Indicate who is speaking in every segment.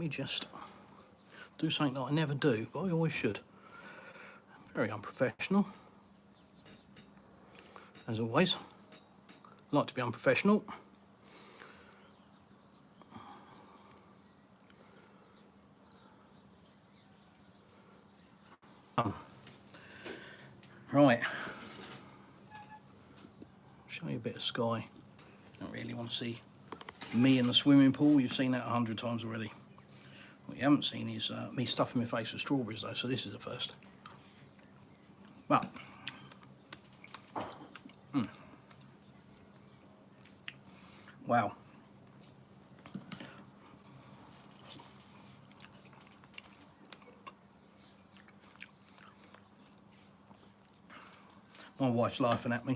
Speaker 1: me just do something that I never do, but I always should. Very unprofessional, as always. Like to be unprofessional. Right, show you a bit of sky. Don't really want to see me in the swimming pool. You've seen that 100 times already. What you haven't seen is me stuffing my face with strawberries though, so this is the first. But wow. My wife's laughing at me.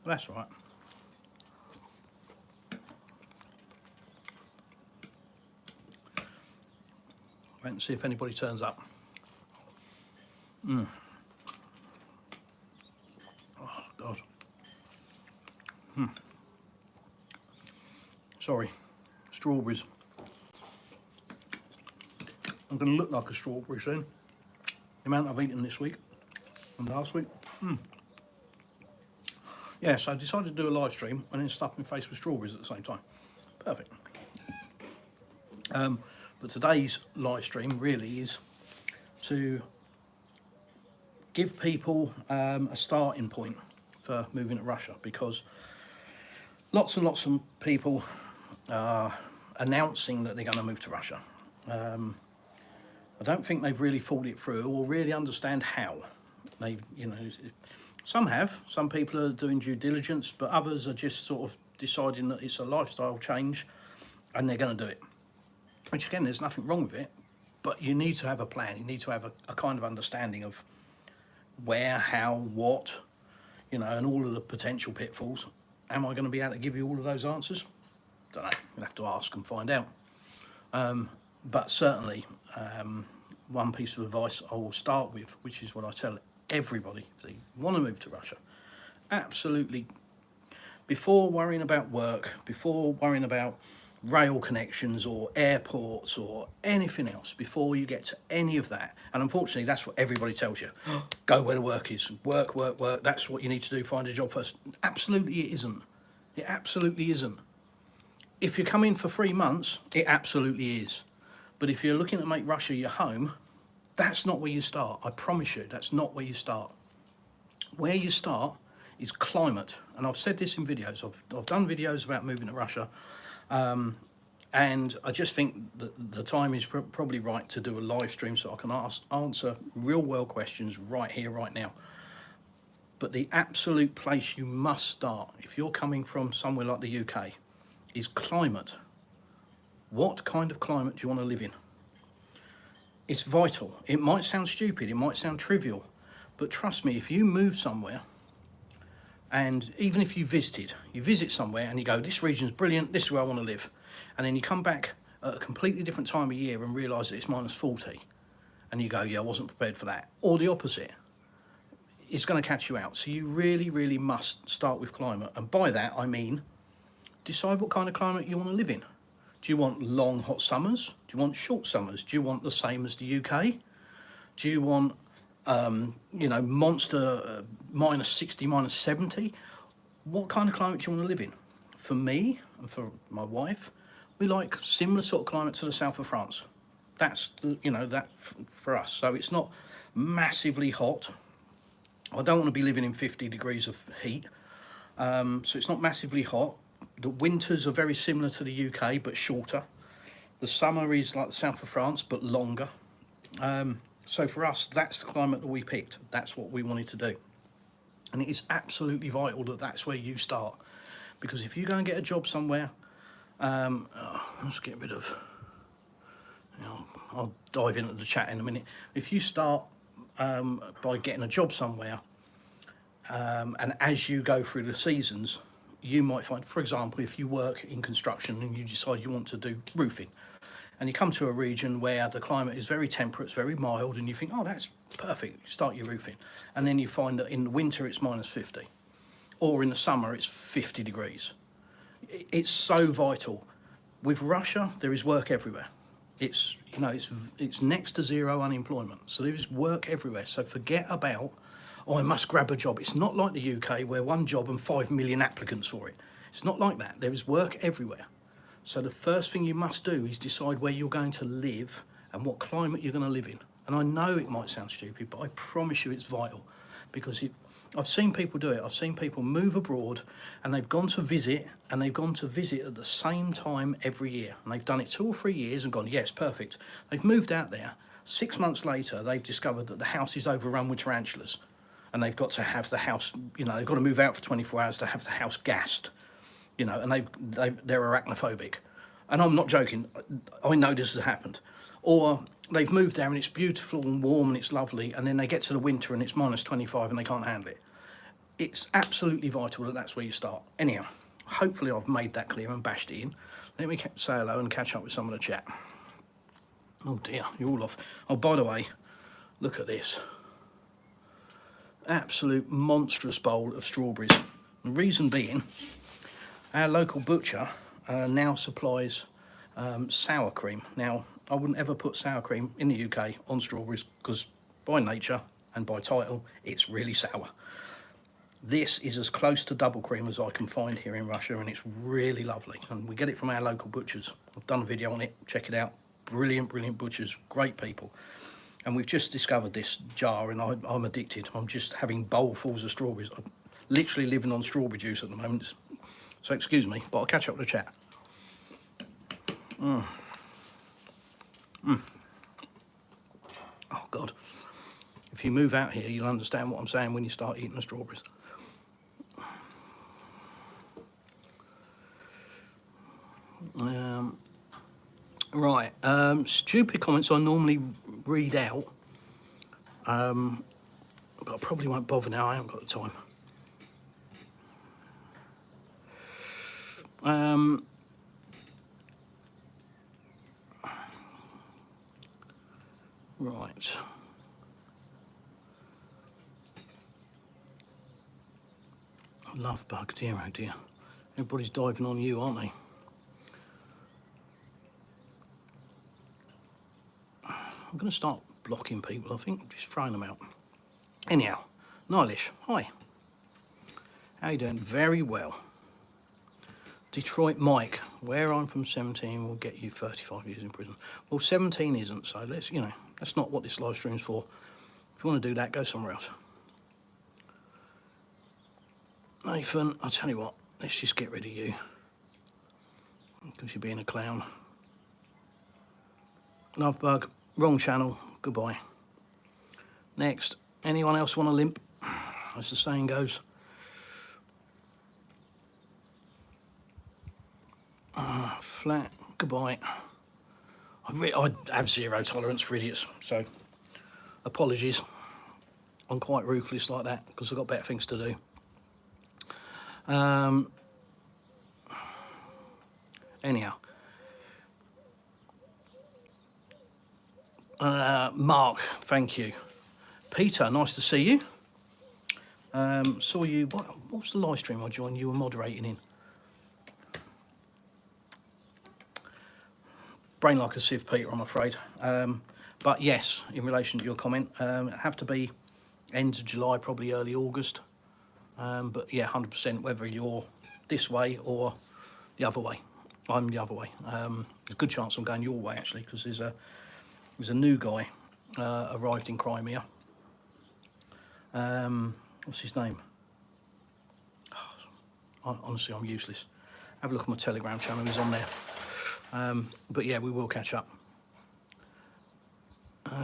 Speaker 1: Well, that's all right. Wait and see if anybody turns up. Oh, God. Sorry. Strawberries. I'm going to look like a strawberry soon. The amount I've eaten this week and last week. Yeah, so I decided to do a live stream and then stuff my face with strawberries at the same time. Perfect. But today's live stream really is to give people a starting point for moving to Russia, because lots and lots of people are announcing that they're going to move to Russia. I don't think they've really thought it through or really understand how. They've, you know, some people are doing due diligence, but others are just sort of deciding that it's a lifestyle change and they're going to do it. Which again, there's nothing wrong with it, but you need to have a plan. You need to have a kind of understanding of where, how, what, you know, and all of the potential pitfalls. Am I going to be able to give you all of those answers? Don't know. You'll have to ask and find out. But certainly, one piece of advice I will start with, which is what I tell everybody if they want to move to Russia, absolutely, before worrying about work, before worrying about rail connections or airports or anything else, before you get to any of that, and unfortunately that's what everybody tells you, go where the work is, work, work, work, that's what you need to do, find a job first. Absolutely it isn't. It absolutely isn't. If you're coming for 3 months, it absolutely is. But if you're looking to make Russia your home, that's not where you start. I promise you, that's not where you start. Where you start is climate. And I've said this in videos. I've done videos about moving to Russia. And I just think that the time is probably right to do a live stream so I can answer real world questions right here, right now. But the absolute place you must start, if you're coming from somewhere like the UK, is climate. What kind of climate do you want to live in? It's vital. It might sound stupid, it might sound trivial, but trust me, if you move somewhere, and even if you visit somewhere and you go, this region's brilliant, this is where I want to live, and then you come back at a completely different time of year and realise that it's minus 40, and you go, yeah, I wasn't prepared for that, or the opposite, it's going to catch you out. So you really, really must start with climate, and by that I mean decide what kind of climate you want to live in. Do you want long hot summers? Do you want short summers? Do you want the same as the UK? Do you want, you know, monster minus 60, minus 70? What kind of climate do you want to live in? For me and for my wife, we like similar sort of climate to the south of France. That's, you know, that for us. So it's not massively hot. I don't want to be living in 50 degrees of heat. So it's not massively hot. The winters are very similar to the UK, but shorter. The summer is like the south of France, but longer. So for us, that's the climate that we picked. That's what we wanted to do. And it is absolutely vital that that's where you start. Because if you go and get a job somewhere, let's get rid of, you know, I'll dive into the chat in a minute. If you start by getting a job somewhere, and as you go through the seasons, you might find, for example, if you work in construction and you decide you want to do roofing, and you come to a region where the climate is very temperate, it's very mild, and you think, oh, that's perfect, you start your roofing. And then you find that in the winter it's minus 50, or in the summer it's 50 degrees. It's so vital. With Russia, there is work everywhere. It's, you know, it's next to zero unemployment. So there's work everywhere. So forget about, oh, I must grab a job. It's not like the UK where one job and 5 million applicants for it. It's not like that. There is work everywhere. So the first thing you must do is decide where you're going to live and what climate you're going to live in. And I know it might sound stupid, but I promise you it's vital, because I've seen people do it. I've seen people move abroad and they've gone to visit, and they've gone to visit at the same time every year. And they've done it 2 or 3 years and gone, yes, perfect. They've moved out there. 6 months later, they've discovered that the house is overrun with tarantulas. And they've got to have the house, you know, they've got to move out for 24 hours to have the house gassed, you know, and they're arachnophobic. And I'm not joking. I know this has happened. Or they've moved there and it's beautiful and warm and it's lovely, and then they get to the winter and it's minus 25 and they can't handle it. It's absolutely vital that that's where you start. Anyhow, hopefully I've made that clear and bashed it in. Let me say hello and catch up with some of the chat. Oh dear, you're all off. Oh, by the way, look at this. Absolute monstrous bowl of strawberries. The reason being, our local butcher now supplies sour cream. Now, I wouldn't ever put sour cream in the UK on strawberries, because by nature and by title, it's really sour. This is as close to double cream as I can find here in Russia, and it's really lovely. And we get it from our local butchers. I've done a video on it, check it out. Brilliant, brilliant butchers, great people. And we've just discovered this jar, and I'm addicted. I'm just having bowlfuls of strawberries. I'm literally living on strawberry juice at the moment. So excuse me, but I'll catch up with the chat. Oh God, if you move out here, you'll understand what I'm saying when you start eating the strawberries. Right, stupid comments I normally read out, but I probably won't bother now. I haven't got the time. Right. Love bug, dear oh dear. Everybody's diving on you, aren't they? I'm going to start blocking people, I think, just throwing them out. Anyhow, Nilish, hi. How you doing? Very well. Detroit Mike, where I'm from 17 will get you 35 years in prison. Well, 17 isn't, so let's, you know, that's not what this live stream's for. If you want to do that, go somewhere else. Nathan, I'll tell you what, let's just get rid of you, because you're being a clown. Lovebug, wrong channel, goodbye. Next, anyone else want a limp, as the saying goes? Flat, goodbye. I have zero tolerance for idiots, so apologies. I'm quite ruthless like that, because I've got better things to do. Anyhow, Mark, thank you. Peter, nice to see you. Saw you, what was the live stream I joined you were moderating in? Brain like a sieve, Peter, I'm afraid. But yes, in relation to your comment, it have to be end of July, probably early August. But yeah, 100%, whether you're this way or the other way. I'm the other way. There's a good chance I'm going your way, actually, because there's a new guy arrived in Crimea. What's his name? Honestly, I'm useless. Have a look at my Telegram channel, he's on there. But yeah, we will catch up.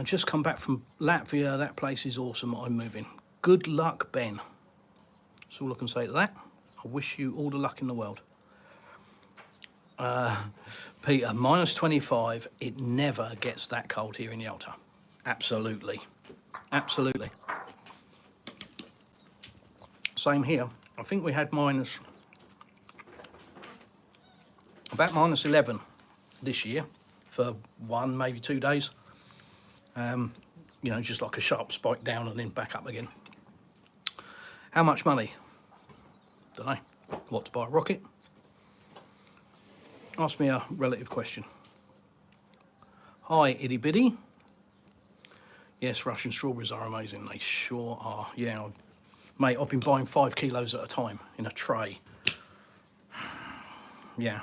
Speaker 1: Just come back from Latvia. That place is awesome. I'm moving. Good luck, Ben. That's all I can say to that. I wish you all the luck in the world. Peter, minus 25. It never gets that cold here in Yalta. Absolutely. Absolutely. Same here. I think we had about minus 11 this year for 1, maybe 2 days. You know, just like a sharp spike down and then back up again. How much money? Don't know. What, to buy a rocket? Ask me a relative question. Hi, itty bitty. Yes, Russian strawberries are amazing. They sure are. Yeah, mate, I've been buying 5 kilos at a time in a tray. Yeah.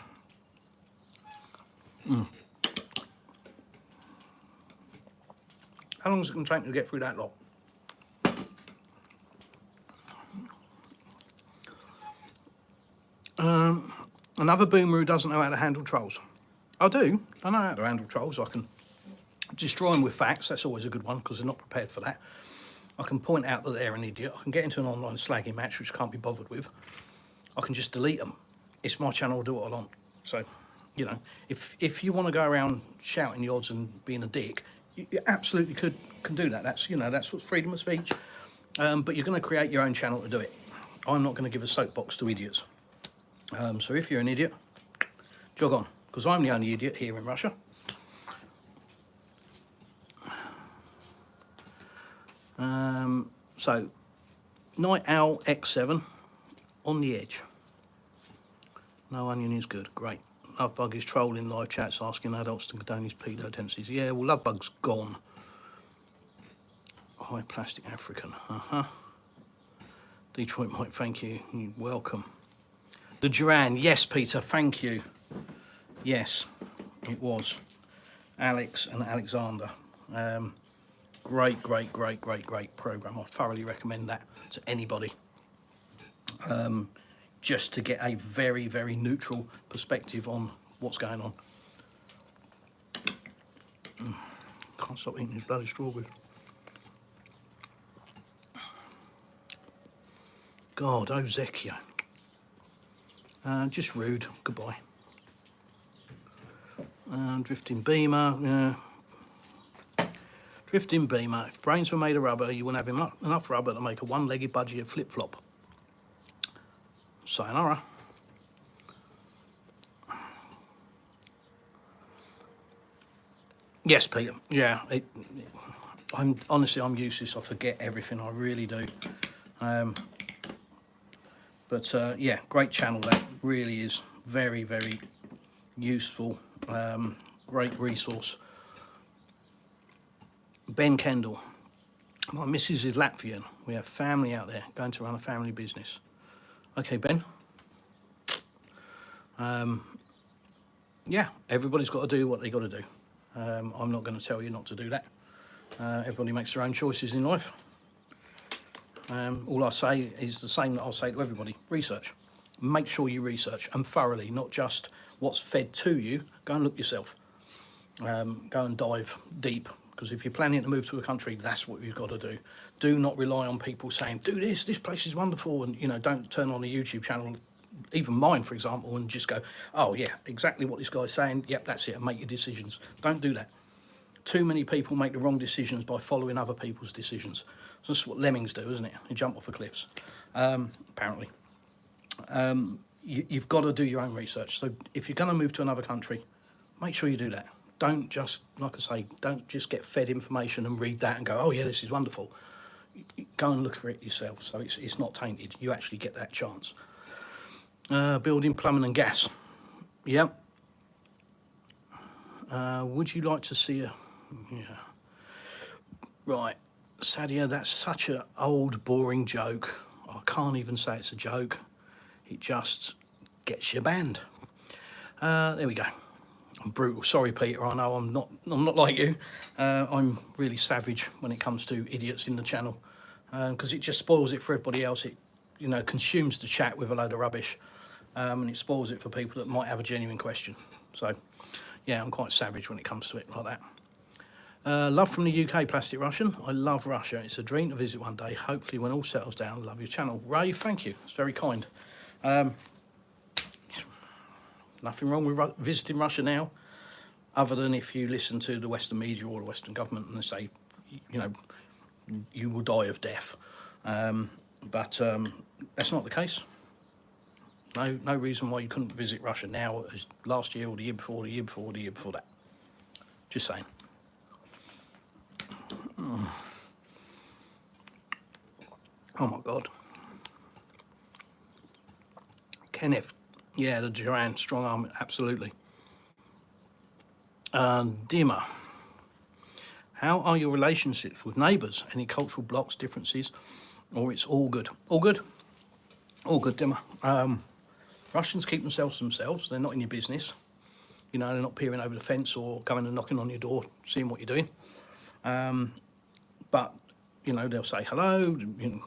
Speaker 1: How long is it going to take me to get through that lot? Another boomer who doesn't know how to handle trolls. I do. I know how to handle trolls. I can destroy them with facts. That's always a good one because they're not prepared for that. I can point out that they're an idiot. I can get into an online slagging match, which I can't be bothered with. I can just delete them. It's my channel, I'll do what I want. So, you know, if you want to go around shouting the odds and being a dick, you absolutely can do that. That's, you know, that's what's freedom of speech. But you're going to create your own channel to do it. I'm not going to give a soapbox to idiots. So if you're an idiot, jog on, because I'm the only idiot here in Russia. So, Night Owl X7 on the edge. No onion is good. Great. Lovebug is trolling live chats asking adults to condone his pedo tendencies. Yeah, well, Lovebug's gone. Hi, Plastic African. Detroit Mike, thank you. You're welcome. The Duran, yes, Peter, thank you. Yes, it was. Alex and Alexander. Great program. I thoroughly recommend that to anybody. Just to get a very neutral perspective on what's going on. Can't stop eating these bloody strawberries. God, Ozekio. Just rude. Goodbye. Drifting Beamer. Drifting Beamer. If brains were made of rubber, you wouldn't have enough rubber to make a one-legged budgie of flip-flop. Sayonara. Yes, Peter. Yeah. I'm useless. I forget everything. I really do. But yeah, great channel. That really is very useful. Great resource. Ben Kendall. My missus is Latvian. We have family out there going to run a family business. Okay, Ben. Yeah, everybody's got to do what they got to do. I'm not going to tell you not to do that. Everybody makes their own choices in life. All I say is the same that I'll say to everybody. Research. Make sure you research, and thoroughly, not just what's fed to you. Go and look yourself. Go and dive deep, because if you're planning to move to a country, that's what you've got to do. Do not rely on people saying, do this place is wonderful, and, you know, don't turn on a YouTube channel, even mine, for example, and just go, oh yeah, exactly what this guy's saying, yep, that's it, and make your decisions. Don't do that. Too many people make the wrong decisions by following other people's decisions. So that's what lemmings do, isn't it? They jump off the cliffs, apparently. You've got to do your own research. So if you're going to move to another country, make sure you do that. Don't just, like I say, don't just get fed information and read that and go, oh yeah, this is wonderful. Go and look for it yourself, so it's not tainted. You actually get that chance. Building, plumbing and gas. Yep. Would you like to see a... Yeah. Right. Sadia, that's such an old, boring joke. I can't even say it's a joke. It just gets you banned. There we go. I'm brutal. Sorry, Peter. I know I'm not like you. I'm really savage when it comes to idiots in the channel, because it just spoils it for everybody else. It, you know, consumes the chat with a load of rubbish, and it spoils it for people that might have a genuine question. So, yeah, I'm quite savage when it comes to it like that. Love from the UK, Plastic Russian. I love Russia. It's a dream to visit one day. Hopefully, when all settles down, love your channel. Ray, thank you. It's very kind. Nothing wrong with visiting Russia now, other than if you listen to the Western media or the Western government and they say, you know, you will die of death. But that's not the case. No reason why you couldn't visit Russia now as last year or the year before, the year before, the year before that. Just saying. Oh my God. Kenneth. Yeah, the Duran, strong arm, absolutely. Dima. How are your relationships with neighbours? Any cultural blocks, differences, or it's all good? All good. All good, Dimmer. Russians keep themselves to themselves. They're not in your business. You know, they're not peering over the fence or going and knocking on your door, seeing what you're doing. But, you know, they'll say hello, you know,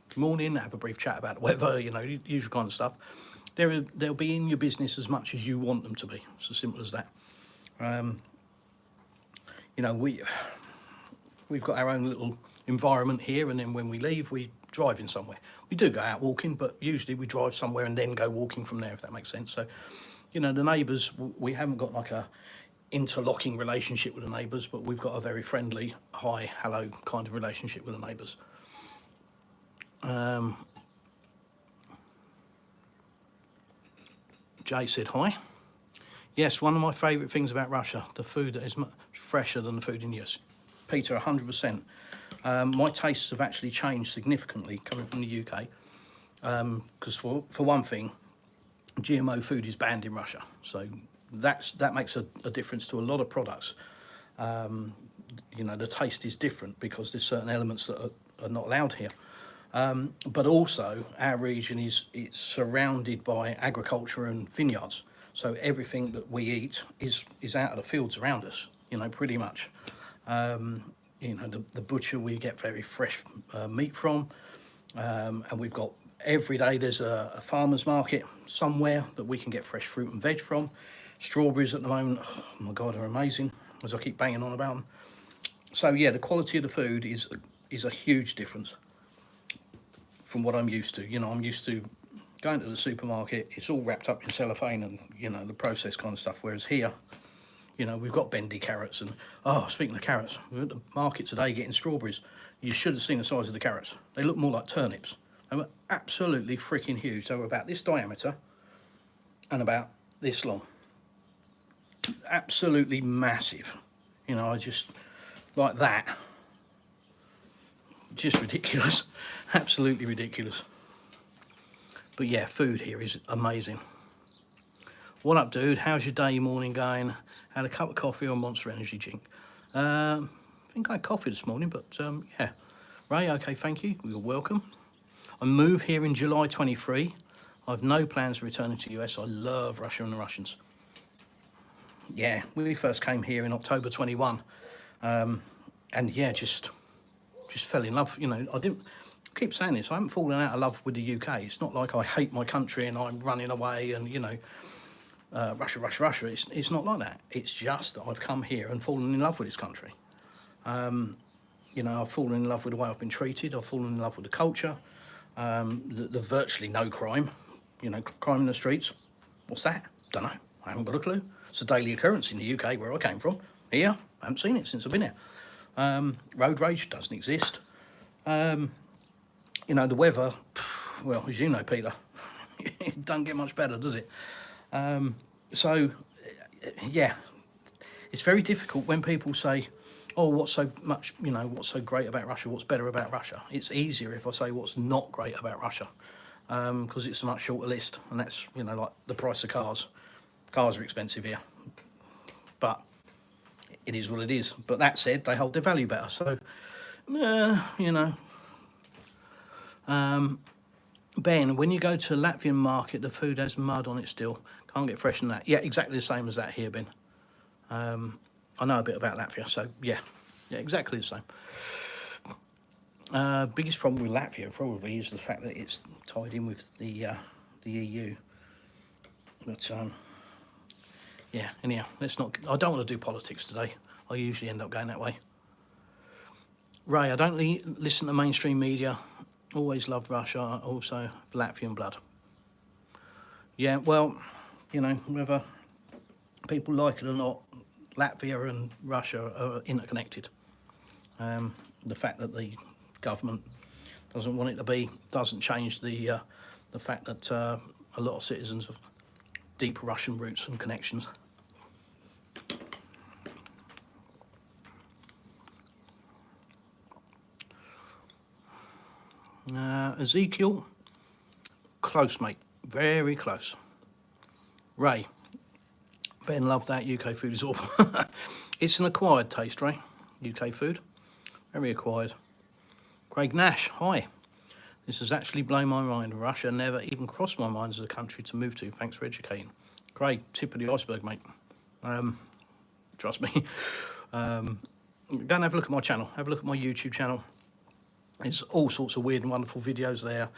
Speaker 1: good morning, have a brief chat about the weather, you know, usual kind of stuff. They'll be in your business as much as you want them to be. It's as simple as that. You know, we've got our own little environment here, and then when we leave, we drive in somewhere. We do go out walking, but usually we drive somewhere and then go walking from there, if that makes sense. So, you know, the neighbours, we haven't got like a interlocking relationship with the neighbours, but we've got a very friendly, hi, hello kind of relationship with the neighbours. Jay said hi. Yes, one of my favourite things about Russia, the food is much fresher than the food in the US. Peter, 100%. My tastes have actually changed significantly coming from the UK, because for one thing, GMO food is banned in Russia, so that makes a difference to a lot of products. You know, the taste is different because there's certain elements that are not allowed here. But also, our region it's surrounded by agriculture and vineyards, so everything that we eat is out of the fields around us. You know, pretty much. You know, the butcher we get very fresh meat from, and we've got every day there's a farmer's market somewhere that we can get fresh fruit and veg from. Strawberries at the moment, oh my God, are amazing, as I keep banging on about them. So yeah, the quality of the food is a huge difference from what I'm used to. You know, I'm used to going to the supermarket, it's all wrapped up in cellophane and, you know, the processed kind of stuff, whereas here, you know, we've got bendy carrots and, oh, speaking of carrots, we're at the market today getting strawberries. You should have seen the size of the carrots. They look more like turnips. They were absolutely freaking huge. They were about this diameter and about this long. Absolutely massive. You know, I just, like that. Just ridiculous. Absolutely ridiculous. But yeah, food here is amazing. What up, dude? How's your day, morning going? Had a cup of coffee or Monster Energy drink? I think I had coffee this morning, but yeah. Ray, okay, thank you. You're welcome. I moved here in July 23. I've no plans of returning to the US. I love Russia and the Russians. Yeah, we first came here in October 21. And yeah, just fell in love. You know, I keep saying this, I haven't fallen out of love with the UK. It's not like I hate my country and I'm running away and, you know, Russia. It's not like that. It's just that I've come here and fallen in love with this country. You know, I've fallen in love with the way I've been treated. I've fallen in love with the culture. The virtually no crime. You know, crime in the streets. What's that? Don't know. I haven't got a clue. It's a daily occurrence in the UK where I came from. Here, I haven't seen it since I've been here. Road rage doesn't exist. You know, the weather, well, as you know, Peter, it doesn't get much better, does it? So, yeah, it's very difficult when people say, oh, what's so much, you know, what's so great about Russia? What's better about Russia? It's easier if I say what's not great about Russia, because it's a much shorter list, and that's, you know, like the price of cars. Cars are expensive here, but it is what it is. But that said, they hold their value better. So, you know. Ben, when you go to Latvian market, the food has mud on it still. Can't get fresh than that. Yeah, exactly the same as that here, Ben. I know a bit about Latvia, so yeah, exactly the same. Biggest problem with Latvia probably is the fact that it's tied in with the EU. But yeah, anyhow, let's not. I don't want to do politics today. I usually end up going that way. Ray, I don't listen to mainstream media. Always loved Russia. Also Latvian blood. Yeah, well, you know, whether people like it or not, Latvia and Russia are interconnected. The fact that the government doesn't want it to be doesn't change the fact that a lot of citizens have deep Russian roots and connections. Ezekiel, close, mate, very close. Ray, Ben loved that. UK food is awful. It's an acquired taste, Ray. UK food. Very acquired. Craig Nash, hi. This has actually blown my mind. Russia never even crossed my mind as a country to move to. Thanks for educating. Craig, tip of the iceberg, mate. Trust me. Go and have a look at my channel. Have a look at my YouTube channel. There's all sorts of weird and wonderful videos there.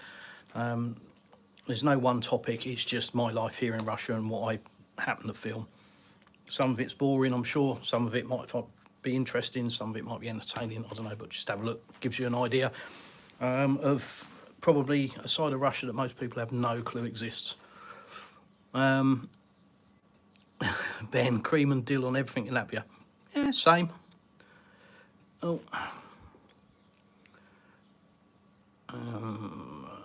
Speaker 1: There's no one topic. It's just my life here in Russia and what I happen to film. Some of it's boring, I'm sure. Some of it might be interesting. Some of it might be entertaining. I don't know, but just have a look. Gives you an idea of probably a side of Russia that most people have no clue exists. Ben, cream and dill on everything in Latvia. Yeah, same. Oh.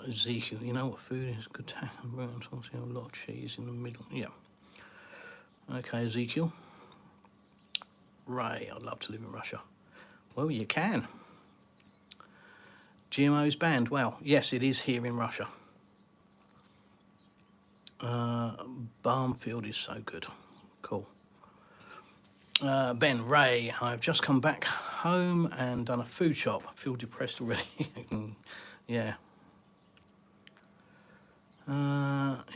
Speaker 1: Ezekiel, you know what food is? Good tack and brown sauce, a lot of cheese in the middle. Yeah. Okay, Ezekiel. Ray, I'd love to live in Russia. Well, you can. GMO's banned. Well, yes, it is here in Russia. Barnfield is so good. Cool. Ben, Ray, I've just come back home and done a food shop. I feel depressed already. Yeah.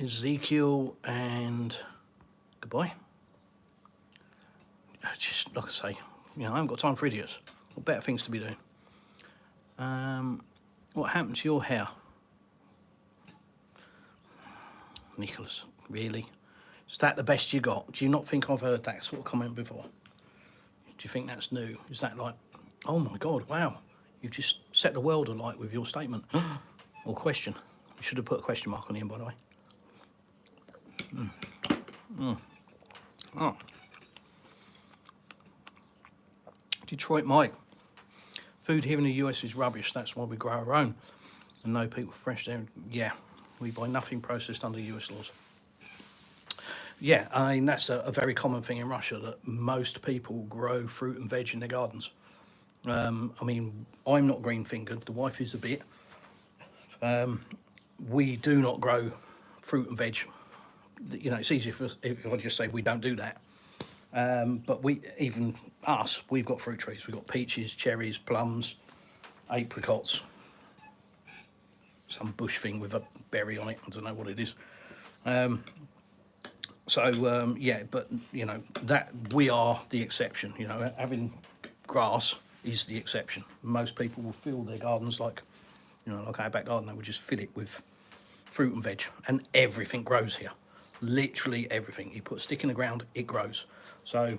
Speaker 1: Ezekiel and goodbye. Just like I say, you know, I haven't got time for idiots. Got better things to be doing. What happened to your hair? Nicholas, really? Is that the best you got? Do you not think I've heard that sort of comment before? Do you think that's new? Is that like, oh my God, wow, you've just set the world alight with your statement? Or question. You should have put a question mark on the end, by the way. Oh. Detroit Mike. Food here in the US is rubbish. That's why we grow our own. And no people fresh there. Yeah, we buy nothing processed under US laws. Yeah, I mean, that's a very common thing in Russia, that most people grow fruit and veg in their gardens. I mean, I'm not green-fingered. The wife is a bit. We do not grow fruit and veg. You know, it's easier for us if I just say we don't do that. But we've got fruit trees. We've got peaches, cherries, plums, apricots, some bush thing with a berry on it. I don't know what it is. Yeah, but, you know, that we are the exception. You know, having grass is the exception. Most people will fill their gardens like, you know, like our back garden, they would just fill it with fruit and veg, and everything grows here. Literally everything. You put a stick in the ground, it grows. So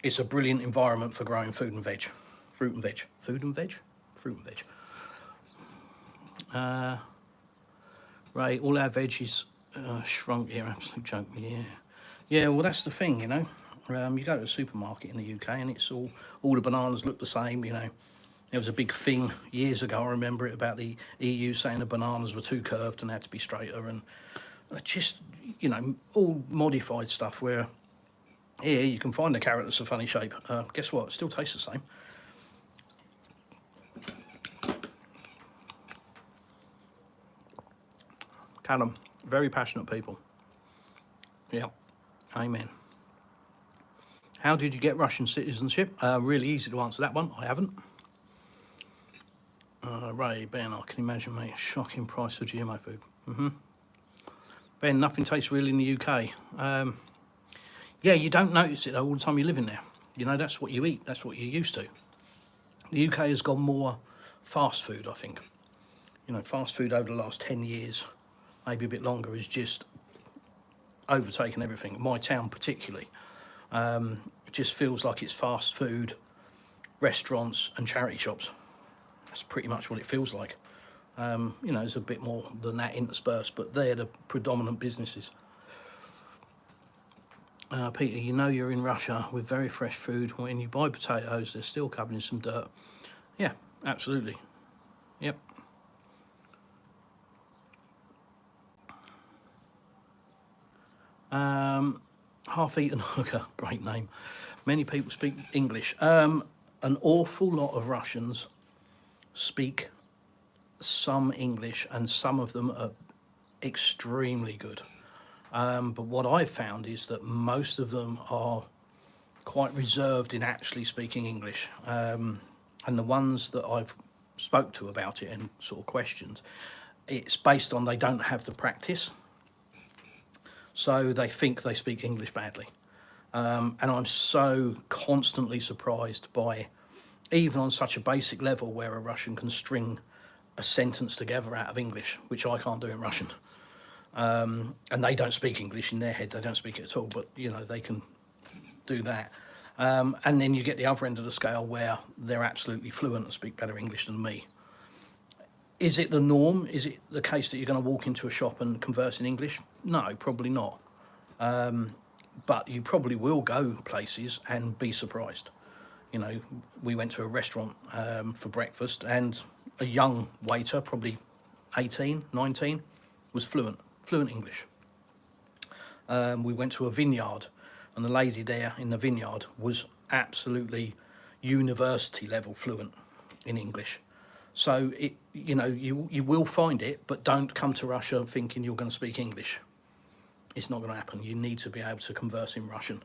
Speaker 1: it's a brilliant environment for growing food and veg. Fruit and veg. Food and veg? Fruit and veg. Right, all our veggies shrunk here. Absolute joke. Yeah. Yeah, well, that's the thing, you know. You go to a supermarket in the UK and it's all the bananas look the same, you know. There was a big thing years ago, I remember it, about the EU saying the bananas were too curved and had to be straighter, and just, you know, all modified stuff where here you can find a carrot that's a funny shape. Guess what? It still tastes the same. Callum, very passionate people. Yeah, amen. How did you get Russian citizenship? Really easy to answer that one. I haven't. Ray, Ben, I can imagine, mate, shocking price for GMO food. Ben, nothing tastes real in the UK. Yeah, you don't notice it all the time you live in there. You know, that's what you eat. That's what you're used to. The UK has gone more fast food, I think. You know, fast food over the last 10 years, maybe a bit longer, has just overtaken everything. My town particularly. It just feels like it's fast food, restaurants and charity shops. That's pretty much what it feels like. You know, there's a bit more than that interspersed, but they're the predominant businesses. Peter, you know you're in Russia with very fresh food. When you buy potatoes, they're still covered in some dirt. Yeah, absolutely. Yep. Half-eaten hooker, great name. Many people speak English. An awful lot of Russians speak some English, and some of them are extremely good. But what I've found is that most of them are quite reserved in actually speaking English. And the ones that I've spoke to about it and sort of questioned, it's based on they don't have the practice. So they think they speak English badly. And I'm so constantly surprised by, even on such a basic level where a Russian can string a sentence together out of English, which I can't do in Russian. And they don't speak English in their head, they don't speak it at all, but you know, they can do that. And then you get the other end of the scale where they're absolutely fluent and speak better English than me. Is it the norm? Is it the case that you're going to walk into a shop and converse in English? No, probably not. But you probably will go places and be surprised. You know, we went to a restaurant for breakfast, and a young waiter, probably 18, 19, was fluent English. We went to a vineyard, and the lady there in the vineyard was absolutely university level fluent in English. So it, you know, you will find it, but don't come to Russia thinking you're going to speak English. It's not going to happen. You need to be able to converse in Russian,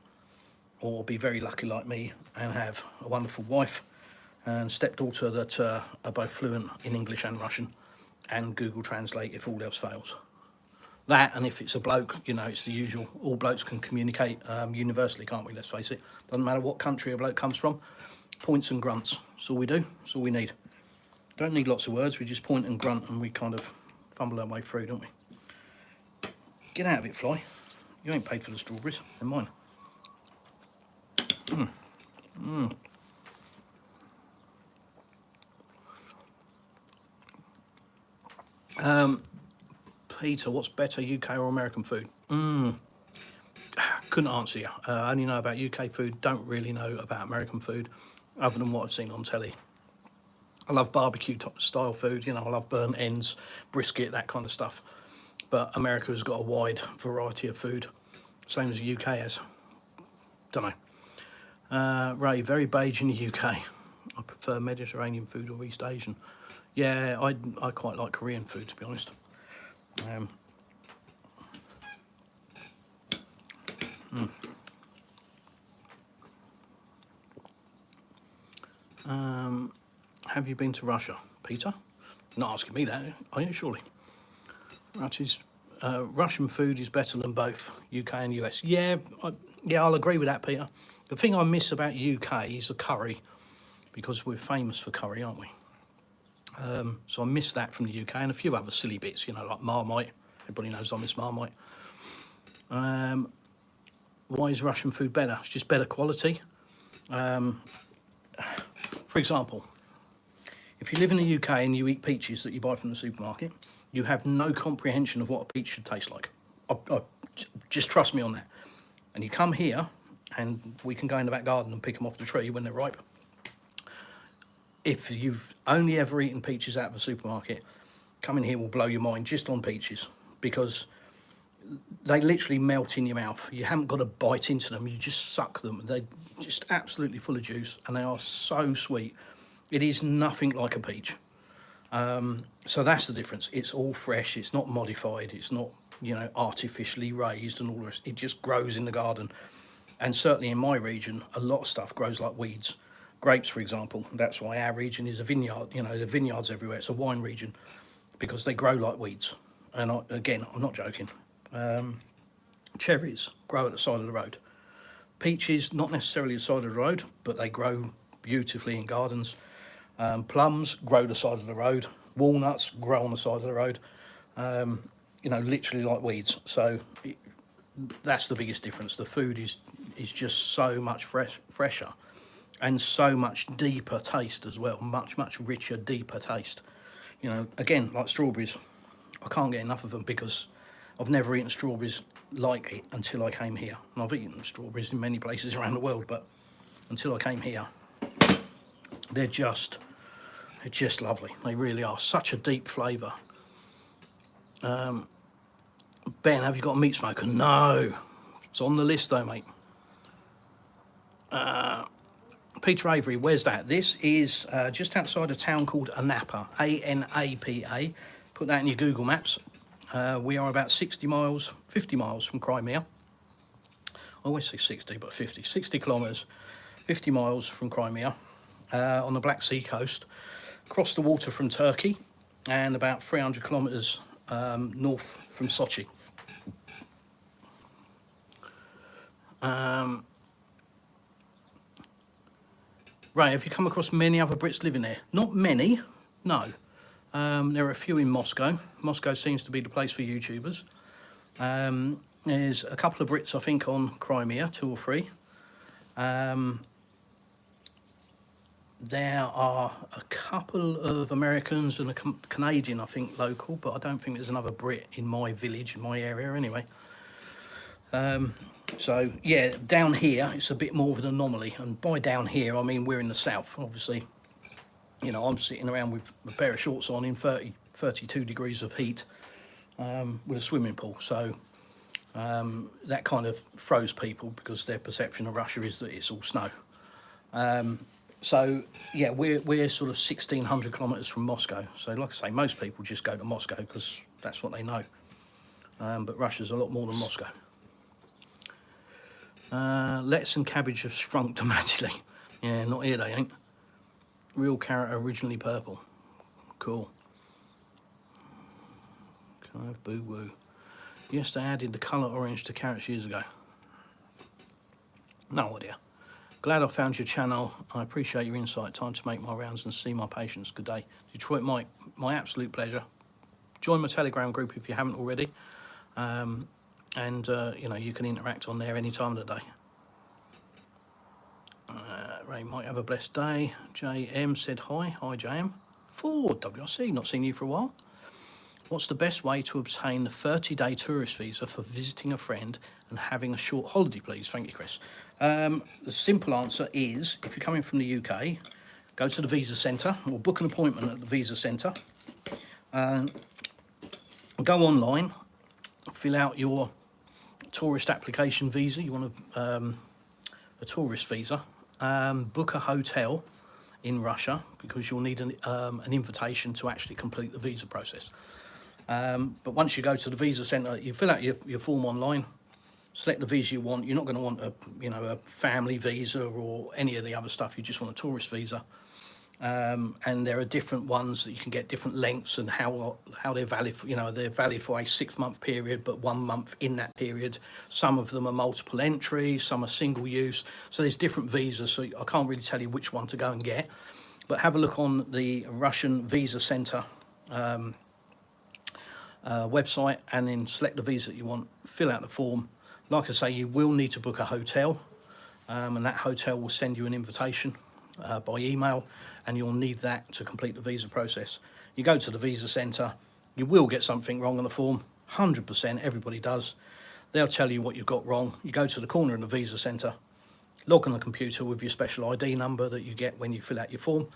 Speaker 1: or be very lucky like me and have a wonderful wife and stepdaughter that are both fluent in English and Russian, and Google Translate if all else fails. That, and if it's a bloke, you know, it's the usual. All blokes can communicate universally, can't we? Let's face it. Doesn't matter what country a bloke comes from. Points and grunts. That's all we do. That's all we need. Don't need lots of words. We just point and grunt, and we kind of fumble our way through, don't we? Get out of it, fly. You ain't paid for the strawberries. They're mine. Peter, what's better, UK or American food? Couldn't answer you. I only know about UK food, don't really know about American food, other than what I've seen on telly. I love barbecue style food, you know, I love burnt ends, brisket, that kind of stuff. But America's got a wide variety of food, same as the UK has. Don't know. Ray, very beige in the UK. I prefer Mediterranean food or East Asian. Yeah, I quite like Korean food, to be honest. Have you been to Russia, Peter? You're not asking me that, are you? Surely. Russian food is better than both UK and US. Yeah, I'll agree with that, Peter. The thing I miss about UK is the curry, because we're famous for curry, aren't we? So I miss that from the UK, and a few other silly bits, you know, like Marmite. Everybody knows I miss Marmite. Why is Russian food better? It's just better quality. For example, if you live in the UK and you eat peaches that you buy from the supermarket, you have no comprehension of what a peach should taste like. Just trust me on that. And you come here, and we can go in the back garden and pick them off the tree when they're ripe. If you've only ever eaten peaches out of a supermarket, coming here will blow your mind just on peaches, because they literally melt in your mouth. You haven't got to bite into them, you just suck them. They're just absolutely full of juice, and they are so sweet. It is nothing like a peach. So that's the difference. It's all fresh, it's not modified, it's not, you know, artificially raised and all the rest. It just grows in the garden. And certainly in my region, a lot of stuff grows like weeds. Grapes, for example, that's why our region is a vineyard. You know, there are vineyards everywhere. It's a wine region because they grow like weeds. And again, I'm not joking. Cherries grow at the side of the road. Peaches, not necessarily the side of the road, but they grow beautifully in gardens. Plums grow the side of the road. Walnuts grow on the side of the road. You know, literally like weeds. So that's the biggest difference. The food is just so much fresher. And so much deeper taste as well, much richer, deeper taste. You know, again, like strawberries, I can't get enough of them because I've never eaten strawberries like it until I came here. And I've eaten strawberries in many places around the world, but until I came here, they're just lovely. They really are. Such a deep flavour. Ben, have you got a meat smoker? No. It's on the list though, mate. Peter Avery, where's that? This is just outside a town called Anapa, A-N-A-P-A. Put that in your Google Maps. We are about 50 miles from Crimea. I always say 60, but 50. 60 kilometres, 50 miles from Crimea, on the Black Sea coast, across the water from Turkey, and about 300 kilometres north from Sochi. Ray, have you come across many other Brits living there? Not many, no. There are a few in Moscow. Moscow seems to be the place for YouTubers. There's a couple of Brits, I think, on Crimea, 2 or 3. There are a couple of Americans and a Canadian, I think, local, but I don't think there's another Brit in my village, in my area anyway. So, yeah, down here, it's a bit more of an anomaly. And by down here, I mean we're in the south, obviously. You know, I'm sitting around with a pair of shorts on in 32 degrees of heat with a swimming pool. So that kind of throws people because their perception of Russia is that it's all snow. So, yeah, we're sort of 1,600 kilometres from Moscow. So, like I say, most people just go to Moscow because that's what they know. But Russia's a lot more than Moscow. Lettuce and cabbage have shrunk dramatically. Yeah, not here they ain't. Real carrot originally purple. Cool. Kind of boo-woo. Yes, they added the colour orange to carrots years ago. No idea. Glad I found your channel. I appreciate your insight. Time to make my rounds and see my patients. Good day. Detroit, my absolute pleasure. Join my Telegram group if you haven't already. You know, you can interact on there any time of the day. Ray might have a blessed day. JM said hi. Hi, JM. Ford, WRC, not seen you for a while. What's the best way to obtain the 30-day tourist visa for visiting a friend and having a short holiday, please? Thank you, Chris. The simple answer is, if you're coming from the UK, go to the visa centre or book an appointment at the visa centre. Go online, fill out your tourist application visa. You want a tourist visa. Book a hotel in Russia because you'll need an invitation to actually complete the visa process. But once you go to the visa centre, you fill out your form online, select the visa you want. You're not going to want a family visa or any of the other stuff. You just want a tourist visa. And there are different ones that you can get different lengths and how they're valid for, they're valid for a 6-month period, but 1 month in that period. Some of them are multiple entry, some are single use. So there's different visas. So I can't really tell you which one to go and get, but have a look on the Russian Visa Centre website and then select the visa that you want, fill out the form. Like I say, you will need to book a hotel and that hotel will send you an invitation by email, and you'll need that to complete the visa process. You go to the visa centre, you will get something wrong on the form, 100%, everybody does. They'll tell you what you've got wrong. You go to the corner of the visa centre, log on the computer with your special ID number that you get when you fill out your form,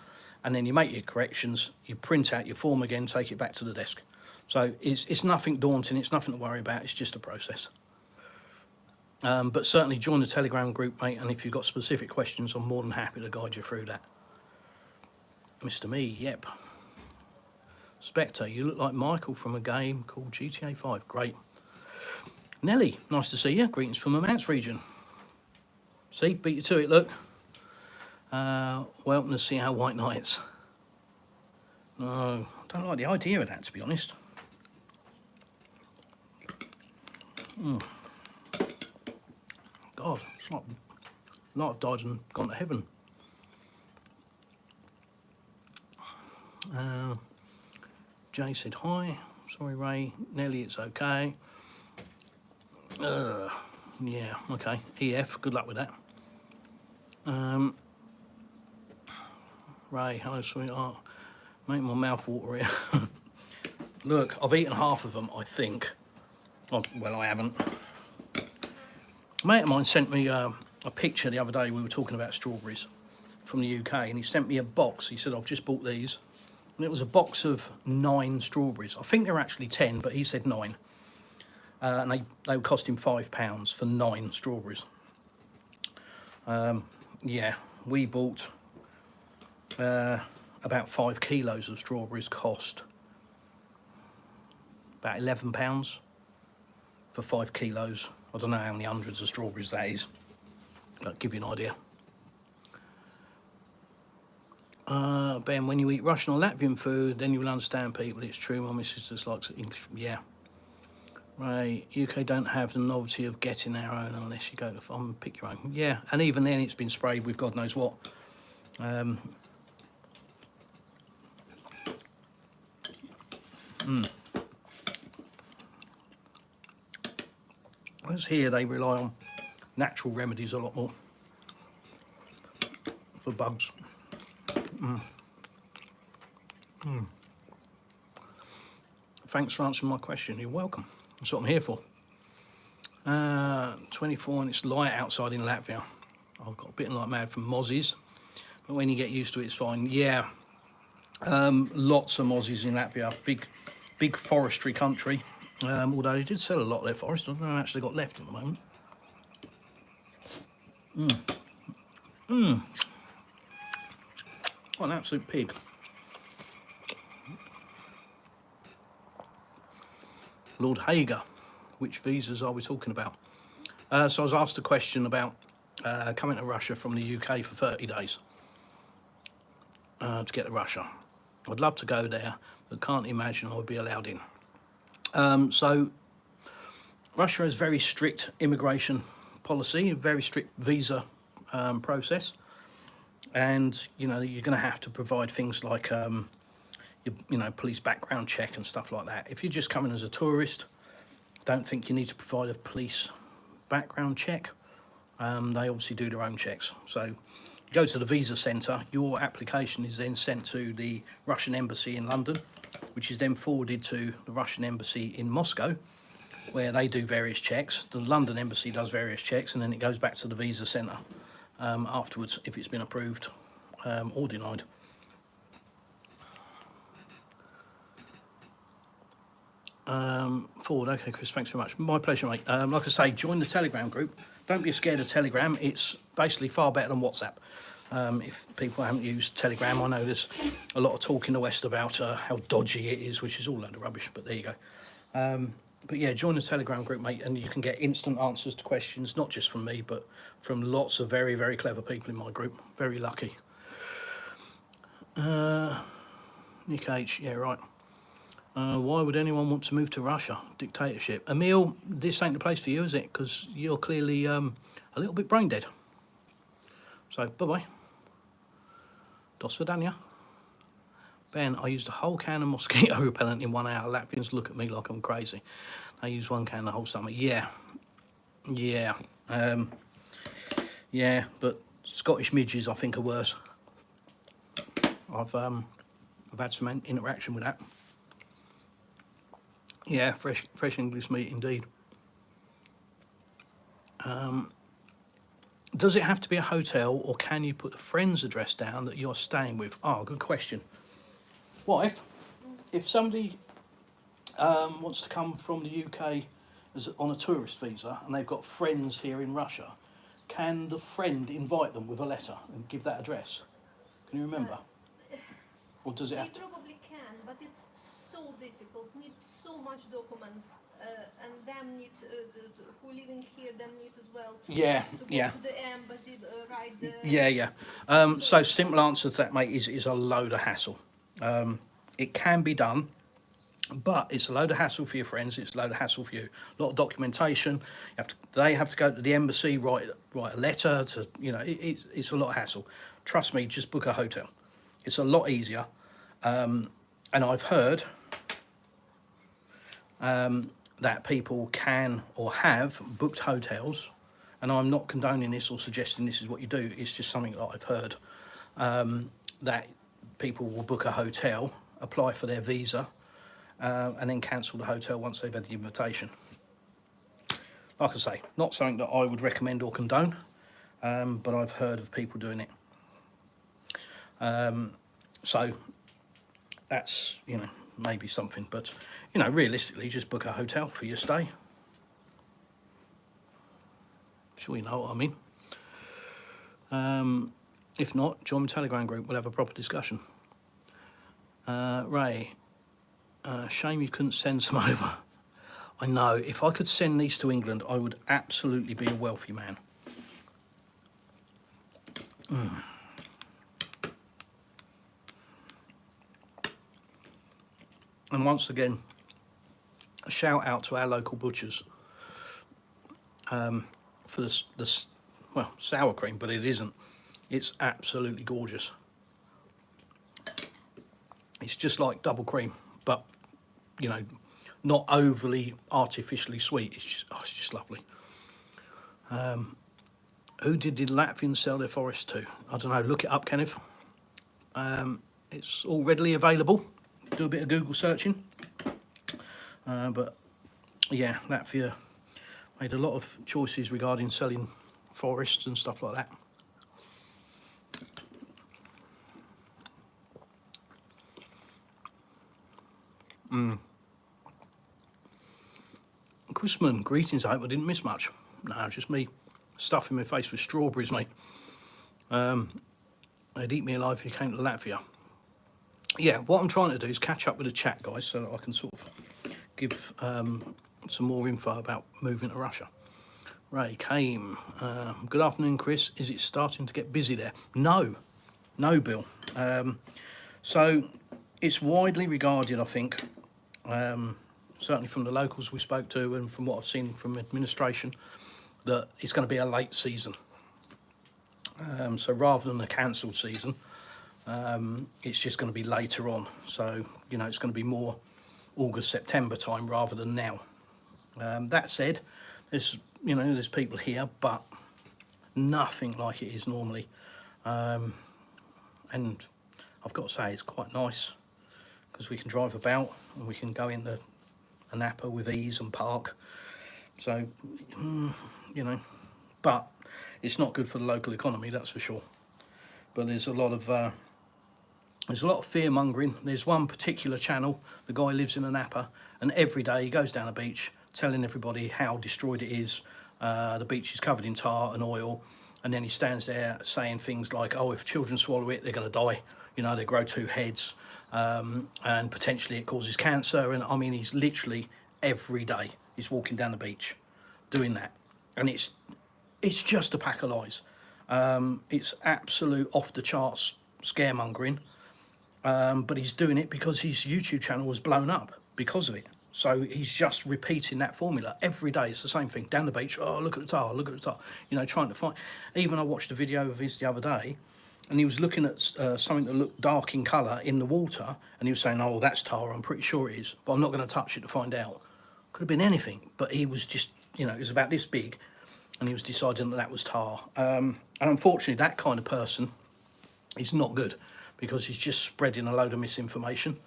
Speaker 1: and then you make your corrections, you print out your form again, take it back to the desk. So it's nothing daunting, it's nothing to worry about, it's just a process. But certainly join the Telegram group, mate, and if you've got specific questions, I'm more than happy to guide you through that. Mr. Me, yep. Spectre, you look like Michael from a game called GTA 5. Great. Nelly, nice to see you. Greetings from the Mance region. See, beat you to it, look. Welcome to see our White Knights. No, I don't like the idea of that, to be honest. God, it's like I've died and gone to heaven. Jay said hi. Sorry, Ray. Nelly, it's okay. Yeah, okay. EF, good luck with that. Ray, hello, sweetheart. Make my mouth water here. Look, I've eaten half of them, I think. Oh, well, I haven't. A mate of mine sent me a picture the other day. We were talking about strawberries from the UK, and he sent me a box. He said, I've just bought these. And it was a box of 9 strawberries. I think they're actually 10, but he said 9. And they would cost him £5 for 9 strawberries. Yeah, we bought about 5 kilos of strawberries, cost about £11 for 5 kilos. I don't know how many hundreds of strawberries that is. That'll give you an idea. Ben, when you eat Russian or Latvian food, then you will understand people. It's true, my missus just likes English. Yeah. Right, UK don't have the novelty of getting our own unless you go to farm and pick your own. Yeah, and even then it's been sprayed with God knows what. Whereas here they rely on natural remedies a lot more for bugs. Thanks for answering my question. You're welcome. That's what I'm here for. 24 and it's light outside in Latvia. I've got bitten like mad from mozzies, but when you get used to it, it's fine. Yeah, lots of mozzies in Latvia. Big forestry country. Although they did sell a lot of their forest. I don't know how actually got left at the moment. What an absolute pig. Lord Hager, which visas are we talking about? So I was asked a question about coming to Russia from the UK for 30 days to get to Russia. I'd love to go there, but can't imagine I would be allowed in. So Russia has very strict immigration policy, a very strict visa process, and you're going to have to provide things like police background check and stuff like that. If you're just coming as a tourist, don't think you need to provide a police background check. They obviously do their own checks. So you go to the visa centre, your application is then sent to the Russian embassy in London, which is then forwarded to the Russian embassy in Moscow, where they do various checks. The London embassy does various checks, and then it goes back to the visa centre afterwards if it's been approved or denied. Forward, okay, Chris, thanks very much. My pleasure, mate. Like I say, join the Telegram group. Don't be scared of Telegram. It's basically far better than WhatsApp. If people haven't used Telegram, I know there's a lot of talk in the West about how dodgy it is, which is all a load of rubbish, but there you go. But yeah, join the Telegram group, mate, and you can get instant answers to questions, not just from me, but from lots of very, very clever people in my group. Very lucky. Nick H, yeah, right. Why would anyone want to move to Russia? Dictatorship. Emil, this ain't the place for you, is it? Because you're clearly a little bit brain dead. So, bye-bye. Dos vidania. Ben, I used a whole can of mosquito repellent in 1 hour. Latvians look at me like I'm crazy. They use one can the whole summer. Yeah. Yeah. Yeah, but Scottish midges, I think, are worse. I've had some interaction with that. Yeah, fresh English meat indeed. Does it have to be a hotel, or can you put a friend's address down that you're staying with? Oh, good question. What if somebody wants to come from the UK on a tourist visa and they've got friends here in Russia, can the friend invite them with a letter and give that address? Can you remember? Or does it have to?
Speaker 2: They probably can, but it's so difficult. Need so much documents, and them need who living here. Them need as well to go to the embassy, write the.
Speaker 1: Yeah. So simple answer to that, mate, is a load of hassle. It can be done, but it's a load of hassle for your friends. It's a load of hassle for you. A lot of documentation. They have to go to the embassy, write a letter to. It's a lot of hassle. Trust me, just book a hotel. It's a lot easier. And I've heard that people can or have booked hotels, and I'm not condoning this or suggesting this is what you do. It's just something that I've heard, that people will book a hotel, apply for their visa, and then cancel the hotel once they've had the invitation. Like I say, not something that I would recommend or condone, but I've heard of people doing it. So that's, maybe something, but, realistically, just book a hotel for your stay. Sure you know what I mean. If not, join the Telegram group. We'll have a proper discussion. Ray, shame you couldn't send some over. I know, if I could send these to England, I would absolutely be a wealthy man. And once again, a shout out to our local butchers for this, well, sour cream, but it isn't. It's absolutely gorgeous. It's just like double cream, but, you know, not overly artificially sweet. It's just lovely. Who did the Latvians sell their forest to? I don't know. Look it up, Kenneth. It's all readily available. Do a bit of Google searching. But yeah, Latvia made a lot of choices regarding selling forests and stuff like that. Chrisman, greetings. I hope I didn't miss much. No, just me stuffing my face with strawberries, mate. They'd eat me alive if you came to Latvia. Yeah, what I'm trying to do is catch up with the chat, guys, so that I can sort of give some more info about moving to Russia. Ray came. Good afternoon, Chris. Is it starting to get busy there? No, Bill. So it's widely regarded, I think, certainly from the locals we spoke to and from what I've seen from administration, that it's going to be a late season. So rather than a cancelled season, it's just going to be later on. So, you know, it's going to be more August, September time rather than now. That said, there's people here, but nothing like it is normally. And I've got to say, it's quite nice because we can drive about and we can go into a Napa with ease and park. So, you know, but it's not good for the local economy, that's for sure. But there's a lot of fear mongering. There's one particular channel. The guy lives in a Napa, and every day he goes down the beach telling everybody how destroyed it is. The beach is covered in tar and oil, and then he stands there saying things like, "Oh, if children swallow it, they're going to die. You know, they grow 2 heads, and potentially it causes cancer." And I mean, he's literally every day he's walking down the beach doing that, and it's just a pack of lies. It's absolute off the charts scaremongering. But he's doing it because his YouTube channel was blown up because of it. So he's just repeating that formula every day. It's the same thing. Down the beach, oh, look at the tar, look at the tar. You know, trying to find. Even I watched a video of his the other day, and he was looking at something that looked dark in colour in the water, and he was saying, "Oh, that's tar. I'm pretty sure it is, but I'm not going to touch it to find out." Could have been anything, but he was just, you know, it was about this big, and he was deciding that was tar. And unfortunately, that kind of person is not good, because he's just spreading a load of misinformation.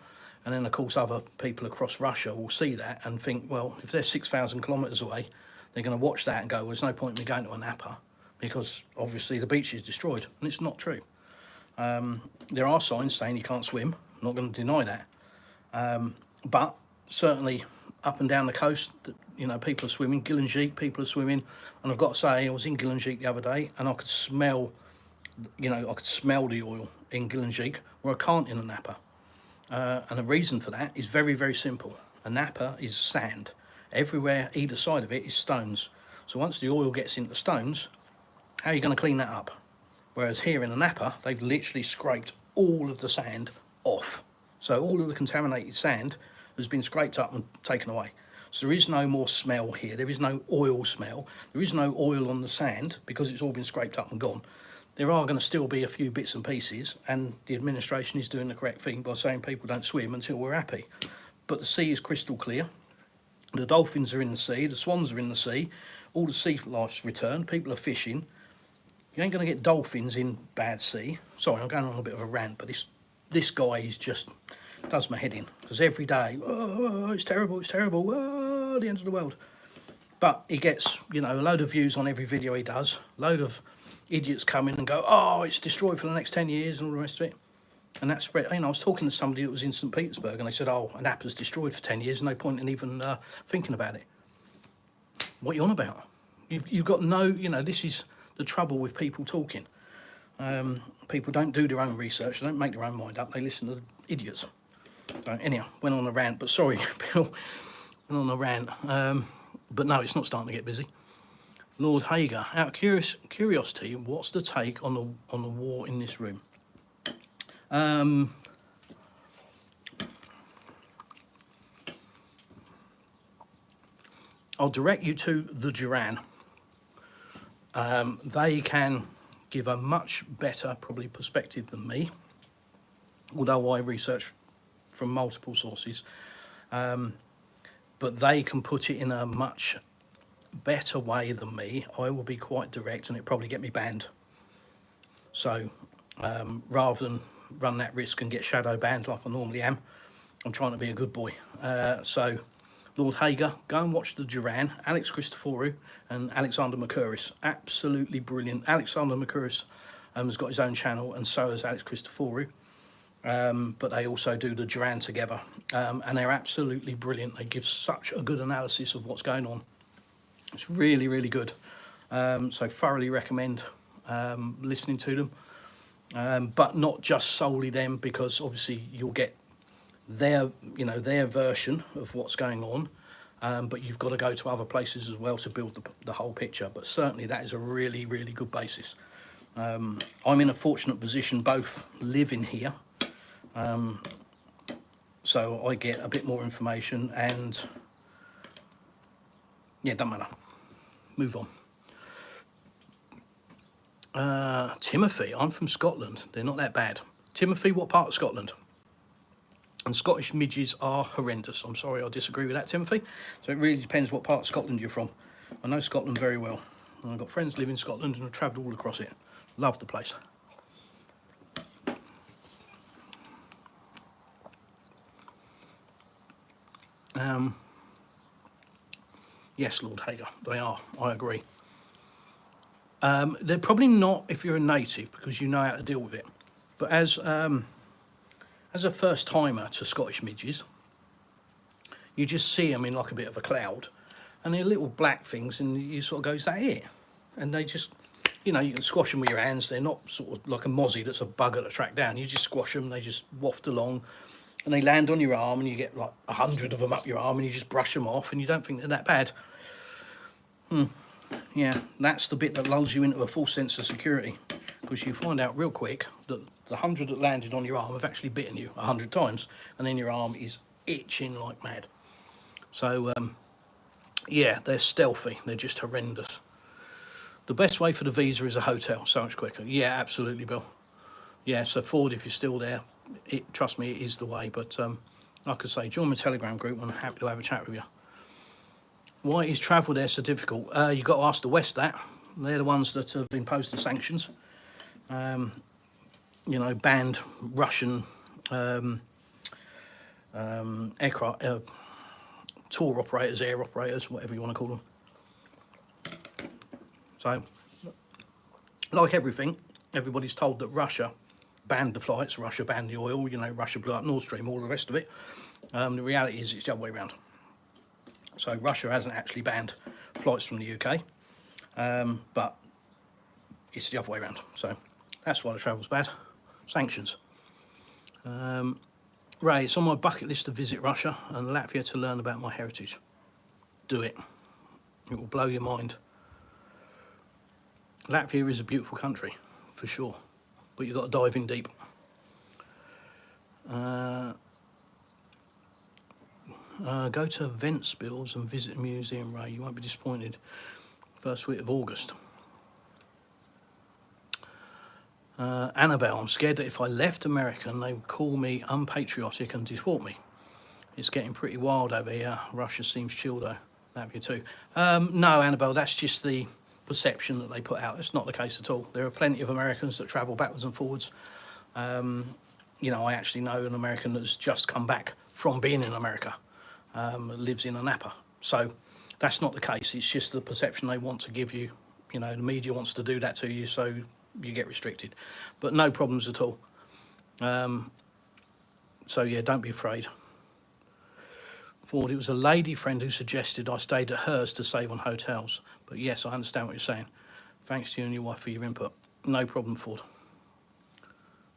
Speaker 1: And then, of course, other people across Russia will see that and think, well, if they're 6,000 kilometres away, they're going to watch that and go, well, there's no point in me going to a Napa because obviously the beach is destroyed. And it's not true. There are signs saying you can't swim. I'm not going to deny that. But certainly up and down the coast, you know, people are swimming. Gillingeek, people are swimming. And I've got to say, I was in Gillingeek the other day and I could smell, you know, I could smell the oil in Gillingeek where I can't in a Napa. And the reason for that is very, very simple. A Napa is sand. Everywhere, either side of it is stones. So once the oil gets into stones, how are you going to clean that up? Whereas here in a Napa, they've literally scraped all of the sand off. So all of the contaminated sand has been scraped up and taken away. So there is no more smell here. There is no oil smell. There is no oil on the sand because it's all been scraped up and gone. There are going to still be a few bits and pieces, and the administration is doing the correct thing by saying people don't swim until we're happy. But the sea is crystal clear. The dolphins are in the sea, the swans are in the sea, all the sea life's returned, people are fishing. You ain't going to get dolphins in bad sea. Sorry, I'm going on a bit of a rant, but this guy is just does my head in, because every day, oh, it's terrible, oh, the end of the world. But he gets, you know, a load of views on every video he does, a load of idiots come in and go, oh, it's destroyed for the next 10 years and all the rest of it. And that spread, you know, I was talking to somebody that was in St. Petersburg and they said, oh, an Napa's destroyed for 10 years, no point in even thinking about it. What are you on about? You've got no, you know, this is the trouble with people talking. People don't do their own research, they don't make their own mind up, they listen to idiots. So anyhow, went on a rant, but sorry, Bill, went on a rant. But no, it's not starting to get busy. Lord Hager, out of curiosity, what's the take on the war in this room? I'll direct you to the Duran. They can give a much better, probably, perspective than me, although I research from multiple sources. But they can put it in a much better way than me. I will be quite direct, and it'll probably get me banned. So rather than run that risk and get shadow banned like I normally am, I'm trying to be a good boy. So Lord Hager, go and watch the Duran, Alex Christoforou and Alexander Mercouris. Absolutely brilliant. Alexander Mercouris has got his own channel, and so has Alex Christoforou. But they also do the Duran together, and they're absolutely brilliant. They give such a good analysis of what's going on. It's really, really good. So thoroughly recommend listening to them, but not just solely them, because obviously you'll get their version of what's going on, but you've got to go to other places as well to build the whole picture. But certainly that is a really, really good basis. I'm in a fortunate position, both living here, so I get a bit more information, and yeah, doesn't matter. Move on. Timothy, I'm from Scotland. They're not that bad. Timothy, what part of Scotland? And Scottish midges are horrendous. I'm sorry, I disagree with that, Timothy. So it really depends what part of Scotland you're from. I know Scotland very well. I've got friends live in Scotland and I've travelled all across it. Love the place. Yes, Lord Hager, they are. I agree. They're probably not if you're a native, because you know how to deal with it. But as a first timer to Scottish midges, you just see them in like a bit of a cloud, and they're little black things, and you sort of go, is that it? And they just, you can squash them with your hands. They're not sort of like a mozzie that's a bugger to track down. You just squash them, they just waft along, and they land on your arm, and you get like 100 of them up your arm, and you just brush them off, and you don't think they're that bad. Yeah, that's the bit that lulls you into a false sense of security, because you find out real quick that the 100 that landed on your arm have actually bitten you 100 times, and then your arm is itching like mad. So yeah, they're stealthy. They're just horrendous. The best way for the visa is a hotel, so much quicker. Yeah, absolutely, Bill. Yeah, so Ford, if you're still there, trust me, it is the way. But like I say, join my Telegram group, and I'm happy to have a chat with you. Why is travel there so difficult? You've got to ask the West that. They're the ones that have imposed the sanctions. Banned Russian aircraft, tour operators, air operators, whatever you want to call them. So, like everything, everybody's told that Russia banned the flights, Russia banned the oil, Russia blew up Nord Stream, all the rest of it. The reality is it's the other way around. So Russia hasn't actually banned flights from the UK, but it's the other way around. So that's why the travel's bad. Sanctions. Ray, it's on my bucket list to visit Russia and Latvia to learn about my heritage. Do it. It will blow your mind. Latvia is a beautiful country, for sure, but you've got to dive in deep. Go to Ventspils and visit a museum, Ray. You won't be disappointed. First week of August. Annabelle, I'm scared that if I left America, they would call me unpatriotic and deport me. It's getting pretty wild over here. Russia seems chill though. Latvia too. No, Annabelle, that's just the perception that they put out. It's not the case at all. There are plenty of Americans that travel backwards and forwards. I actually know an American that's just come back from being in America. Lives in Napa. So that's not the case. It's just the perception they want to give you. The media wants to do that to you, so you get restricted. But no problems at all. So yeah, don't be afraid. Ford, it was a lady friend who suggested I stayed at hers to save on hotels. But yes, I understand what you're saying. Thanks to you and your wife for your input. No problem, Ford.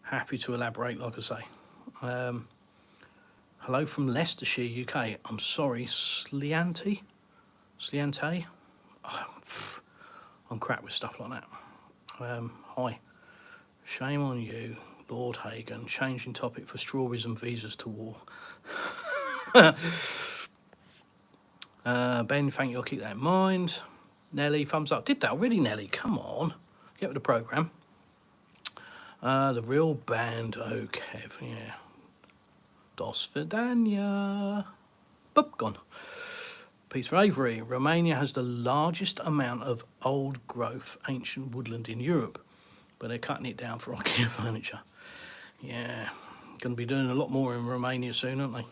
Speaker 1: Happy to elaborate, like I say. Hello from Leicestershire, UK. I'm sorry, Sliante? Oh, I'm crap with stuff like that. Hi. Shame on you, Lord Hagen. Changing topic for strawberries and visas to war. Ben, thank you. I'll keep that in mind. Nelly, thumbs up. Did that already, Nelly? Come on. Get with the programme. The real band, oh, Kev, yeah. Dos Vidania. Boop, gone. Peter Avery. Romania has the largest amount of old growth ancient woodland in Europe, but they're cutting it down for IKEA furniture. Yeah, going to be doing a lot more in Romania soon, aren't they?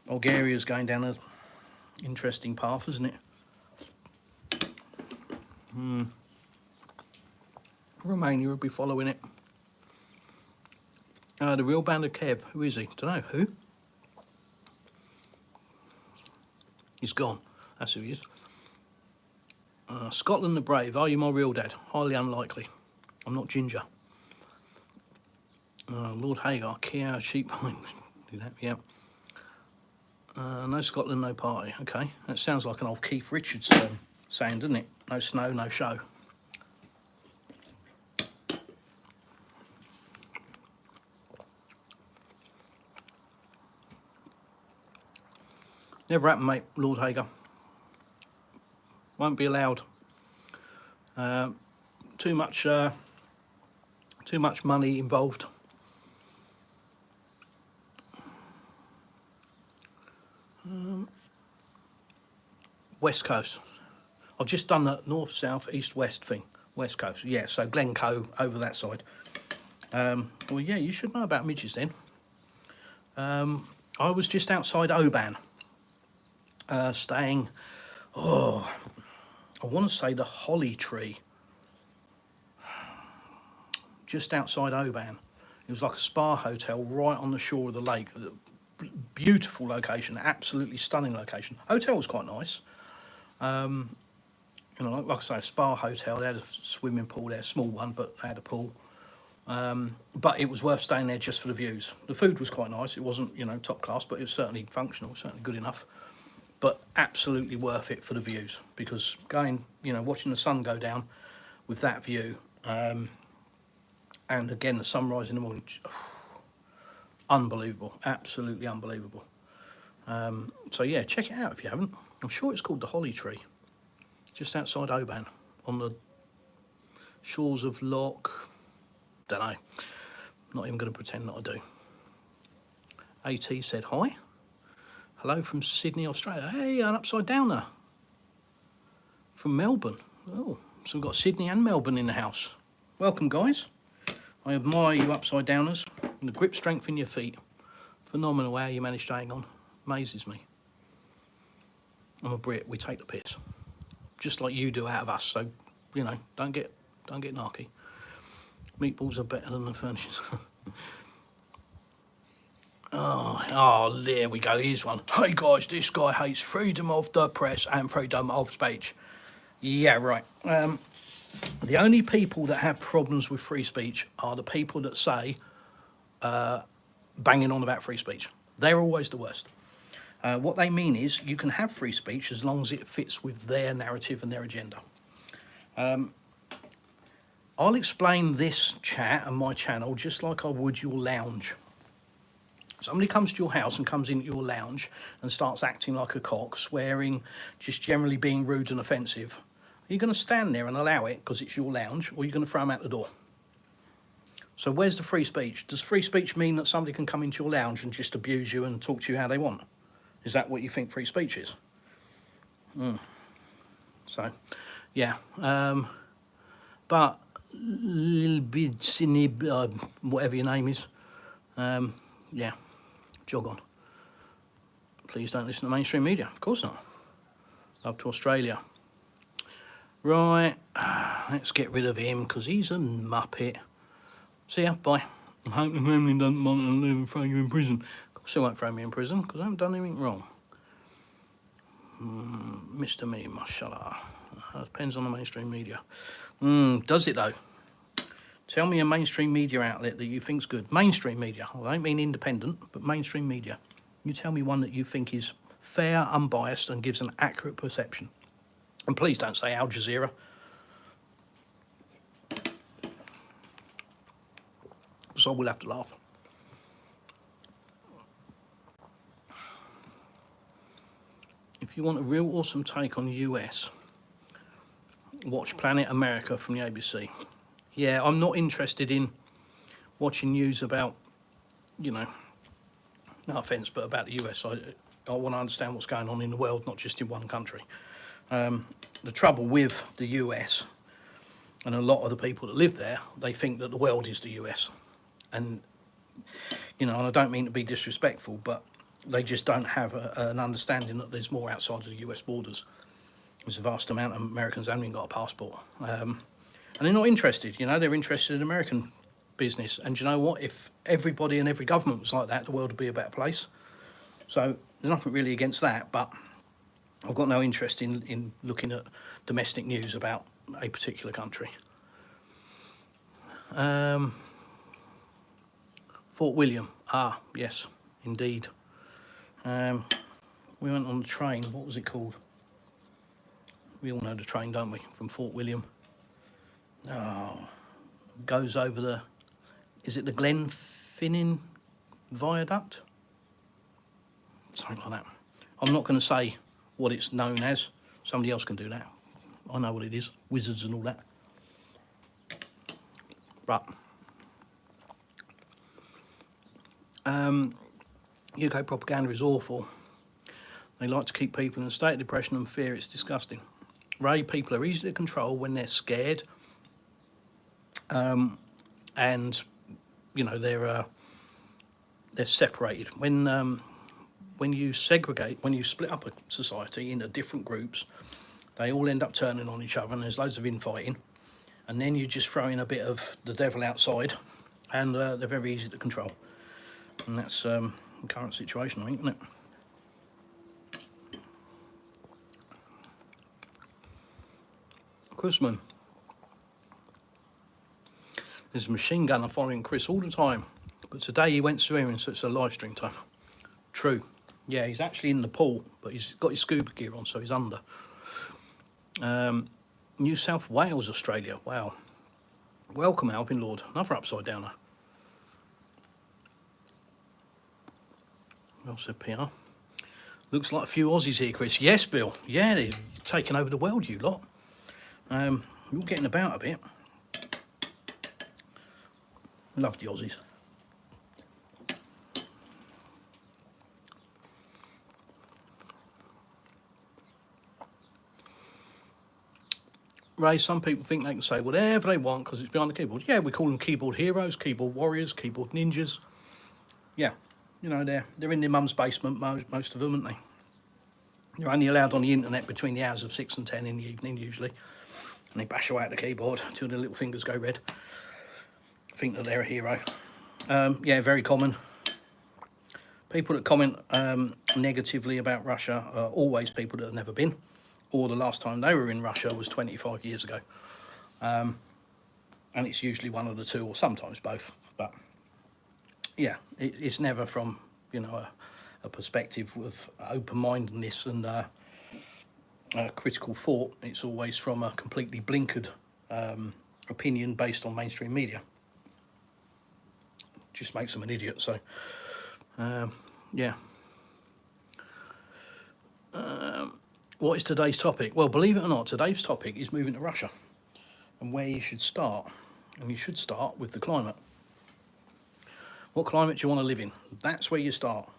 Speaker 1: Bulgaria's going down an interesting path, isn't it? Romania will be following it. The real band of Kev. Who is he? Don't know. Who? He's gone. That's who he is. Scotland the Brave. Are you my real dad? Highly unlikely. I'm not ginger. Lord Hagar. Kia Sheep. Do that, yeah. No Scotland, no party. Okay. That sounds like an old Keith Richards saying, doesn't it? No snow, no show. Never happened, mate, Lord Hager. Won't be allowed. Too much money involved. West Coast. I've just done the north, south, east, west thing. West Coast, yeah. So Glencoe over that side. Well, yeah, you should know about midges then. I was just outside Oban. Staying, I want to say the Holly Tree, just outside Oban. It was like a spa hotel right on the shore of the lake. Beautiful location, absolutely stunning location. Hotel was quite nice. You know, like I say, a spa hotel. They had a swimming pool there, a small one, but they had a pool. But it was worth staying there just for the views. The food was quite nice. It wasn't, you know, top class, but it was certainly functional, certainly good enough. But absolutely worth it for the views, because going, you know, watching the sun go down with that view, and again the sunrise in the morning, unbelievable, absolutely unbelievable. So yeah, check it out if you haven't. I'm sure it's called the Holly Tree, just outside Oban, on the shores of Loch. Don't know. Not even going to pretend that I do. AT said hi. Hello from Sydney, Australia. Hey, an upside downer from Melbourne. Oh, so we've got Sydney and Melbourne in the house. Welcome, guys. I admire you upside downers and the grip strength in your feet. Phenomenal how you managed to hang on. Amazes me. I'm a Brit. We take the piss, just like you do out of us. So, you know, don't get narky. Meatballs are better than the furnishings. Oh, there we go. Here's one. Hey guys, this guy hates freedom of the press and freedom of speech. Yeah, right. The only people that have problems with free speech are the people that say banging on about free speech. They're always the worst. What they mean is you can have free speech as long as it fits with their narrative and their agenda. I'll explain this chat and my channel just like I would your lounge. Somebody comes to your house and comes into your lounge and starts acting like a cock, swearing, just generally being rude and offensive. Are you going to stand there and allow it because it's your lounge, or are you going to throw them out the door? So where's the free speech? Does free speech mean that somebody can come into your lounge and just abuse you and talk to you how they want? Is that what you think free speech is? So, yeah. But whatever your name is, yeah, jog on. Please don't listen to mainstream media. Of course not. Love to Australia. Right, let's get rid of him because he's a muppet. See ya, bye. I hope the family doesn't want to live and throw you in prison. Of course they won't throw me in prison because I haven't done anything wrong. Mr. Me, mashallah. Depends on the mainstream media. Does it though? Tell me a mainstream media outlet that you think's good. Mainstream media. I don't mean independent, but mainstream media. You tell me one that you think is fair, unbiased, and gives an accurate perception. And please don't say Al Jazeera. So we'll have to laugh. If you want a real awesome take on the US, watch Planet America from the ABC. Yeah, I'm not interested in watching news about, you know, no offence, but about the US. I want to understand what's going on in the world, not just in one country. The trouble with the US, and a lot of the people that live there, they think that the world is the US. And, you know, and I don't mean to be disrespectful, but they just don't have an understanding that there's more outside of the US borders. There's a vast amount of Americans who haven't even got a passport. And they're not interested, you know, they're interested in American business. And you know what? If everybody and every government was like that, the world would be a better place. So there's nothing really against that, but I've got no interest in looking at domestic news about a particular country. Fort William. Ah, yes, indeed. We went on the train. What was it called? We all know the train, don't we? From Fort William. Oh, goes over the... Is it the Glenfinnan Viaduct? Something like that. I'm not going to say what it's known as. Somebody else can do that. I know what it is. Wizards and all that. But... UK propaganda is awful. They like to keep people in a state of depression and fear. It's disgusting. Ray, people are easy to control when they're scared. And, you know, they're separated. When you segregate, when you split up a society into different groups, they all end up turning on each other and there's loads of infighting. And then you just throw in a bit of the devil outside and they're very easy to control. And that's the current situation, I think, isn't it? Chrisman. There's a machine gunner following Chris all the time. But today he went swimming, so it's a live stream time. True. Yeah, he's actually in the pool, but he's got his scuba gear on, so he's under. New South Wales, Australia. Wow. Welcome, Alvin Lord. Another upside downer. Well said, PR. Looks like a few Aussies here, Chris. Yes, Bill. Yeah, they're taking over the world, you lot. You're getting about a bit. Love the Aussies. Ray, some people think they can say whatever they want because it's behind the keyboard. Yeah, we call them keyboard heroes, keyboard warriors, keyboard ninjas. Yeah, you know, they're in their mum's basement, most of them, aren't they? They're only allowed on the internet between the hours of 6 and 10 in the evening, usually. And they bash away at the keyboard until their little fingers go red. Think that they're a hero. Yeah, very common. People that comment negatively about Russia are always people that have never been, or the last time they were in Russia was 25 years ago. And it's usually one of the two, or sometimes both. But yeah, it's never from, you know, a perspective of open-mindedness and critical thought. It's always from a completely blinkered opinion based on mainstream media. Just makes them an idiot. So yeah. What is today's topic? Well, believe it or not, today's topic is moving to Russia and where you should start. And you should start with the climate. What climate do you want to live in? That's where you start.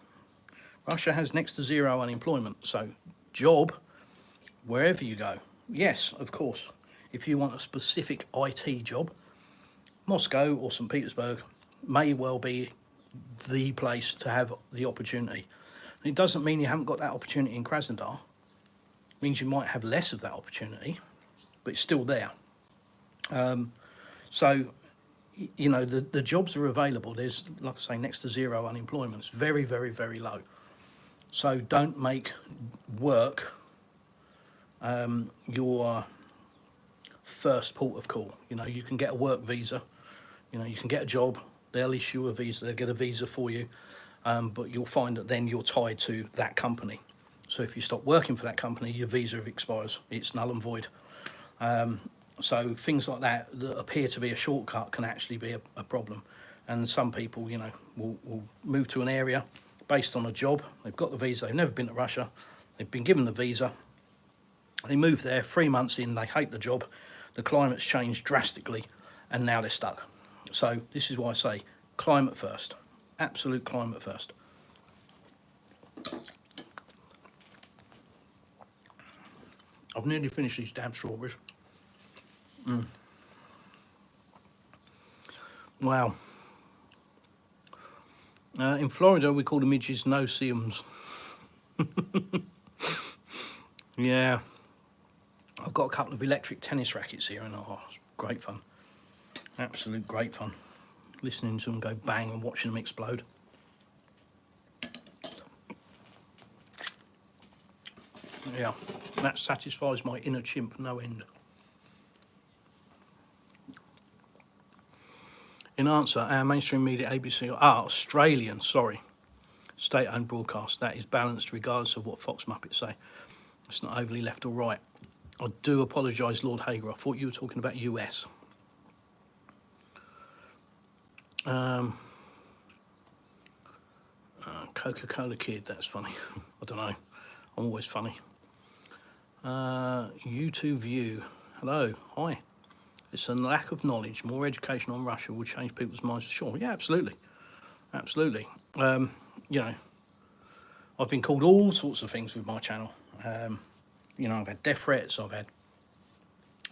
Speaker 1: Russia has next to zero unemployment, so job wherever you go. Yes, of course. If you want a specific IT job, Moscow or St. Petersburg may well be the place to have the opportunity. And it doesn't mean you haven't got that opportunity in Krasnodar. It means you might have less of that opportunity, but it's still there. So, you know, the jobs are available. There's, like I say, next to zero unemployment. It's very, very, very low. So don't make work your first port of call. You know, you can get a work visa. You know, you can get a job. They'll issue a visa. They'll get a visa for you. but you'll find that then you're tied to that company. So if you stop working for that company, your visa expires. It's null and void. So things like that appear to be a shortcut can actually be a problem. And some people, you know, will move to an area based on a job. They've got the visa. They've never been to Russia. They've been given the visa. They move there, 3 months in, they hate the job. The climate's changed drastically, and now they're stuck. So this is why I say climate first. Absolute climate first. I've nearly finished these damn strawberries. Wow. In Florida, we call the midges no-see-ums. Yeah. I've got a couple of electric tennis rackets here, and it's great fun. Absolute great fun. Listening to them go bang and watching them explode. Yeah, that satisfies my inner chimp no end. In answer, our mainstream media, ABC, Australian, sorry, state-owned broadcast, that is balanced regardless of what Fox Muppets say. It's not overly left or right. I do apologise, Lord Hager. I thought you were talking about US. Coca-Cola Kid, that's funny. I don't know. I'm always funny. YouTube View. Hello. Hi. It's a lack of knowledge. More education on Russia will change people's minds for sure. Yeah, absolutely. Absolutely. You know, I've been called all sorts of things with my channel. You know, I've had death threats. I've had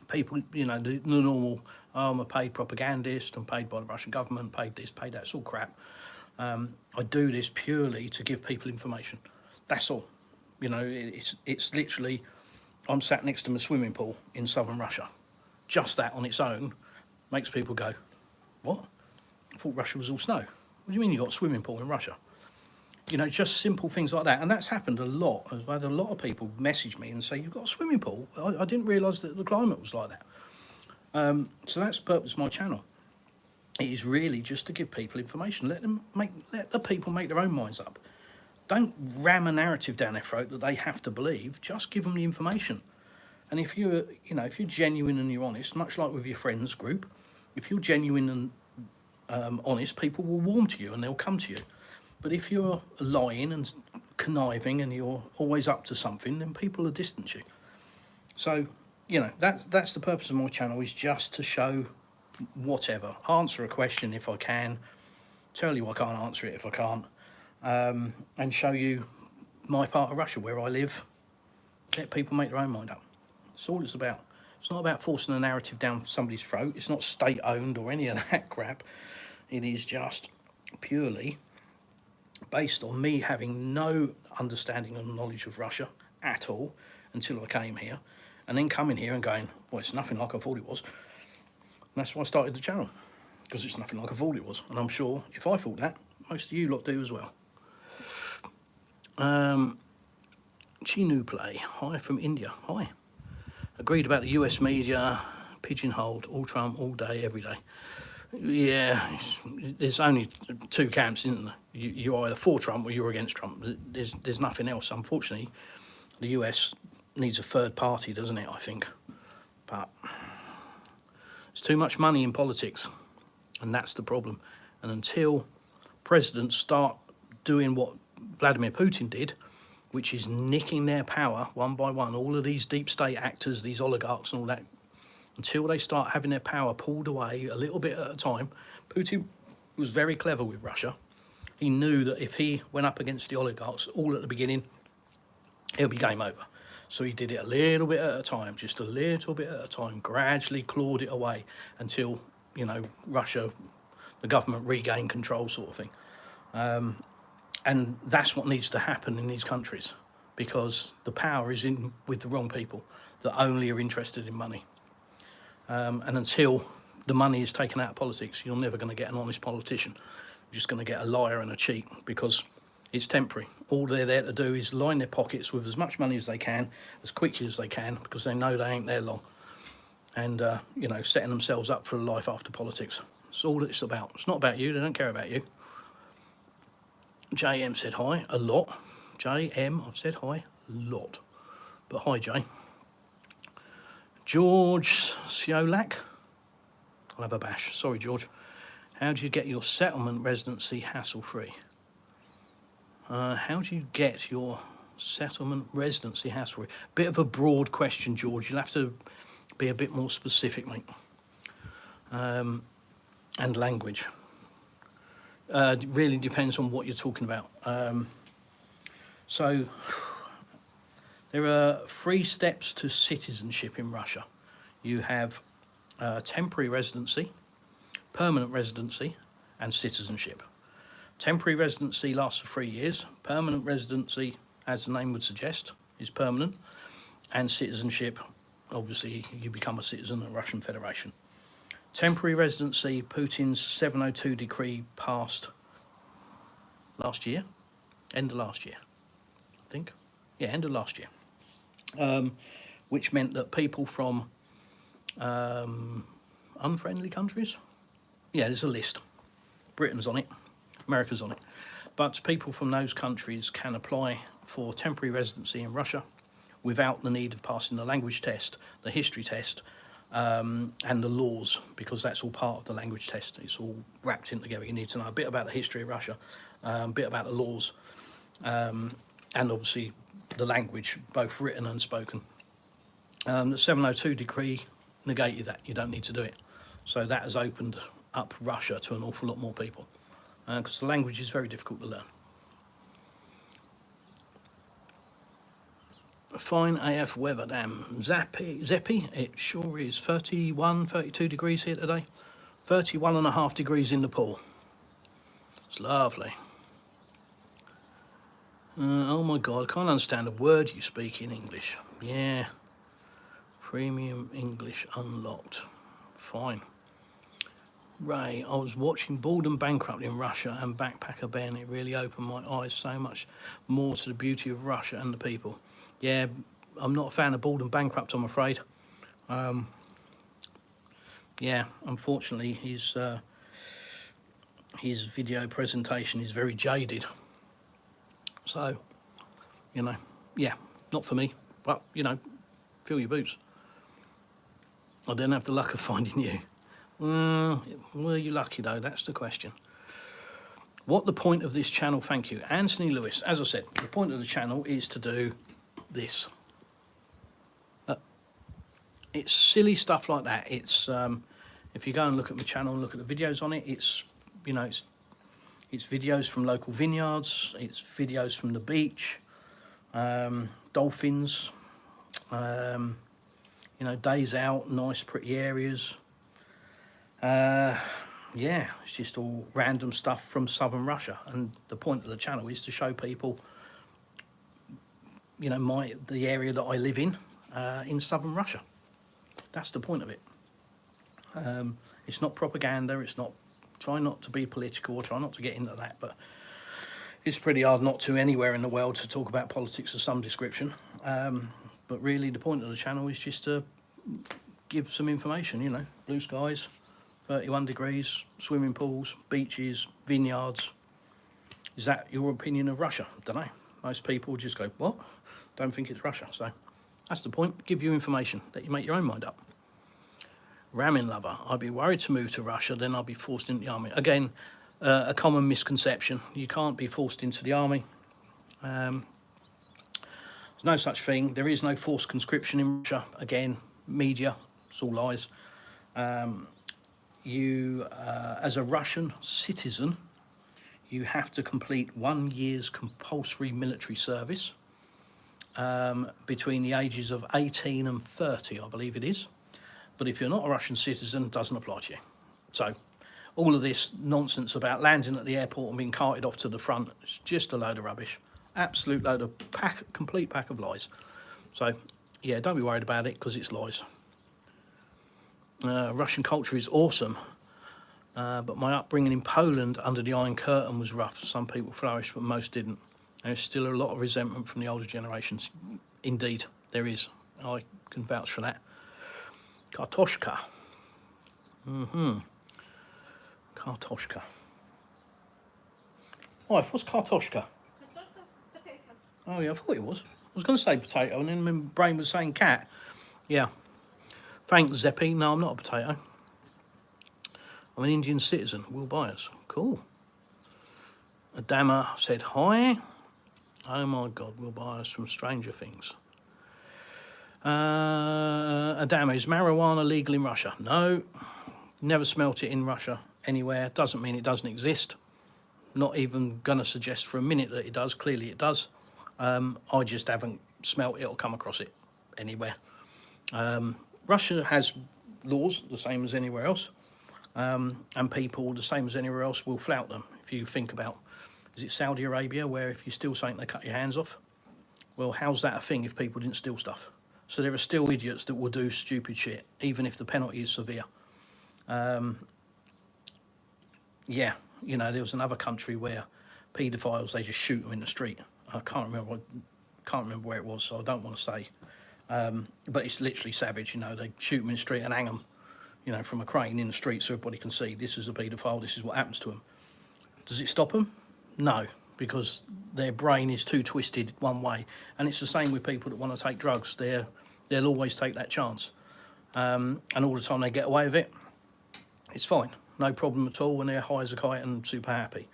Speaker 1: people, you know, the normal, I'm a paid propagandist. I'm paid by the Russian government, paid this, paid that. It's all crap. I do this purely to give people information. That's all. You know, it's literally, I'm sat next to my swimming pool in southern Russia. Just that on its own makes people go, what? I thought Russia was all snow. What do you mean you got a swimming pool in Russia? You know, just simple things like that. And that's happened a lot. I've had a lot of people message me and say, you've got a swimming pool? I didn't realise that the climate was like that. So that's the purpose of my channel. It is really just to give people information. Let the people make their own minds up. Don't ram a narrative down their throat that they have to believe. Just give them the information. And if you're, you know, if you're genuine and you're honest, much like with your friends group, if you're genuine and honest, people will warm to you and they'll come to you. But if you're lying and conniving and you're always up to something, then people will distance you. So, you know, that's the purpose of my channel, is just to show whatever. Answer a question if I can, tell you I can't answer it if I can't, and show you my part of Russia, where I live. Let people make their own mind up. That's all it's about. It's not about forcing a narrative down somebody's throat. It's not state-owned or any of that crap. It is just purely based on me having no understanding and knowledge of Russia at all until I came here, and then coming here and going, well, it's nothing like I thought it was. And that's why I started the channel, because it's nothing like I thought it was. And I'm sure if I thought that, most of you lot do as well. Chinu Play, hi from India, hi. Agreed about the US media, pigeonholed, all Trump, all day, every day. Yeah, there's only two camps, isn't there? You're either for Trump or you're against Trump. There's nothing else. Unfortunately, the US needs a third party, doesn't it, I think? But there's too much money in politics, and that's the problem. And until presidents start doing what Vladimir Putin did, which is nicking their power one by one, all of these deep state actors, these oligarchs and all that, until they start having their power pulled away a little bit at a time. Putin was very clever with Russia. He knew that if he went up against the oligarchs all at the beginning, it'll be game over. So he did it a little bit at a time, just a little bit at a time, gradually clawed it away until, you know, Russia, the government regained control, sort of thing. And that's what needs to happen in these countries, because the power is in with the wrong people that only are interested in money. And until the money is taken out of politics, you're never going to get an honest politician. You're just going to get a liar and a cheat, because it's temporary. All they're there to do is line their pockets with as much money as they can, as quickly as they can, because they know they ain't there long. And, you know, setting themselves up for a life after politics. That's all it's about. It's not about you. They don't care about you. JM said hi a lot. JM, I've said hi a lot. But hi, Jay. George Siolak. I'll have a bash. Sorry, George. How do you get your settlement residency hassle-free? How do you get your settlement residency hassle-free? Bit of a broad question, George. You'll have to be a bit more specific, mate. And language. It really depends on what you're talking about. So there are 3 steps to citizenship in Russia. You have temporary residency, permanent residency, and citizenship. Temporary residency lasts for 3 years. Permanent residency, as the name would suggest, is permanent. And citizenship, obviously, you become a citizen of the Russian Federation. Temporary residency, Putin's 702 decree passed last year, end of last year, I think. Yeah, end of last year. Which meant that people from unfriendly countries, yeah, there's a list. Britain's on it, America's on it. But people from those countries can apply for temporary residency in Russia without the need of passing the language test, the history test, and the laws, because that's all part of the language test. It's all wrapped in together. You need to know a bit about the history of Russia, a bit about the laws, and obviously the language, both written and spoken. The 702 decree negated that. You don't need to do it. So that has opened up Russia to an awful lot more people, because the language is very difficult to learn. Fine AF weather, damn. Zeppy, it sure is. 31, 32 degrees here today. 31.5 degrees in the pool. It's lovely. Oh my God, I can't understand a word you speak in English. Yeah. Premium English unlocked. Fine. Ray, I was watching Bald and Bankrupt in Russia and Backpacker Ben. It really opened my eyes so much more to the beauty of Russia and the people. Yeah, I'm not a fan of Bald and Bankrupt, I'm afraid. Yeah, unfortunately, his video presentation is very jaded. So, you know, yeah, not for me. But, you know, fill your boots. I didn't have the luck of finding you. Were you lucky, though? That's the question. What the point of this channel? Thank you. Anthony Lewis. As I said, the point of the channel is to do this. It's silly stuff like that. It's if you go and look at my channel and look at the videos on it, it's, you know, it's videos from local vineyards, it's videos from the beach, dolphins, you know, days out, nice pretty areas. Yeah, it's just all random stuff from southern Russia, and the point of the channel is to show people, you know, the area that I live in southern Russia. That's the point of it. It's not propaganda. It's not. Try not to be political, or try not to get into that. But it's pretty hard not to anywhere in the world to talk about politics of some description. But really, the point of the channel is just to give some information. You know, blue skies, 31 degrees, swimming pools, beaches, vineyards. Is that your opinion of Russia? I don't know. Most people just go, what? Don't think it's Russia. So that's the point. Give you information that you make your own mind up. Ramen lover. I'd be worried to move to Russia, then I'll be forced into the army. Again, a common misconception. You can't be forced into the army. There's no such thing. There is no forced conscription in Russia. Again, media, it's all lies. You, as a Russian citizen, you have to complete 1 year's compulsory military service between the ages of 18 and 30, I believe it is. But if you're not a Russian citizen, it doesn't apply to you. So all of this nonsense about landing at the airport and being carted off to the front is just a load of rubbish. Absolute load of complete pack of lies. So, yeah, don't be worried about it, because it's lies. Russian culture is awesome, but my upbringing in Poland under the Iron Curtain was rough. Some people flourished, but most didn't. There's still a lot of resentment from the older generations. Indeed, there is. I can vouch for that. Kartoshka. Kartoshka. Wife, what's kartoshka?
Speaker 2: Картошка, potato.
Speaker 1: Oh yeah, I thought it was. I was going to say potato, and then my brain was saying cat. Yeah. Thanks, Zeppi. No, I'm not a potato. I'm an Indian citizen. Will Byers. Cool. Adama said hi. Oh my God, Will Byers from Stranger Things. Adama, is marijuana legal in Russia? No. Never smelt it in Russia anywhere. Doesn't mean it doesn't exist. Not even going to suggest for a minute that it does. Clearly it does. I just haven't smelt it or come across it anywhere. Russia has laws the same as anywhere else, and people the same as anywhere else will flout them. If you think about, is it Saudi Arabia where if you steal something they cut your hands off? Well, how's that a thing if people didn't steal stuff? So there are still idiots that will do stupid shit, even if the penalty is severe. Yeah, you know, there was another country where paedophiles, they just shoot them in the street. I can't remember where it was, so I don't want to say. But it's literally savage, you know, they shoot them in the street and hang them, you know, from a crane in the street so everybody can see this is a paedophile, this is what happens to them. Does it stop them? No, because their brain is too twisted one way. And it's the same with people that want to take drugs. They'll always take that chance. And all the time they get away with it, it's fine. No problem at all when they're high as a kite and super happy.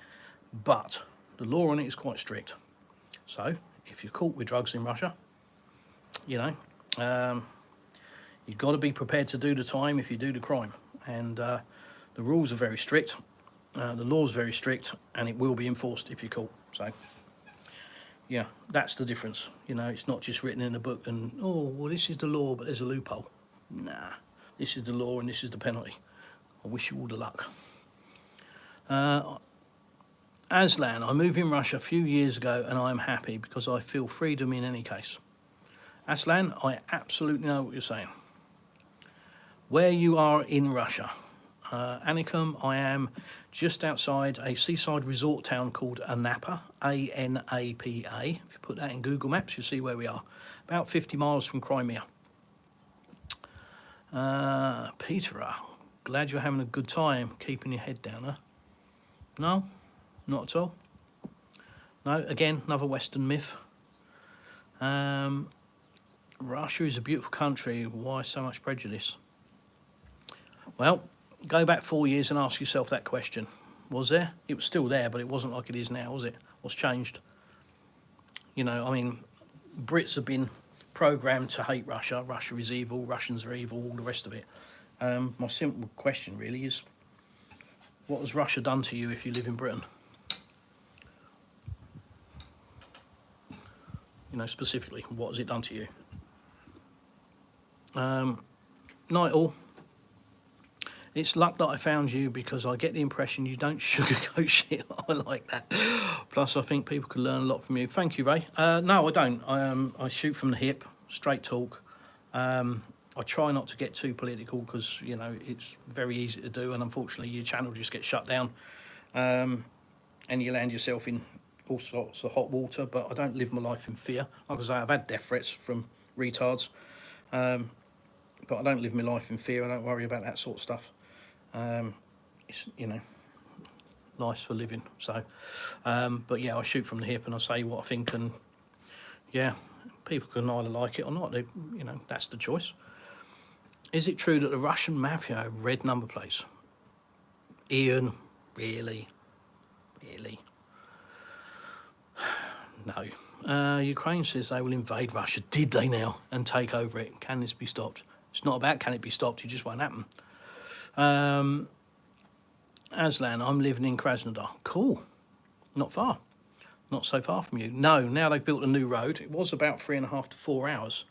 Speaker 1: But the law on it is quite strict. So if you're caught with drugs in Russia, you know, you've got to be prepared to do the time if you do the crime. And the rules are very strict. The law's very strict, and it will be enforced if you're caught. So, yeah, that's the difference. You know, it's not just written in a book and, oh, well, this is the law, but there's a loophole. Nah, this is the law and this is the penalty. I wish you all the luck. Aslan, I moved in Russia a few years ago and I am happy because I feel freedom in any case. Aslan, I absolutely know what you're saying. Where you are in Russia. Anikum, I am just outside a seaside resort town called Anapa, A-N-A-P-A. If you put that in Google Maps, you'll see where we are. About 50 miles from Crimea. Peter, glad you're having a good time, keeping your head down, huh? No, not at all. No, again, another Western myth. Russia is a beautiful country. Why so much prejudice? Well, go back 4 years and ask yourself that question. Was there? It was still there, but it wasn't like it is now, was it? What's changed? You know, I mean, Brits have been programmed to hate Russia. Russia is evil, Russians are evil, all the rest of it. My simple question really is, what has Russia done to you if you live in Britain? You know, specifically, what has it done to you? Night all. It's luck that I found you because I get the impression you don't sugarcoat shit. I like that. Plus, I think people can learn a lot from you. Thank you, Ray. No, I don't. I shoot from the hip, straight talk. I try not to get too political because, you know, it's very easy to do. And unfortunately, your channel just gets shut down. And you land yourself in all sorts of hot water. But I don't live my life in fear. Like I say, I've had death threats from retards. But I don't live my life in fear. I don't worry about that sort of stuff. It's, you know, life's for living. So, but yeah, I shoot from the hip and I say what I think, and yeah, people can either like it or not. They, you know, that's the choice. Is it true that the Russian mafia have red number plates? Ian, really? No. Ukraine says they will invade Russia. Did they now? And take over it? Can this be stopped? It's not about can it be stopped. It just won't happen. Aslan, I'm living in Krasnodar. Cool. Not far. Not so far from you. No, now they've built a new road. It was about 3.5 to 4 hours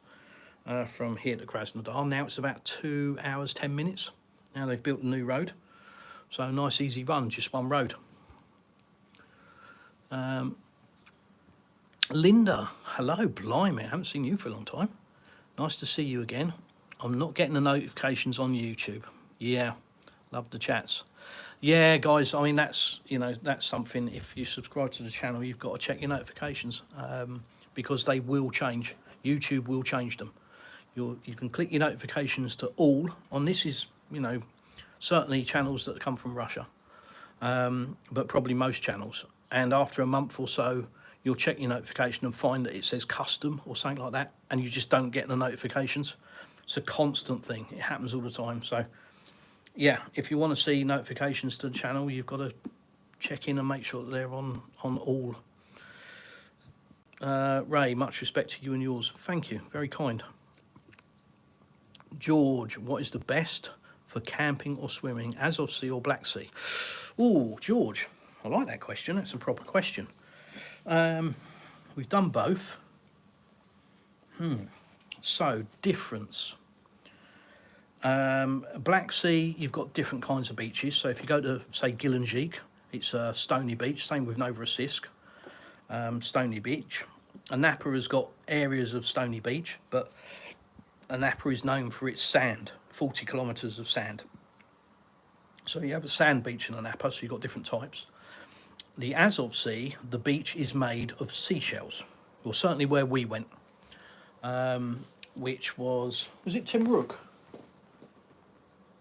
Speaker 1: from here to Krasnodar. Now it's about 2 hours, 10 minutes. Now they've built a new road. So nice, easy run, just one road. Linda, hello, blimey, I haven't seen you for a long time. Nice to see you again. I'm not getting the notifications on YouTube. Yeah, love the chats. Yeah, guys, I mean, that's, you know, that's something, if you subscribe to the channel, you've got to check your notifications because they will change. YouTube will change them. You can click your notifications to all. On this is, you know, certainly channels that come from Russia, but probably most channels. and after a month or so, you'll check your notification and find that it says custom or something like that, and you just don't get the notifications. It's a constant thing. It happens all the time. So yeah, if you want to see notifications to the channel, you've got to check in and make sure that they're on all. Ray, much respect to you and yours. Thank you, very kind. George, what is the best for camping or swimming, Azov Sea or Black Sea? Oh, George, I like that question. That's a proper question. We've done both. So, difference. Black Sea, you've got different kinds of beaches. So if you go to, say, Gillingeek, it's a stony beach. Same with Novorossiysk, stony beach. Anapa has got areas of stony beach, but Anapa is known for its sand, 40 kilometres of sand. So you have a sand beach in Anapa, so you've got different types. The Azov Sea, the beach is made of seashells. Well, certainly where we went, which was it Timruk?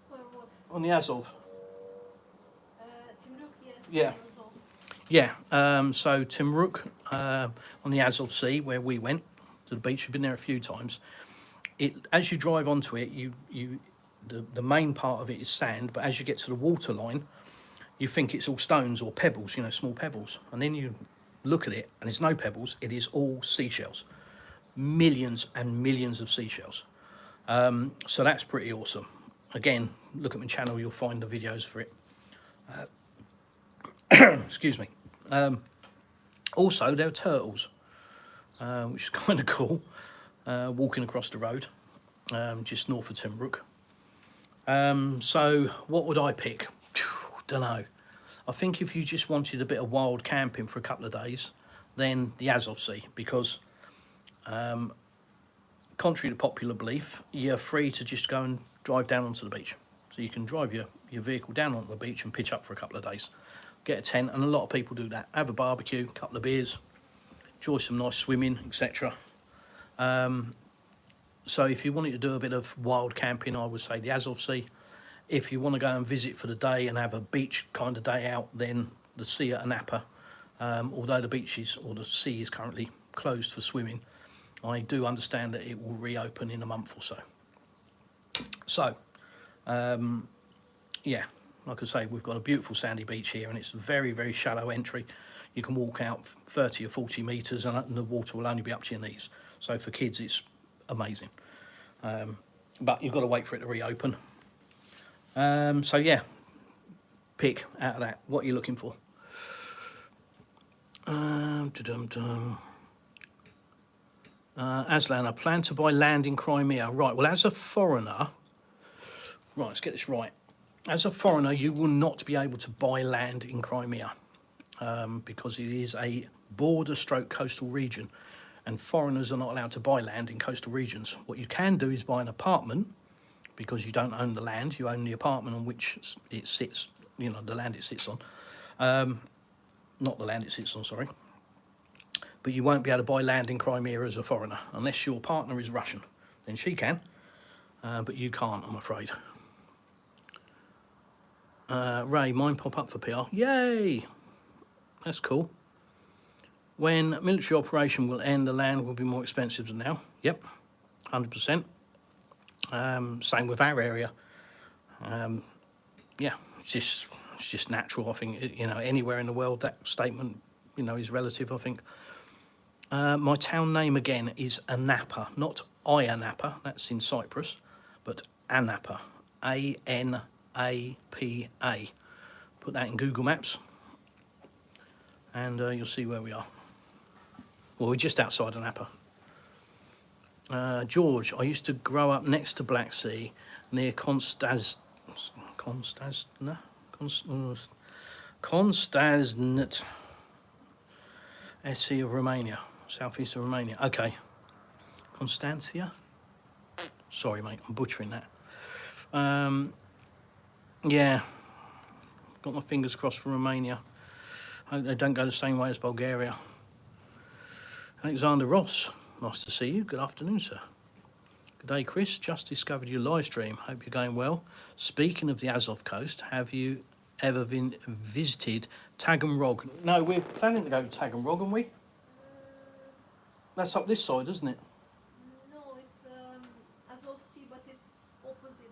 Speaker 2: Where was?
Speaker 1: On the Azov.
Speaker 2: Timruk, yes.
Speaker 1: Yeah. Yeah, so Timruk on the Azov Sea, where we went to the beach, we've been there a few times. As you drive onto it, the main part of it is sand, but as you get to the water line, you think it's all stones or pebbles, you know, small pebbles. And then you look at it, and there's no pebbles, it is all seashells. Millions and millions of seashells. So that's pretty awesome. Again, look at my channel, you'll find the videos for it. Excuse me. Also, there are turtles, which is kind of cool, walking across the road, just north of Timruk. So what would I pick? Don't know. I think if you just wanted a bit of wild camping for a couple of days, then the Azov Sea, because contrary to popular belief, you're free to just go and drive down onto the beach. So you can drive your vehicle down onto the beach and pitch up for a couple of days. Get a tent, and a lot of people do that. Have a barbecue, a couple of beers, enjoy some nice swimming, etc. So if you wanted to do a bit of wild camping, I would say the Azov Sea. If you want to go and visit for the day and have a beach kind of day out, then the sea at Anapa. Although the beaches or the sea is currently closed for swimming, I do understand that it will reopen in a month or so. So, yeah, like I say, we've got a beautiful sandy beach here, and it's very, very shallow entry. You can walk out 30 or 40 metres and the water will only be up to your knees. So for kids, it's amazing. But you've got to wait for it to reopen. So yeah, pick out of that. What are you looking for? Aslan, I plan to buy land in Crimea. Right, well, as a foreigner, right, let's get this right. As a foreigner, you will not be able to buy land in Crimea because it is a border stroke coastal region, and foreigners are not allowed to buy land in coastal regions. What you can do is buy an apartment, because you don't own the land, you own the apartment on which it sits, you know, the land it sits on. Not the land it sits on, sorry. But you won't be able to buy land in Crimea as a foreigner, unless your partner is Russian. Then she can, but you can't, I'm afraid. Ray, mine pop up for PR. Yay! That's cool. When military operation will end, the land will be more expensive than now. Yep, 100%. Same with our area. Yeah, it's just natural. I think, you know, anywhere in the world, that statement, you know, is relative, I think. My town name again is Anapa, not Ianapa, that's in Cyprus, but Anapa, A-N-A-P-A. Put that in Google Maps, and you'll see where we are. Well, we're just outside Anapa. George, I used to grow up next to Black Sea, near Constantinople, Sea of Romania, southeast of Romania. Okay, Constantia. Sorry, mate, I'm butchering that. Yeah, got my fingers crossed for Romania. Hope they don't go the same way as Bulgaria. Alexander Ross, nice to see you. Good afternoon, sir. Good day, Chris. Just discovered your live stream. Hope you're going well. Speaking of the Azov coast, have you ever visited Taganrog? No, we're planning to go to Taganrog, aren't we? That's up this side, isn't it?
Speaker 2: No, it's Azov Sea, but it's opposite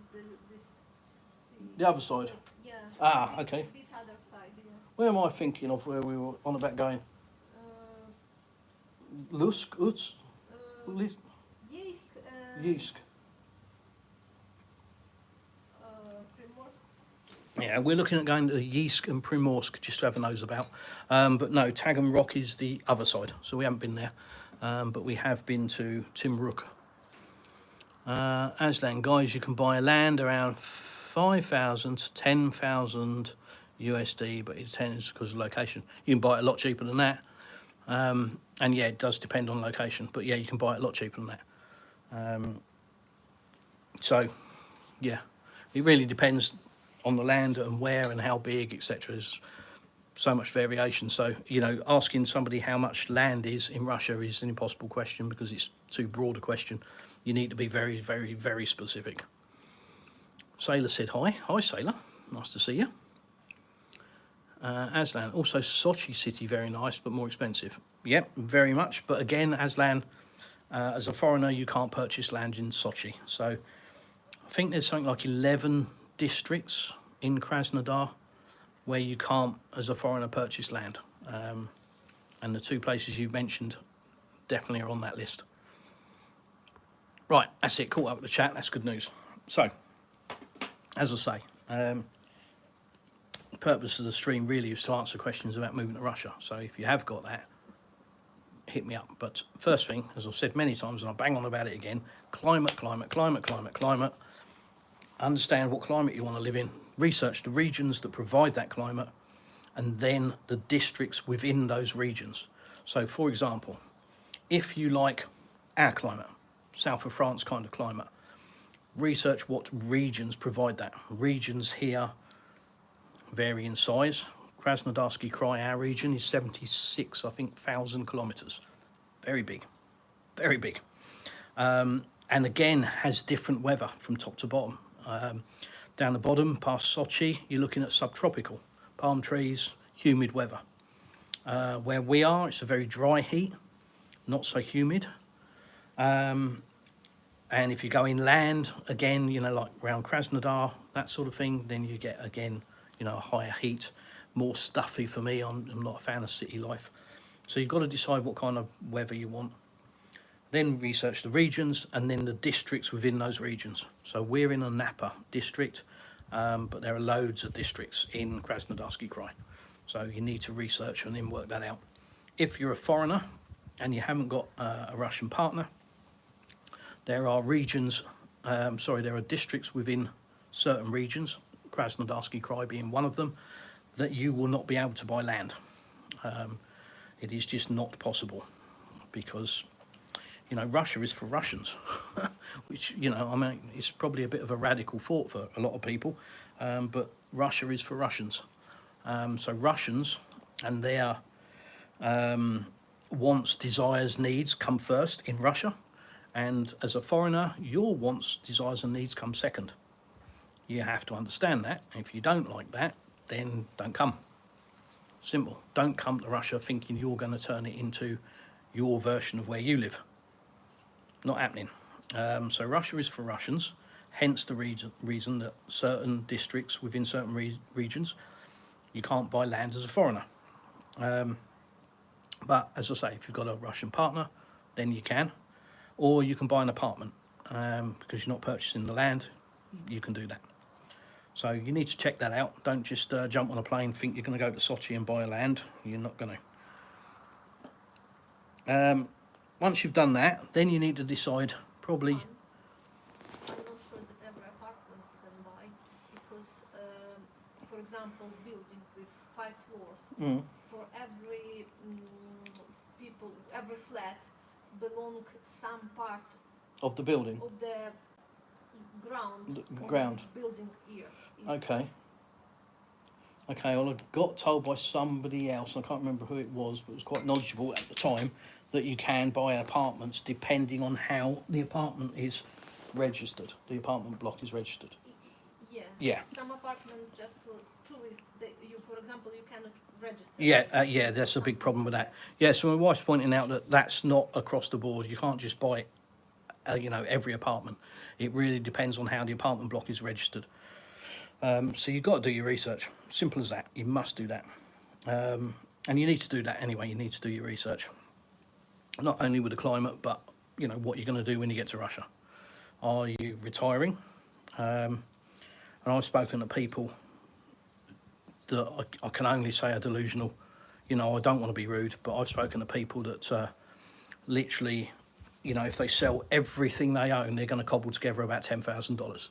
Speaker 2: this sea.
Speaker 1: The other side?
Speaker 2: Yeah.
Speaker 1: Ah, okay.
Speaker 2: Bit other side, yeah.
Speaker 1: Where am I thinking of where we were on about going? Lusk, Uts?
Speaker 2: Yeisk.
Speaker 1: Yeisk.
Speaker 2: Primorsk.
Speaker 1: Yeah, we're looking at going to Yeisk and Primorsk, just to have a nose about. But no, Taganrog is the other side, so we haven't been there. But we have been to Timruk. Aslan, guys, you can buy land around 5,000 to 10,000 USD, but it depends because of location. You can buy it a lot cheaper than that. And yeah, it does depend on location, but yeah, you can buy it a lot cheaper than that. So yeah, it really depends on the land and where and how big, etc. There's so much variation. So, you know, asking somebody how much land is in Russia is an impossible question because it's too broad a question. You need to be very, very, very specific. Sailor said hi. Hi, Sailor. Nice to see you. Aslan, also Sochi city, very nice, but more expensive. Yep, very much. But again, Aslan, as a foreigner, you can't purchase land in Sochi. So I think there's something like 11 districts in Krasnodar where you can't, as a foreigner, purchase land. And the two places you've mentioned definitely are on that list. Right, that's it. Caught up with the chat. That's good news. So, as I say, the purpose of the stream really is to answer questions about moving to Russia. So if you have got that, hit me up. But first thing, as I've said many times, and I'll bang on about it again, climate, climate, climate, climate, climate. Understand what climate you want to live in. Research the regions that provide that climate, and then the districts within those regions. So, for example, if you like our climate, south of France kind of climate, research what regions provide that. Regions here vary in size. Krasnodarsky Krai, our region, is 76, I think, 1,000 kilometres. Very big, very big. And again, has different weather from top to bottom. Down the bottom, past Sochi, you're looking at subtropical, palm trees, humid weather. Where we are, it's a very dry heat, not so humid. And if you go inland, again, you know, like around Krasnodar, that sort of thing, then you get, again, you know, a higher heat, more stuffy for me. I'm not a fan of city life. So you've got to decide what kind of weather you want. Then research the regions and then the districts within those regions. So we're in a Napa district, but there are loads of districts in Krasnodarsky Krai. So you need to research and then work that out. If you're a foreigner and you haven't got a Russian partner, there are regions, there are districts within certain regions, Krasnodarsky Krai being one of them, that you will not be able to buy land. It is just not possible because, you know, Russia is for Russians, which, you know, I mean, it's probably a bit of a radical thought for a lot of people, but Russia is for Russians. So Russians and their wants, desires, needs come first in Russia. And as a foreigner, your wants, desires and needs come second. You have to understand that. If you don't like that, then don't come. Simple. Don't come to Russia thinking you're going to turn it into your version of where you live. Not happening. So Russia is for Russians, hence the reason that certain districts within certain regions, you can't buy land as a foreigner. But as I say, if you've got a Russian partner, then you can. Or you can buy an apartment because you're not purchasing the land, you can do that. So you need to check that out. Don't just jump on a plane, think you're going to go to Sochi and buy a land. You're not going to. Once you've done that, then you need to decide probably.
Speaker 2: I'm not sure that every apartment you can buy because, for example, building with 5 floors, for every every flat belong some part
Speaker 1: Of the building?
Speaker 2: of the ground.
Speaker 1: Ground.
Speaker 2: Which building here is.
Speaker 1: Okay. Okay, well, I got told by somebody else, I can't remember who it was, but it was quite knowledgeable at the time, that you can buy apartments depending on how the apartment is registered. The apartment block is registered.
Speaker 2: Yeah.
Speaker 1: Yeah.
Speaker 2: Some apartments just for tourists. For example, you cannot register.
Speaker 1: Yeah, that's a big problem with that. Yeah, so my wife's pointing out that that's not across the board. You can't just buy, every apartment. It really depends on how the apartment block is registered. So you've got to do your research. Simple as that. You must do that. And you need to do that anyway. You need to do your research. Not only with the climate, but, what you're going to do when you get to Russia. Are you retiring? And I've spoken to people that I can only say are delusional. I don't want to be rude, but I've spoken to people that literally, if they sell everything they own, they're going to cobble together about $10,000.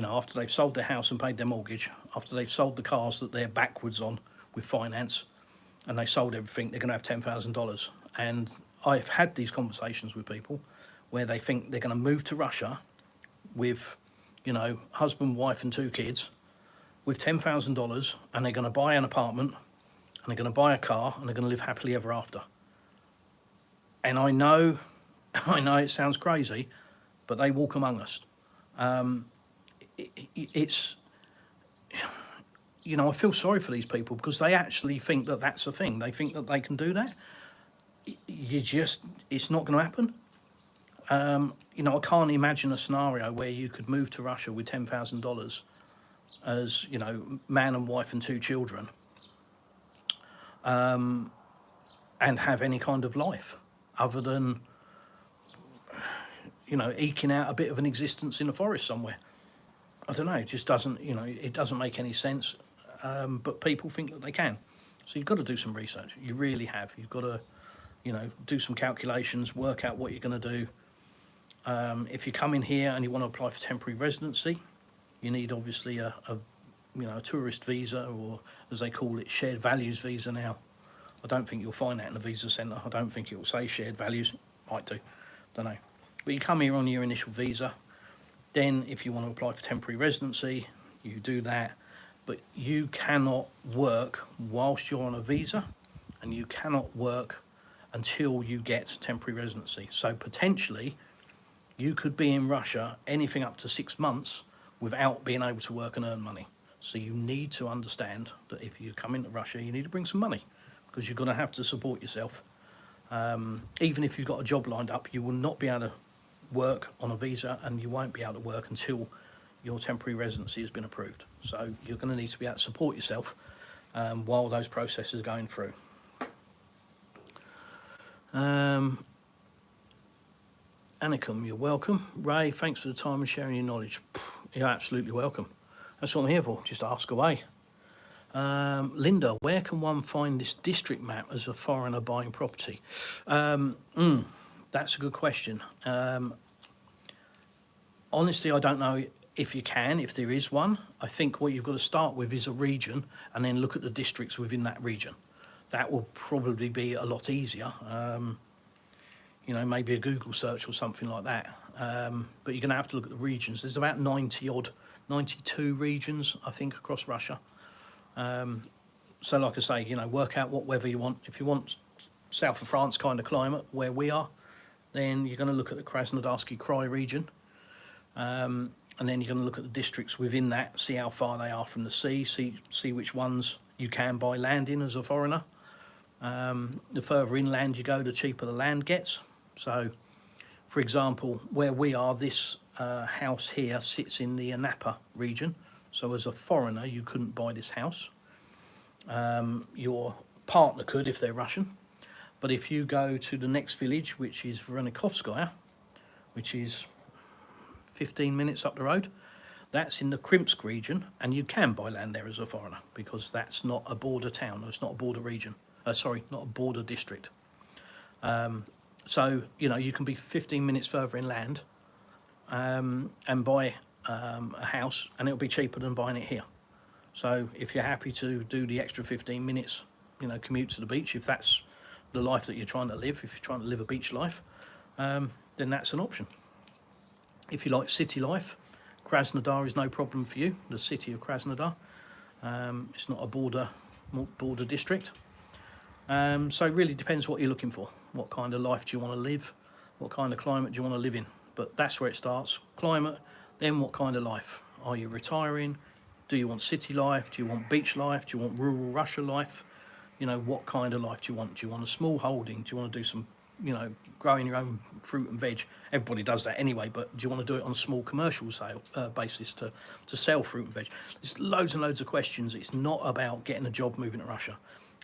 Speaker 1: After they've sold their house and paid their mortgage, after they've sold the cars that they're backwards on with finance, and they sold everything, they're going to have $10,000. And I've had these conversations with people where they think they're going to move to Russia with, husband, wife, and 2 kids, with $10,000, and they're going to buy an apartment, and they're going to buy a car, and they're going to live happily ever after. And I know it sounds crazy, but they walk among us. It's, I feel sorry for these people because they actually think that that's a thing. They think that they can do that. It's not going to happen. I can't imagine a scenario where you could move to Russia with $10,000 as, man and wife and 2 children, and have any kind of life other than, eking out a bit of an existence in a forest somewhere. I don't know, it just doesn't, it doesn't make any sense, but people think that they can. So you've got to do some research. You really have. You've got to, do some calculations, work out what you're going to do. If you come in here and you want to apply for temporary residency, you need obviously a tourist visa, or as they call it, shared values visa now. I don't think you'll find that in the visa centre. I don't think it will say shared values. Might do, don't know. But you come here on your initial visa. Then if you want to apply for temporary residency, you do that. But you cannot work whilst you're on a visa, and you cannot work until you get temporary residency. So potentially you could be in Russia anything up to 6 months without being able to work and earn money. So you need to understand that if you come into Russia, you need to bring some money, because you're going to have to support yourself. Even if you've got a job lined up, you will not be able to work on a visa, and you won't be able to work until your temporary residency has been approved. So you're going to need to be able to support yourself while those processes are going through. Anikum, you're welcome. Ray, thanks for the time and sharing your knowledge. You're absolutely welcome. That's what I'm here for, just ask away. Linda, where can one find this district map as a foreigner buying property? That's a good question. Honestly, I don't know if there is one. I think what you've got to start with is a region, and then look at the districts within that region. That will probably be a lot easier. Maybe a Google search or something like that. But you're going to have to look at the regions. There's about 92 regions, I think, across Russia. So like I say, work out what weather you want. If you want south of France kind of climate where we are, then you're going to look at the Krasnodarsky Krai region. And then you're going to look at the districts within that, see how far they are from the sea, see which ones you can buy land in as a foreigner. The further inland you go, the cheaper the land gets. So, for example, where we are, this house here sits in the Anapa region. So as a foreigner, you couldn't buy this house. Your partner could if they're Russian. But if you go to the next village, which is Veronikovskaya, which is 15 minutes up the road, that's in the Krimsk region, and you can buy land there as a foreigner, because that's not a border town, it's not a border region. Not a border district. So, you can be 15 minutes further inland and buy a house, and it'll be cheaper than buying it here. So if you're happy to do the extra 15 minutes, commute to the beach, if that's the life that you're trying to live, if you're trying to live a beach life, then that's an option. If you like city life, Krasnodar is no problem for you, the city of Krasnodar. It's not a border district. So it really depends what you're looking for. What kind of life do you want to live? What kind of climate do you want to live in? But that's where it starts. Climate, then what kind of life Are you retiring? Do you want city life? Do you want beach life? Do you want rural Russia life? You know, what kind of life do you want? Do you want a small holding? Do you want to do some, you know, growing your own fruit and veg? Everybody does that anyway, but do you want to do it on a small commercial sale basis to sell fruit and veg? There's loads and loads of questions. It's not about getting a job moving to Russia.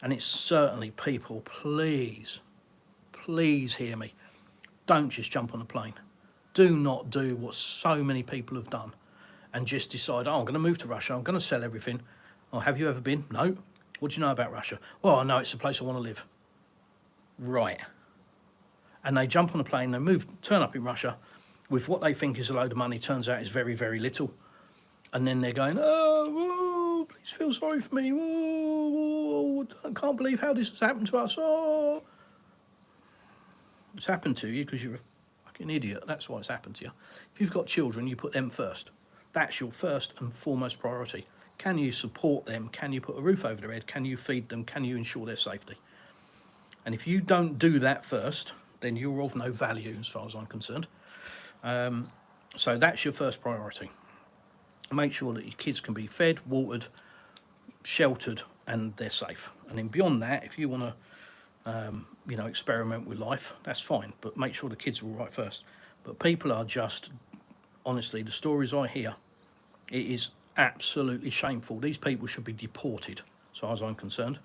Speaker 1: And it's certainly, people, please hear me. Don't just jump on a plane. Do not do what so many people have done and just decide, oh, I'm going to move to Russia, I'm going to sell everything. Oh, have you ever been? No. What do you know about Russia? Well, I know it's a place I want to live. Right. And they jump on a plane, they turn up in Russia with what they think is a load of money, turns out it's very, very little. And then they're going, oh, please feel sorry for me. Oh, I can't believe how this has happened to us. Oh. It's happened to you because you're a fucking idiot. That's why it's happened to you. If you've got children, you put them first. That's your first and foremost priority. Can you support them? Can you put a roof over their head? Can you feed them? Can you ensure their safety? And if you don't do that first, then you're of no value as far as I'm concerned. So that's your first priority. Make sure that your kids can be fed, watered, sheltered, and they're safe. And then beyond that, if you want to you know, experiment with life, that's fine, but make sure the kids are all right first. But people are just, honestly, the stories I hear, it is absolutely shameful. These people should be deported, as far as I'm concerned.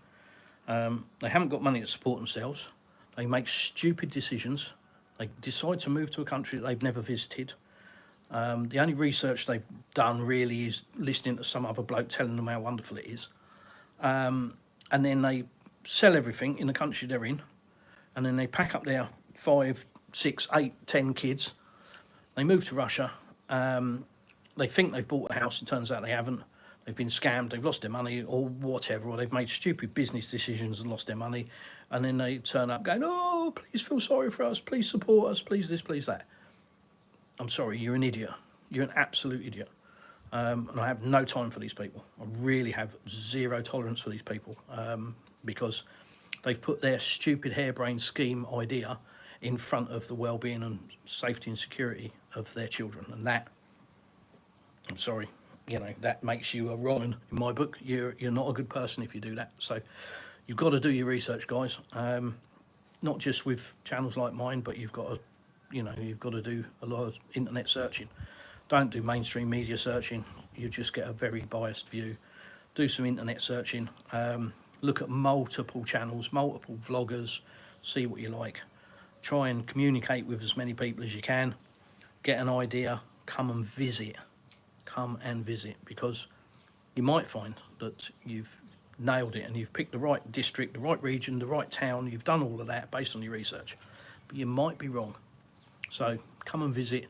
Speaker 1: They haven't got money to support themselves. They make stupid decisions. They decide to move to a country that they've never visited. The only research they've done really is listening to some other bloke telling them how wonderful it is. And then they sell everything in the country they're in, and then they pack up their 5, 6, 8, 10 kids. They move to Russia. They think they've bought a house. It turns out they haven't. They've been scammed. They've lost their money or whatever, or they've made stupid business decisions and lost their money. And then they turn up going, oh, please feel sorry for us. Please support us. Please this, please that. I'm sorry, you're an idiot. You're an absolute idiot. And I have no time for these people. I really have zero tolerance for these people. Because they've put their stupid harebrained scheme idea in front of the well-being and safety and security of their children. And that, I'm sorry, you know, that makes you a Ronin in my book. You're not a good person if you do that. So you've got to do your research, guys. Not just with channels like mine, but you've got to, you know, you've got to do a lot of internet searching. Don't do mainstream media searching. You just get a very biased view. Do some internet searching. Look at multiple channels, multiple vloggers, see what you like. Try and communicate with as many people as you can. Get an idea, come and visit. Come and visit, because you might find that you've nailed it and you've picked the right district, the right region, the right town. You've done all of that based on your research, but you might be wrong. So come and visit,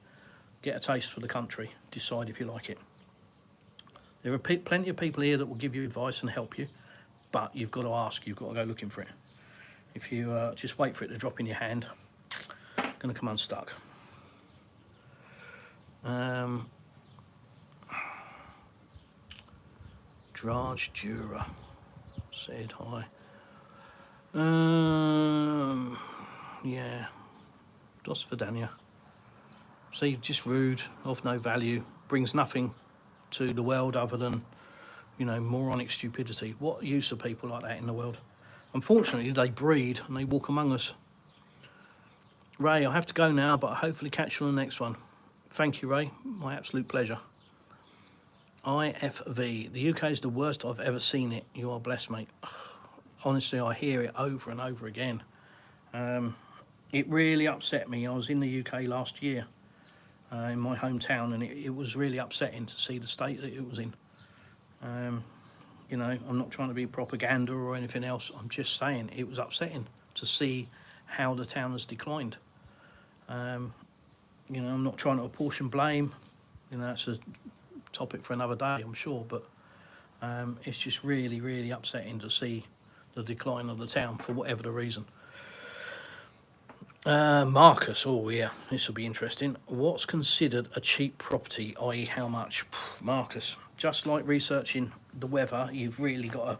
Speaker 1: get a taste for the country, decide if you like it. There are plenty of people here that will give you advice and help you, but you've got to ask, you've got to go looking for it. If you just wait for it to drop in your hand, it's going to come unstuck. Draj Dura said hi. Yeah, Dos Vidania. See, just rude, of no value, brings nothing to the world other than, you know, moronic stupidity. What use are people like that in the world? Unfortunately, they breed and they walk among us. Ray, I have to go now, but I'll hopefully catch you on the next one. Thank you, Ray. My absolute pleasure. IFV. The UK is the worst I've ever seen it. You are blessed, mate. Honestly, I hear it over and over again. It really upset me. I was in the UK last year, in my hometown, and it was really upsetting to see the state that it was in. You know, I'm not trying to be propaganda or anything else. I'm just saying it was upsetting to see how the town has declined. You know, I'm not trying to apportion blame. You know, that's a topic for another day, I'm sure. But it's just really, really upsetting to see the decline of the town for whatever the reason. Marcus, oh yeah, this will be interesting. What's considered a cheap property, i.e. how much? Marcus, just like researching the weather, you've really got to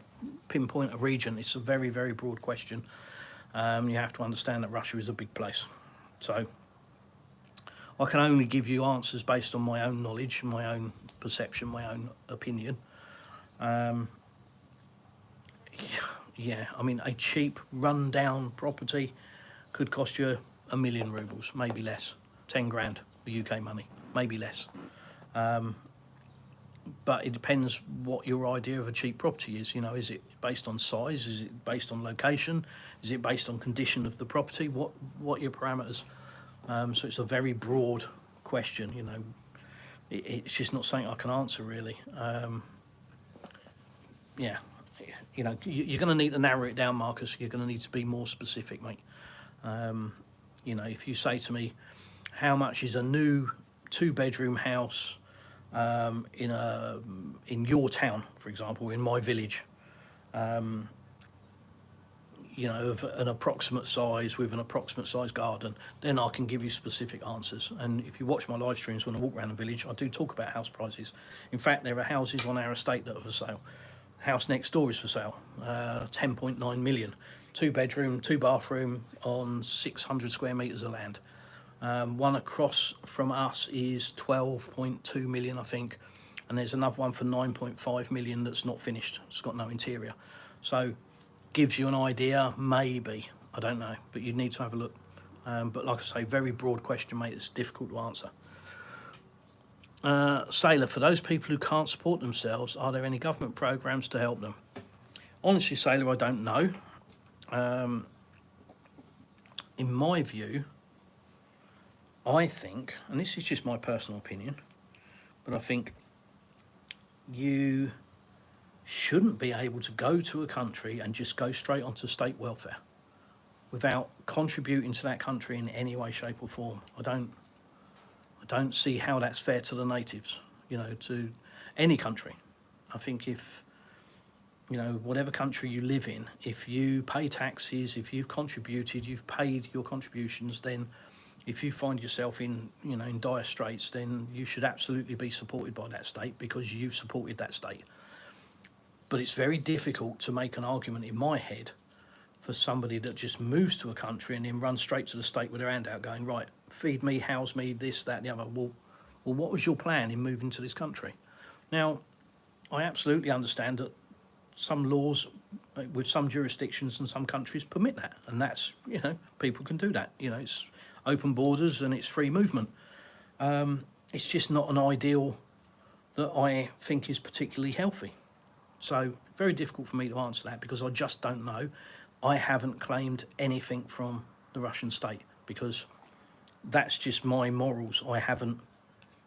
Speaker 1: pinpoint a region. It's a very, very broad question. You have to understand that Russia is a big place. So I can only give you answers based on my own knowledge, my own perception, my own opinion. Yeah, I mean, a cheap, run-down property could cost you 1,000,000 rubles, maybe less, 10 grand, UK money, maybe less. But it depends what your idea of a cheap property is. You know, is it based on size? Is it based on location? Is it based on condition of the property? What are your parameters? So it's a very broad question. You know, it's just not something I can answer really. Yeah, you know, you're going to need to narrow it down, Marcus. You're going to need to be more specific, mate. You know, if you say to me, how much is a new 2-bedroom house in your town, for example, in my village, you know, of an approximate size with an approximate size garden, then I can give you specific answers. And if you watch my live streams when I walk around the village, I do talk about house prices. In fact, there are houses on our estate that are for sale. House next door is for sale, 10.9 million, 2-bedroom, 2-bathroom on 600 square metres of land. One across from us is 12.2 million, I think, and there's another one for 9.5 million that's not finished. It's got no interior. So gives you an idea, maybe, I don't know, but you need to have a look. But like I say, very broad question, mate. It's difficult to answer. Sailor, for those people who can't support themselves, are there any government programs to help them? Honestly, Sailor, I don't know. In my view, I think, and this is just my personal opinion, but I think you shouldn't be able to go to a country and just go straight onto state welfare without contributing to that country in any way, shape or form. I don't see how that's fair to the natives, you know, to any country. I think if, you know, whatever country you live in, if you pay taxes, if you've contributed, you've paid your contributions, then if you find yourself in, you know, in dire straits, then you should absolutely be supported by that state because you've supported that state. But it's very difficult to make an argument in my head for somebody that just moves to a country and then runs straight to the state with their hand out going, right, feed me, house me, this, that, and the other. Well, what was your plan in moving to this country? Now, I absolutely understand that some laws with some jurisdictions and some countries permit that. And that's, you know, people can do that. You know, it's open borders and it's free movement. It's just not an ideal that I think is particularly healthy. So very difficult for me to answer that because I just don't know. I haven't claimed anything from the Russian state because that's just my morals. I haven't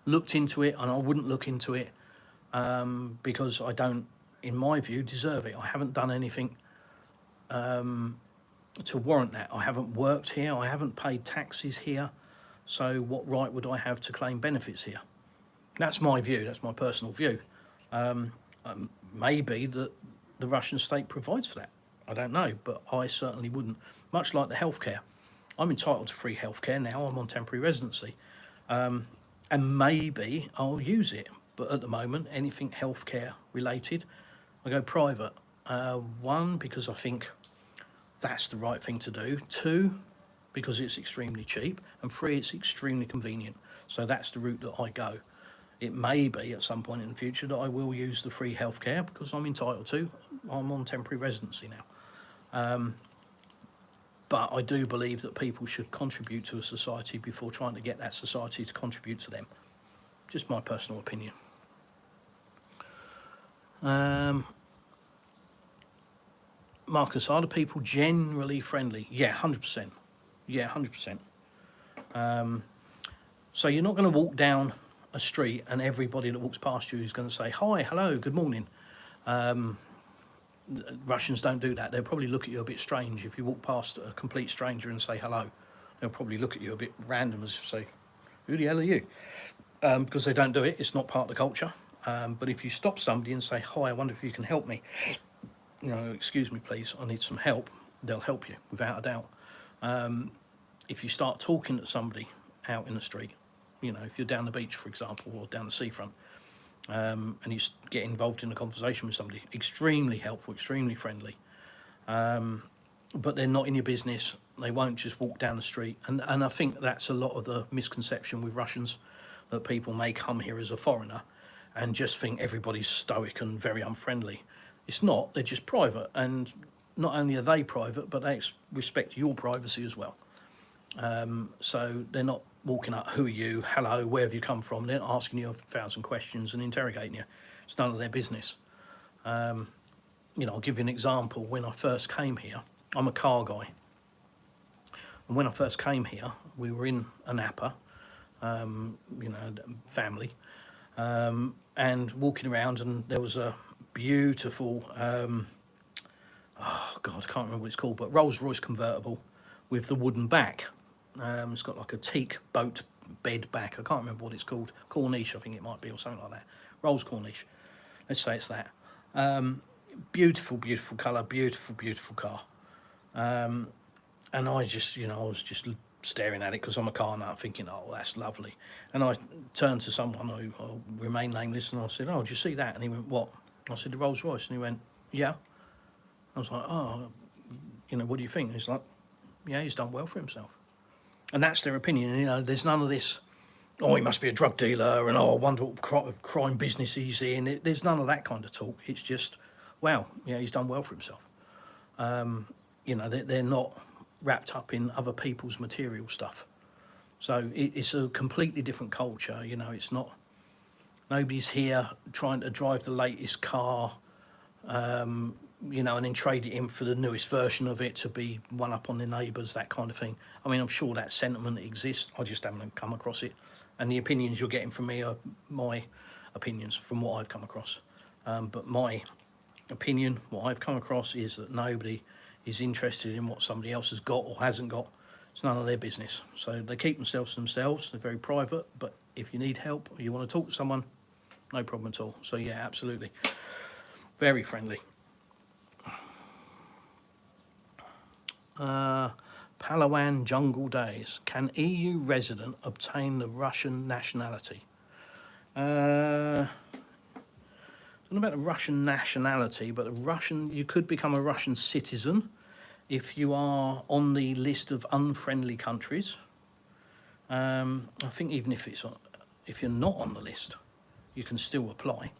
Speaker 1: looked into it and I wouldn't look into it because I don't, in my view, deserve it. I haven't done anything to warrant that. I haven't worked here. I haven't paid taxes here. So what right would I have to claim benefits here? That's my view. That's my personal view. Maybe that the Russian state provides for that. I don't know, but I certainly wouldn't. Much like the healthcare. I'm entitled to free healthcare now. I'm on temporary residency. And maybe I'll use it. But at the moment, anything healthcare related, I go private. One, because I think that's the right thing to do. Two, because it's extremely cheap. And three, it's extremely convenient. So that's the route that I go. It may be at some point in the future that I will use the free healthcare because I'm entitled to. I'm on temporary residency now. But I do believe that people should contribute to a society before trying to get that society to contribute to them. Just my personal opinion. Marcus, are the people generally friendly? Yeah, 100%. Yeah, 100%. So you're not going to walk down a street and everybody that walks past you is going to say, hi, hello, good morning. Russians don't do that. They'll probably look at you a bit strange if you walk past a complete stranger and say hello. They'll probably look at you a bit random as if say, who the hell are you? Because they don't do it. It's not part of the culture. But if you stop somebody and say, hi, I wonder if you can help me. You know, excuse me, please, I need some help. They'll help you, without a doubt. If you start talking to somebody out in the street, you know, if you're down the beach, for example, or down the seafront, and you get involved in a conversation with somebody, extremely helpful, extremely friendly, but they're not in your business. They won't just walk down the street. And I think that's a lot of the misconception with Russians, that people may come here as a foreigner and just think everybody's stoic and very unfriendly. It's not. They're just private, and not only are they private, but they respect your privacy as well. So they're not walking up, who are you, hello, where have you come from? They're not asking you 1,000 questions and interrogating you. It's none of their business. You know, I'll give you an example. When I first came here, I'm a car guy. And when I first came here, we were in a Napa, you know, family, and walking around, and there was a beautiful, oh God, I can't remember what it's called, but Rolls-Royce convertible with the wooden back. It's got like a teak boat bed back. I can't remember what it's called. Corniche, I think it might be, or something like that. Rolls Corniche. Let's say it's that. Beautiful, beautiful colour, beautiful, beautiful car. And I just, you know, I was just staring at it because I'm a car nut, thinking, oh, that's lovely. And I turned to someone who will remain nameless, and I said, oh, did you see that? And he went, what? I said, the Rolls Royce. And he went, yeah. I was like, oh, you know, what do you think? And he's like, yeah, he's done well for himself. And that's their opinion. You know, there's none of this, oh, he must be a drug dealer, and oh, I wonder what crime business he's in. There's none of that kind of talk. It's just, wow, yeah, he's done well for himself. You know, they're not wrapped up in other people's material stuff. So it's a completely different culture. You know, it's not, nobody's here trying to drive the latest car, you know, and then trade it in for the newest version of it to be one up on their neighbours, that kind of thing. I mean, I'm sure that sentiment exists. I just haven't come across it. And the opinions you're getting from me are my opinions from what I've come across. But my opinion, what I've come across, is that nobody is interested in what somebody else has got or hasn't got. It's none of their business. So they keep themselves to themselves. They're very private. But if you need help or you want to talk to someone, no problem at all. So yeah, absolutely. Very friendly. Palawan Jungle Days. Can EU resident obtain the Russian nationality? I don't know about the Russian nationality, but you could become a Russian citizen if you are on the list of unfriendly countries. I think even if you're not on the list, you can still apply.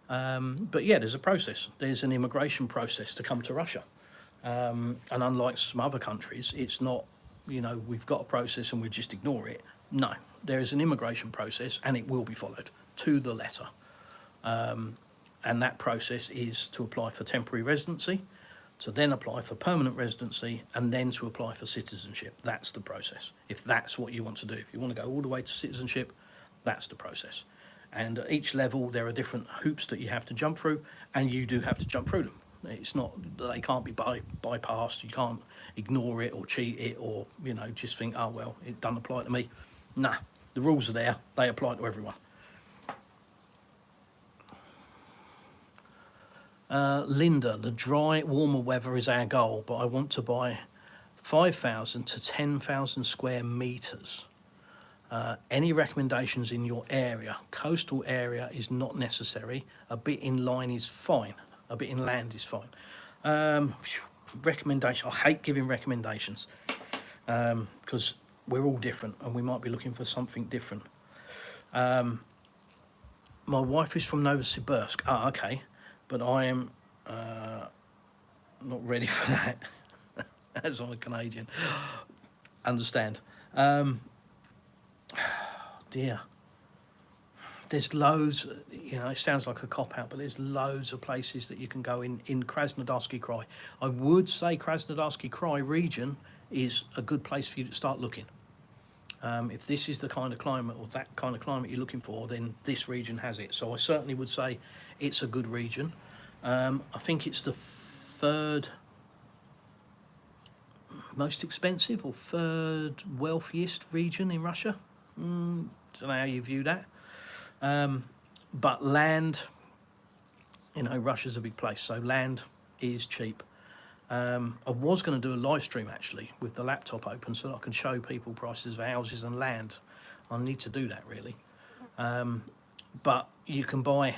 Speaker 1: But yeah, there's a process. There's an immigration process to come to Russia. And unlike some other countries, it's not, you know, we've got a process and we just ignore it. No, there is an immigration process, and it will be followed to the letter. And that process is to apply for temporary residency, to then apply for permanent residency, and then to apply for citizenship. That's the process, if that's what you want to do. If you want to go all the way to citizenship, that's the process. And at each level, there are different hoops that you have to jump through, and you do have to jump through them. It's not, they can't be bypassed. You can't ignore it or cheat it, or, you know, just think, oh, well, it doesn't apply to me. Nah, the rules are there. They apply to everyone. Linda, the dry, warmer weather is our goal, but I want to buy 5,000 to 10,000 square metres. Any recommendations in your area? Coastal area is not necessary. A bit inland is fine. Recommendation. I hate giving recommendations because we're all different and we might be looking for something different. My wife is from Novosibirsk. Ah, okay. But I am not ready for that, as I'm a Canadian. Understand. Dear. There's loads, you know, it sounds like a cop-out, but there's loads of places that you can go in Krasnodarsky Krai. I would say Krasnodarsky Krai region is a good place for you to start looking. If this is the kind of climate or that kind of climate you're looking for, then this region has it. So I certainly would say it's a good region. I think it's the third most expensive or third wealthiest region in Russia. Don't know how you view that. But land, you know, Russia's a big place, so land is cheap. I was going to do a live stream actually with the laptop open so that I can show people prices of houses and land. I need to do that really. But you can buy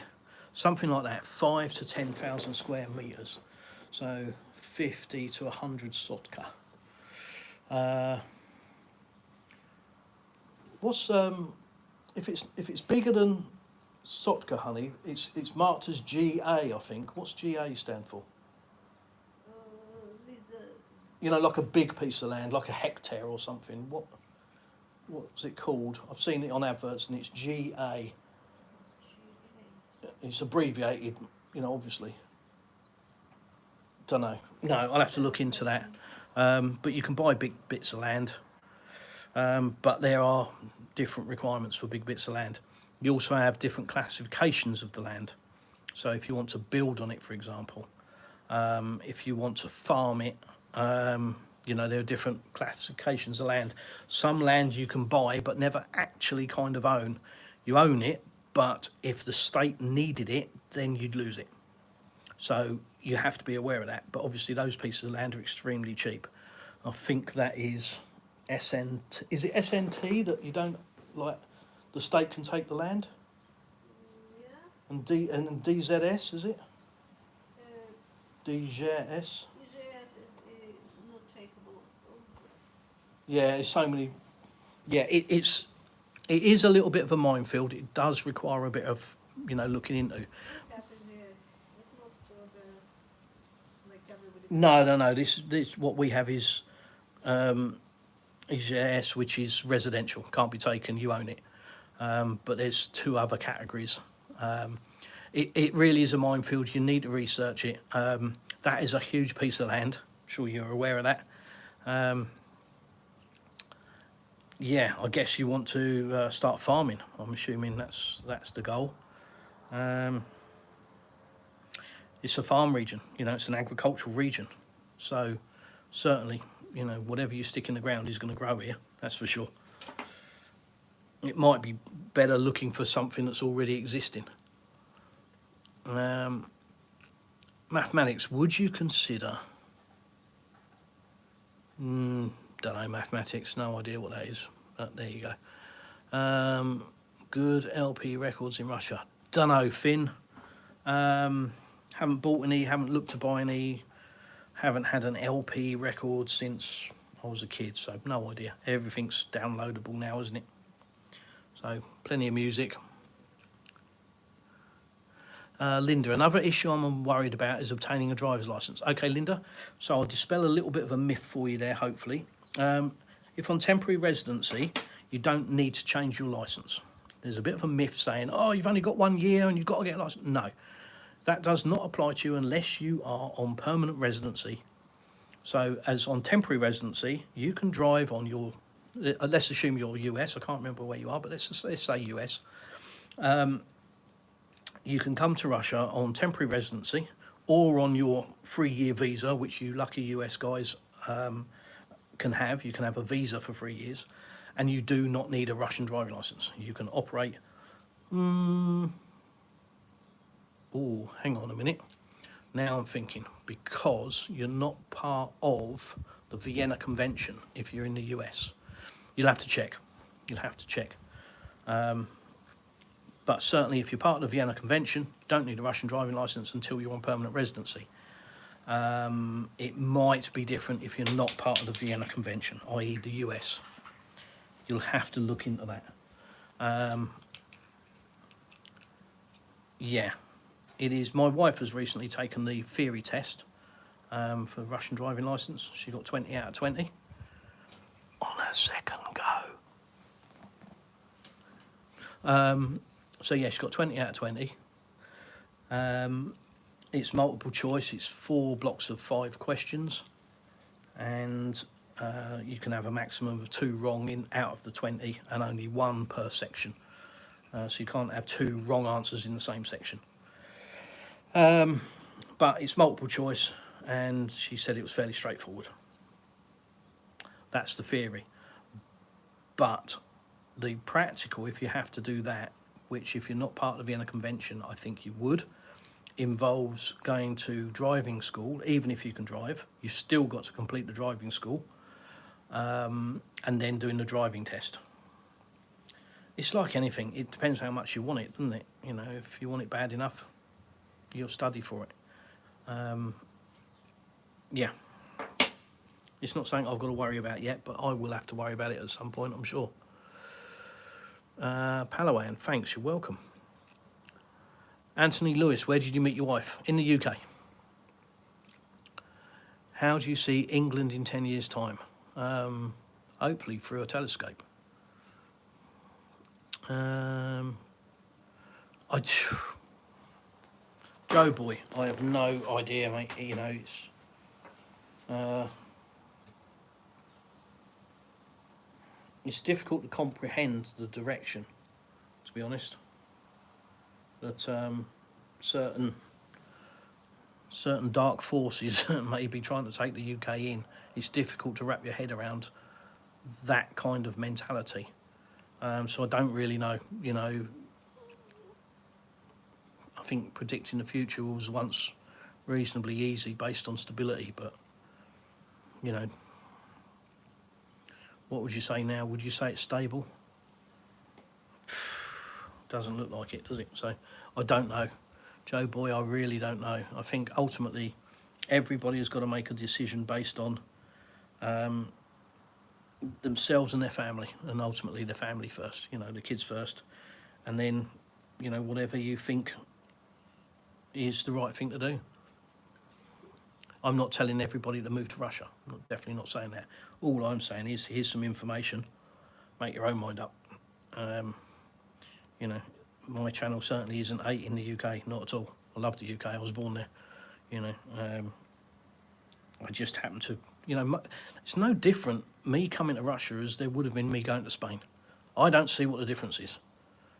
Speaker 1: something like that, 5 to 10,000 square meters, so 50 to 100 sotka. What's if it's bigger than Sotka honey. It's marked as GA, I think. What's GA stand for?
Speaker 2: This the
Speaker 1: You know, like a big piece of land, like a hectare or something. What's it called? I've seen it on adverts, and it's GA. It's abbreviated, you know, obviously. Don't know. No, I'll have to look into that. But you can buy big bits of land, but there are different requirements for big bits of land. You also have different classifications of the land. So if you want to build on it, for example, if you want to farm it, you know, there are different classifications of land. Some land you can buy but never actually kind of own. You own it, but if the state needed it, then you'd lose it. So you have to be aware of that. But obviously those pieces of land are extremely cheap. I think that is SNT. Is it SNT that you don't, like, the state can take the land?
Speaker 2: yeah.
Speaker 1: And DZS, is it? DZS?
Speaker 2: EGS is not trackable.
Speaker 1: Yeah, it's so many. Yeah, it is a little bit of a minefield. It does require a bit of, you know, looking into.
Speaker 2: It's not like everybody.
Speaker 1: No. This what we have is EGS, which is residential, can't be taken. You own it. But there's two other categories. It really is a minefield. You need to research it. That is a huge piece of land. I'm sure you're aware of that. Yeah, I guess you want to start farming. I'm assuming that's the goal. It's a farm region, you know, it's an agricultural region. So certainly, you know, whatever you stick in the ground is going to grow here, that's for sure. It might be better looking for something that's already existing. Mathematics, would you consider... don't know, mathematics, no idea what that is, but there you go. Good LP records in Russia. Don't know, Finn. Haven't bought any, haven't looked to buy any, haven't had an LP record since I was a kid, so no idea. Everything's downloadable now, isn't it? So, plenty of music. Linda, another issue I'm worried about is obtaining a driver's licence. Okay, Linda, so I'll dispel a little bit of a myth for you there, hopefully. If on temporary residency, you don't need to change your licence. There's a bit of a myth saying, oh, you've only got 1 year and you've got to get a licence. No, that does not apply to you unless you are on permanent residency. So as on temporary residency, you can drive on your, let's assume you're US, I can't remember where you are, but let's say US. You can come to Russia on temporary residency or on your 3-year visa, which you lucky US guys can have. You can have a visa for 3 years, and you do not need a Russian driving license. You can operate... Oh, hang on a minute. Now I'm thinking, because you're not part of the Vienna Convention if you're in the US. You'll have to check. But certainly if you're part of the Vienna Convention, you don't need a Russian driving licence until you're on permanent residency. It might be different if you're not part of the Vienna Convention, i.e. the US. You'll have to look into that. Yeah, it is. My wife has recently taken the theory test for Russian driving licence. She got 20 out of 20 on her second go. So yeah, she's got 20 out of 20. It's multiple choice. It's 4 blocks of 5 questions, and you can have a maximum of 2 wrong out of the 20, and only 1 per section. So you can't have 2 wrong answers in the same section. But it's multiple choice, and she said it was fairly straightforward. That's the theory. But the practical, if you have to do that, which if you're not part of the Vienna Convention, I think you would, involves going to driving school. Even if you can drive, you've still got to complete the driving school, and then doing the driving test. It's like anything. It depends how much you want it, doesn't it? You know, if you want it bad enough, you'll study for it. Yeah. It's not something I've got to worry about yet, but I will have to worry about it at some point, I'm sure. Palawan, thanks, you're welcome. Anthony Lewis, where did you meet your wife? In the UK. How do you see England in 10 years' time? Hopefully through a telescope. I, Joe boy, I have no idea, mate. You know, it's difficult to comprehend the direction, to be honest. That certain dark forces may be trying to take the UK in. It's difficult to wrap your head around that kind of mentality. So I don't really know. You know, I think predicting the future was once reasonably easy based on stability, but you know, what would you say now? Would you say it's stable? Doesn't look like it, does it? So I don't know, Joe boy, I really don't know. I think ultimately everybody has got to make a decision based on themselves and their family, and ultimately the family first, you know, the kids first, and then, you know, whatever you think is the right thing to do. I'm not telling everybody to move to Russia. I'm definitely not saying that. All I'm saying is, here's some information, make your own mind up. You know, my channel certainly isn't 8 in the UK, not at all. I love the UK, I was born there, you know. I just happen to, you know, it's no different me coming to Russia as there would have been me going to Spain. I don't see what the difference is,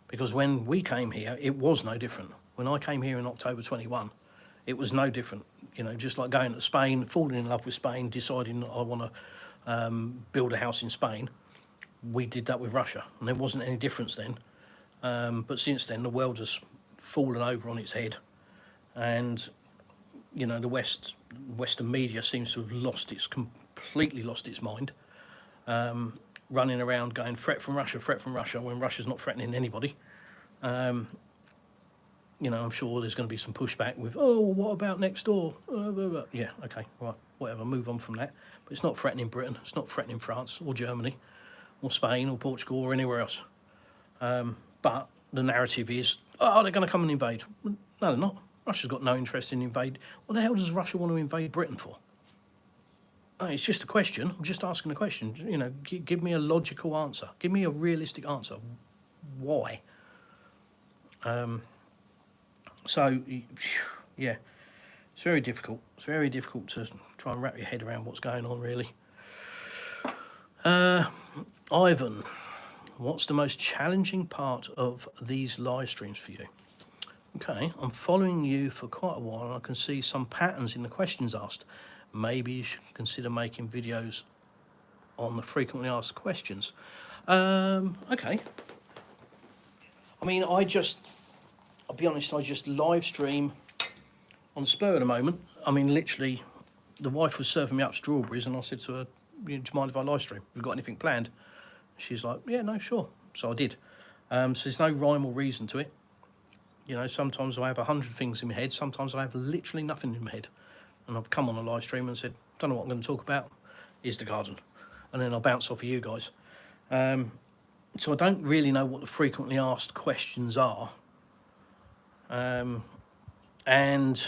Speaker 1: because when we came here, it was no different. When I came here in October 21, it was no different. You know, just like going to Spain, falling in love with Spain, deciding that I want to build a house in Spain. We did that with Russia, and there wasn't any difference then. But since then, the world has fallen over on its head, and you know, the Western media seems to have completely lost its mind, running around going threat from Russia, when Russia's not threatening anybody. You know, I'm sure there's going to be some pushback with, oh, well, what about next door? Yeah, okay, right, whatever, move on from that. But it's not threatening Britain, it's not threatening France or Germany or Spain or Portugal or anywhere else. But the narrative is, oh, they're going to come and invade. No, they're not. Russia's got no interest in invade. What the hell does Russia want to invade Britain for? It's just a question. I'm just asking a question. You know, give me a logical answer. Give me a realistic answer. Why? So, yeah, it's very difficult. It's very difficult to try and wrap your head around what's going on, really. Ivan, what's the most challenging part of these live streams for you? Okay, I'm following you for quite a while, and I can see some patterns in the questions asked. Maybe you should consider making videos on the frequently asked questions. Okay. I mean, I'll be honest, I just live stream on the spur of the moment. I mean, literally, the wife was serving me up strawberries, and I said to her, do you mind if I live stream? Have you got anything planned? She's like, yeah, no, sure. So I did. So there's no rhyme or reason to it. You know, sometimes I have 100 things in my head. Sometimes I have literally nothing in my head. And I've come on a live stream and said, don't know what I'm going to talk about. Here's the garden. And then I'll bounce off of you guys. So I don't really know what the frequently asked questions are. And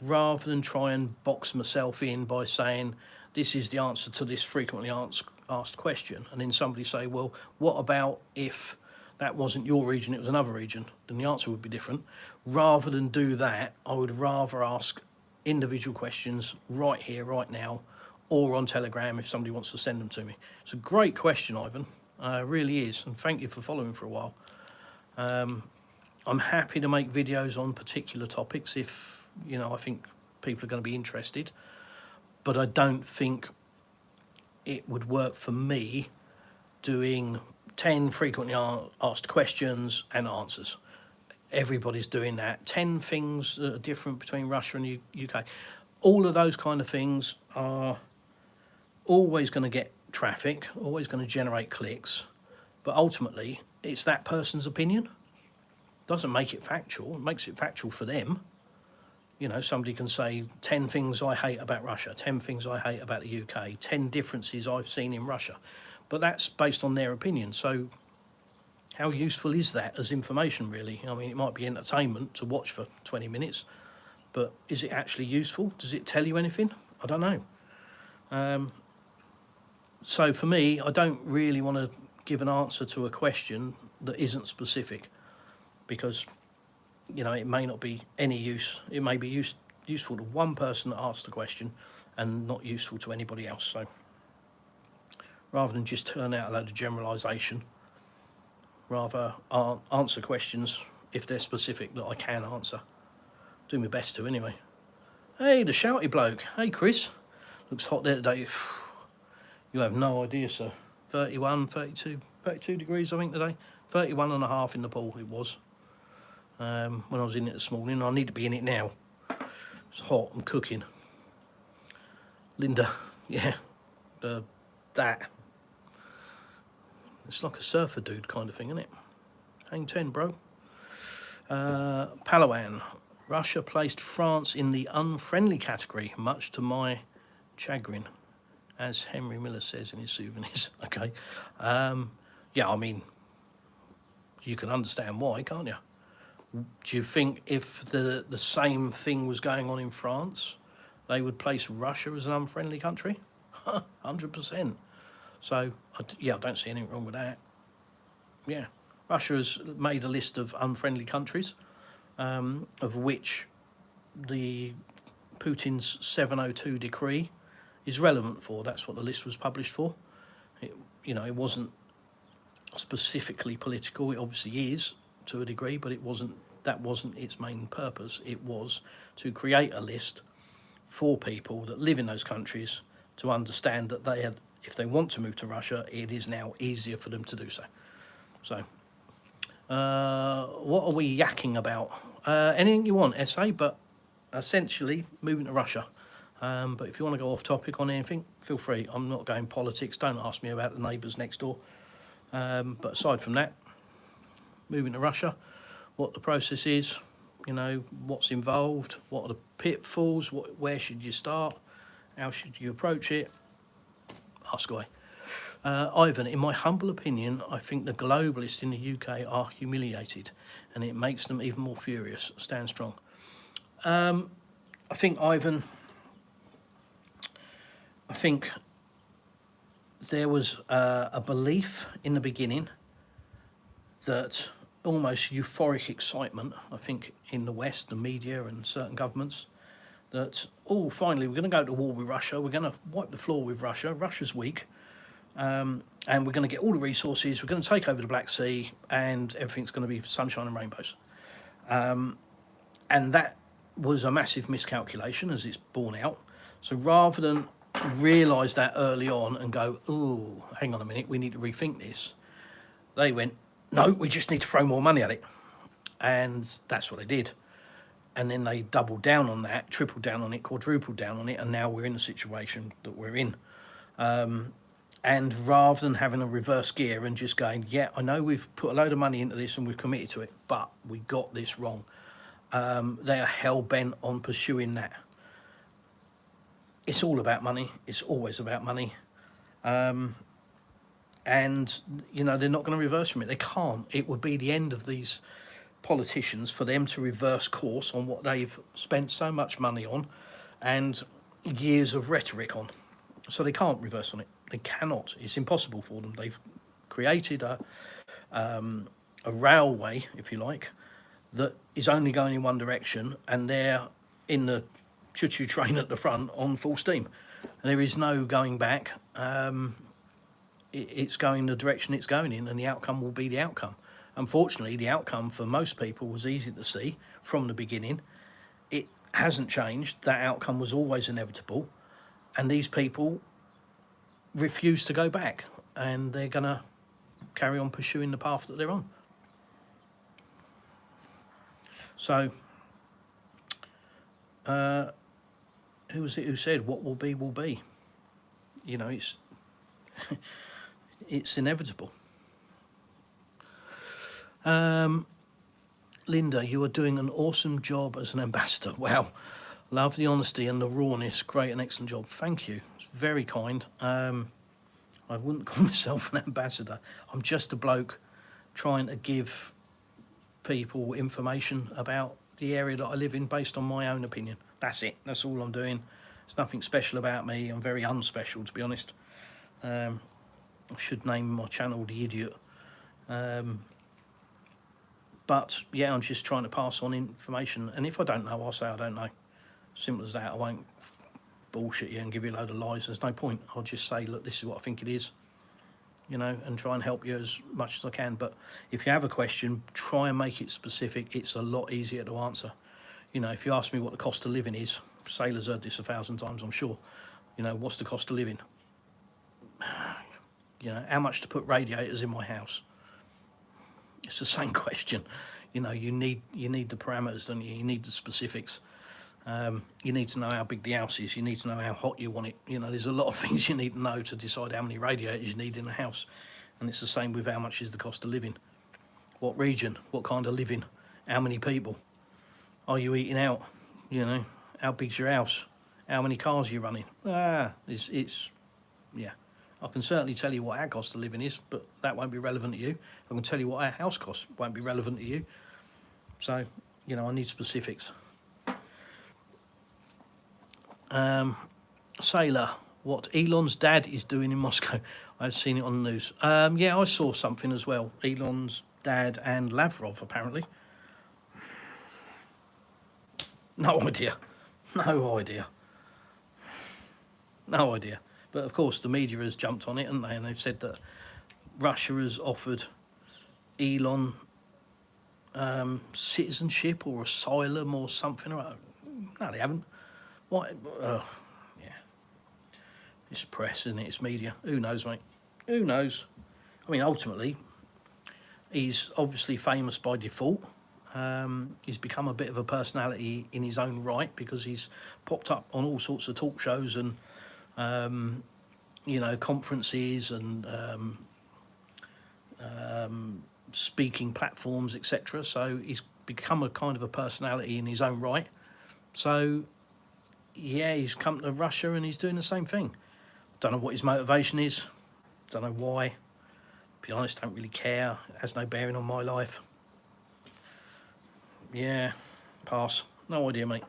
Speaker 1: rather than try and box myself in by saying, this is the answer to this frequently asked question, and then somebody say, well, what about if that wasn't your region, it was another region, then the answer would be different. Rather than do that, I would rather ask individual questions right here, right now, or on Telegram if somebody wants to send them to me. It's a great question, Ivan. It really is, and thank you for following for a while. I'm happy to make videos on particular topics if, you know, I think people are going to be interested, but I don't think it would work for me doing 10 frequently asked questions and answers. Everybody's doing that. 10 things that are different between Russia and UK. All of those kind of things are always going to get traffic, always going to generate clicks, but ultimately it's that person's opinion. Doesn't make it factual. It makes it factual for them. You know, somebody can say 10 things I hate about Russia, 10 things I hate about the UK, 10 differences I've seen in Russia. But that's based on their opinion. So how useful is that as information, really? I mean, it might be entertainment to watch for 20 minutes, but is it actually useful? Does it tell you anything? I don't know. So for me, I don't really want to give an answer to a question that isn't specific, because, you know, it may not be any use. It may be useful to one person that asked the question and not useful to anybody else. So rather than just turn out a load of generalisation, rather answer questions if they're specific that I can answer. Do my best to, anyway. Hey, the shouty bloke. Hey, Chris. Looks hot there today. You have no idea, sir. 31, 32 degrees, I think, today. 31 and a half in the pool, it was. When I was in it this morning. I need to be in it now. It's hot, I'm cooking. Linda, yeah, that. It's like a surfer dude kind of thing, isn't it? Hang 10, bro. Palawan. Russia placed France in the unfriendly category, much to my chagrin, as Henry Miller says in his souvenirs. Okay. Yeah, I mean, you can understand why, can't you? Do you think if the same thing was going on in France, they would place Russia as an unfriendly country? 100%. So, yeah, I don't see anything wrong with that. Yeah. Russia has made a list of unfriendly countries, of which the Putin's 702 decree is relevant for. That's what the list was published for. It wasn't specifically political. It obviously is to a degree, but that wasn't its main purpose. It was to create a list for people that live in those countries to understand that if they want to move to Russia, it is now easier for them to do so. So, what are we yakking about? Anything you want, SA, but essentially moving to Russia. But if you want to go off topic on anything, feel free. I'm not going politics. Don't ask me about the neighbours next door. But aside from that, moving to Russia, what the process is, what's involved, what are the pitfalls, where should you start, how should you approach it, ask away. Ivan, in my humble opinion, I think the globalists in the UK are humiliated, and it makes them even more furious. Stand strong. I think, Ivan, there was a belief in the beginning that almost euphoric excitement, I think, in the West, the media and certain governments, that, finally, we're going to go to war with Russia, we're going to wipe the floor with Russia, Russia's weak, and we're going to get all the resources, we're going to take over the Black Sea, and everything's going to be sunshine and rainbows. And that was a massive miscalculation, as it's borne out. So rather than realise that early on and go, oh, hang on a minute, we need to rethink this, they went, no, we just need to throw more money at it. And that's what they did. And then they doubled down on that, tripled down on it, quadrupled down on it, and now we're in the situation that we're in. And rather than having a reverse gear and just going, yeah, I know we've put a load of money into this and we've committed to it, but we got this wrong. They are hell-bent on pursuing that. It's all about money. It's always about money. And, they're not going to reverse from it. They can't. It would be the end of these politicians for them to reverse course on what they've spent so much money on and years of rhetoric on. So they can't reverse on it. They cannot. It's impossible for them. They've created a railway, if you like, that is only going in one direction, and they're in the choo-choo train at the front on full steam. And there is no going back. It's going the direction it's going in, and the outcome will be the outcome. Unfortunately, the outcome for most people was easy to see from the beginning. It hasn't changed. That outcome was always inevitable. And these people refuse to go back, and they're going to carry on pursuing the path that they're on. So, who was it who said, what will be, will be? It's it's inevitable. Linda, you are doing an awesome job as an ambassador. Wow. Love the honesty and the rawness. Great and excellent job. Thank you. It's very kind. I wouldn't call myself an ambassador. I'm just a bloke trying to give people information about the area that I live in based on my own opinion. That's it. That's all I'm doing. There's nothing special about me. I'm very unspecial, to be honest. I should name my channel The Idiot. But yeah, I'm just trying to pass on information. And if I don't know, I'll say I don't know. Simple as that. I won't bullshit you and give you a load of lies. There's no point. I'll just say, look, this is what I think it is, you know, and try and help you as much as I can. But if you have a question, try and make it specific. It's a lot easier to answer. You know, if you ask me what the cost of living is, Sailor's heard this 1,000 times, I'm sure. You know, what's the cost of living? You know, how much to put radiators in my house? It's the same question. You know, you need the parameters, don't you? You need the specifics. You need to know how big the house is. You need to know how hot you want it. You know, there's a lot of things you need to know to decide how many radiators you need in the house. And it's the same with how much is the cost of living. What region? What kind of living? How many people? Are you eating out? You know, how big's your house? How many cars are you running? It's yeah. I can certainly tell you what our cost of living is, but that won't be relevant to you. I can tell you what our house costs, won't be relevant to you. So, you know, I need specifics. Sailor, what Elon's dad is doing in Moscow. I've seen it on the news. Yeah, I saw something as well. Elon's dad and Lavrov, apparently. No idea. No idea. No idea. But of course, the media has jumped on it, haven't they? And they've said that Russia has offered Elon citizenship or asylum or something. No, they haven't. What? Yeah. It's press, isn't it? It's media. Who knows, mate? Who knows? I mean, ultimately, he's obviously famous by default. He's become a bit of a personality in his own right because he's popped up on all sorts of talk shows and you know, conferences and speaking platforms, etc. So he's become a kind of a personality in his own right. So yeah, he's come to Russia and he's doing the same thing. Don't know what his motivation is. Don't know why. To be honest, don't really care. It has no bearing on my life. Yeah, pass. No idea, mate.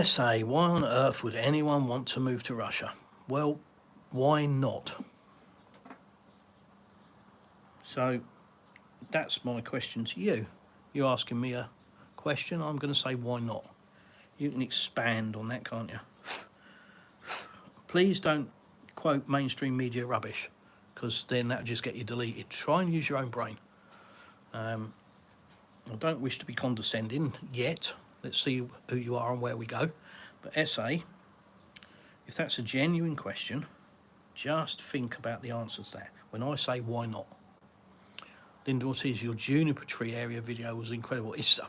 Speaker 1: SA, why on earth would anyone want to move to Russia? Well, why not? So that's my question to you. You're asking me a question, I'm going to say why not. You can expand on that, can't you? Please don't quote mainstream media rubbish, because then that'll just get you deleted. Try and use your own brain. I don't wish to be condescending yet. Let's see who you are and where we go. But SA, if that's a genuine question, just think about the answers there. When I say why not. Linda Ortiz, your juniper tree area video was incredible. It's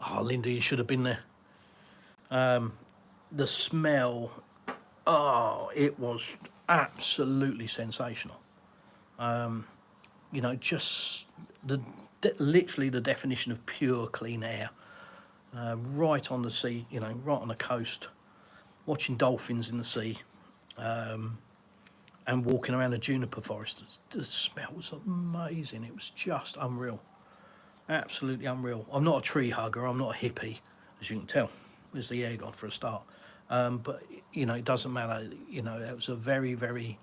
Speaker 1: oh, Linda, you should have been there. The smell, oh, it was absolutely sensational. You know, just literally the definition of pure clean air. Right on the sea, you know, right on the coast, watching dolphins in the sea, and walking around a juniper forest. The smell was amazing. It was just unreal. Absolutely unreal. I'm not a tree hugger. I'm not a hippie, as you can tell. There's the air gone for a start. But, you know, it doesn't matter. You know, it was a very, very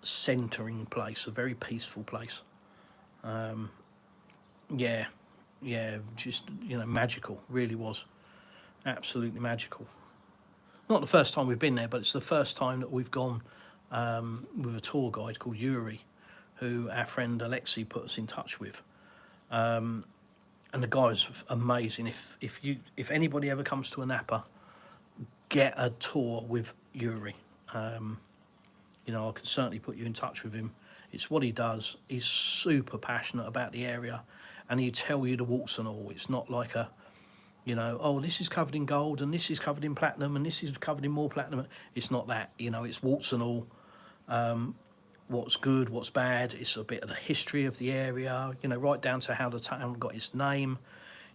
Speaker 1: centering place, a very peaceful place. Yeah, just, you know, magical, really was. Absolutely magical. Not the first time we've been there, but it's the first time that we've gone with a tour guide called Yuri, who our friend Alexei put us in touch with. And the guy was amazing. If anybody ever comes to Anapa, get a tour with Yuri. You know, I can certainly put you in touch with him. It's what he does. He's super passionate about the area, and he'll tell you the warts and all. It's not like a, you know, oh, this is covered in gold, and this is covered in platinum, and this is covered in more platinum. It's not that, you know, it's warts and all. What's good, what's bad. It's a bit of the history of the area, you know, right down to how the town got its name,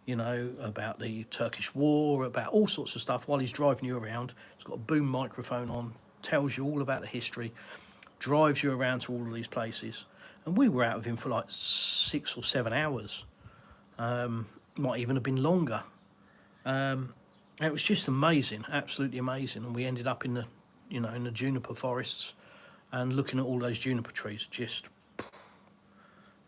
Speaker 1: you know, about the Turkish war, about all sorts of stuff while he's driving you around. He's got a boom microphone on, tells you all about the history, drives you around to all of these places. And we were out with him for like 6 or 7 hours. Might even have been longer. It was just amazing, absolutely amazing. And we ended up in the, in the juniper forests and looking at all those juniper trees, just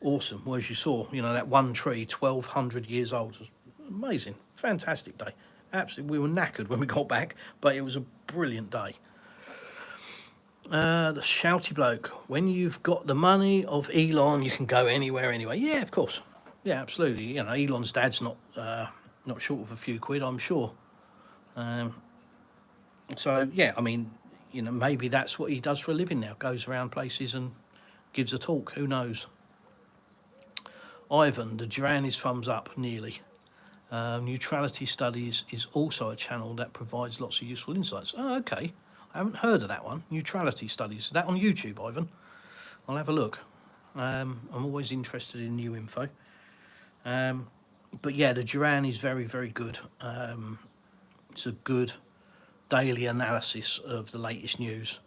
Speaker 1: awesome. Well, as you saw, that one tree, 1,200 years old, was amazing, fantastic day. Absolutely, we were knackered when we got back, but it was a brilliant day. The shouty bloke, when you've got the money of Elon, you can go anywhere anyway. Yeah, of course. Yeah, absolutely. Elon's dad's not short of a few quid, I'm sure. So yeah, I mean, maybe that's what he does for a living now. Goes around places and gives a talk. Who knows? Ivan, the Duran is thumbs up, nearly. Neutrality Studies is also a channel that provides lots of useful insights. Oh, okay. I haven't heard of that one. Neutrality Studies. Is that on YouTube, Ivan? I'll have a look. I'm always interested in new info. But yeah, the Duran is very, very good. It's a good daily analysis of the latest news.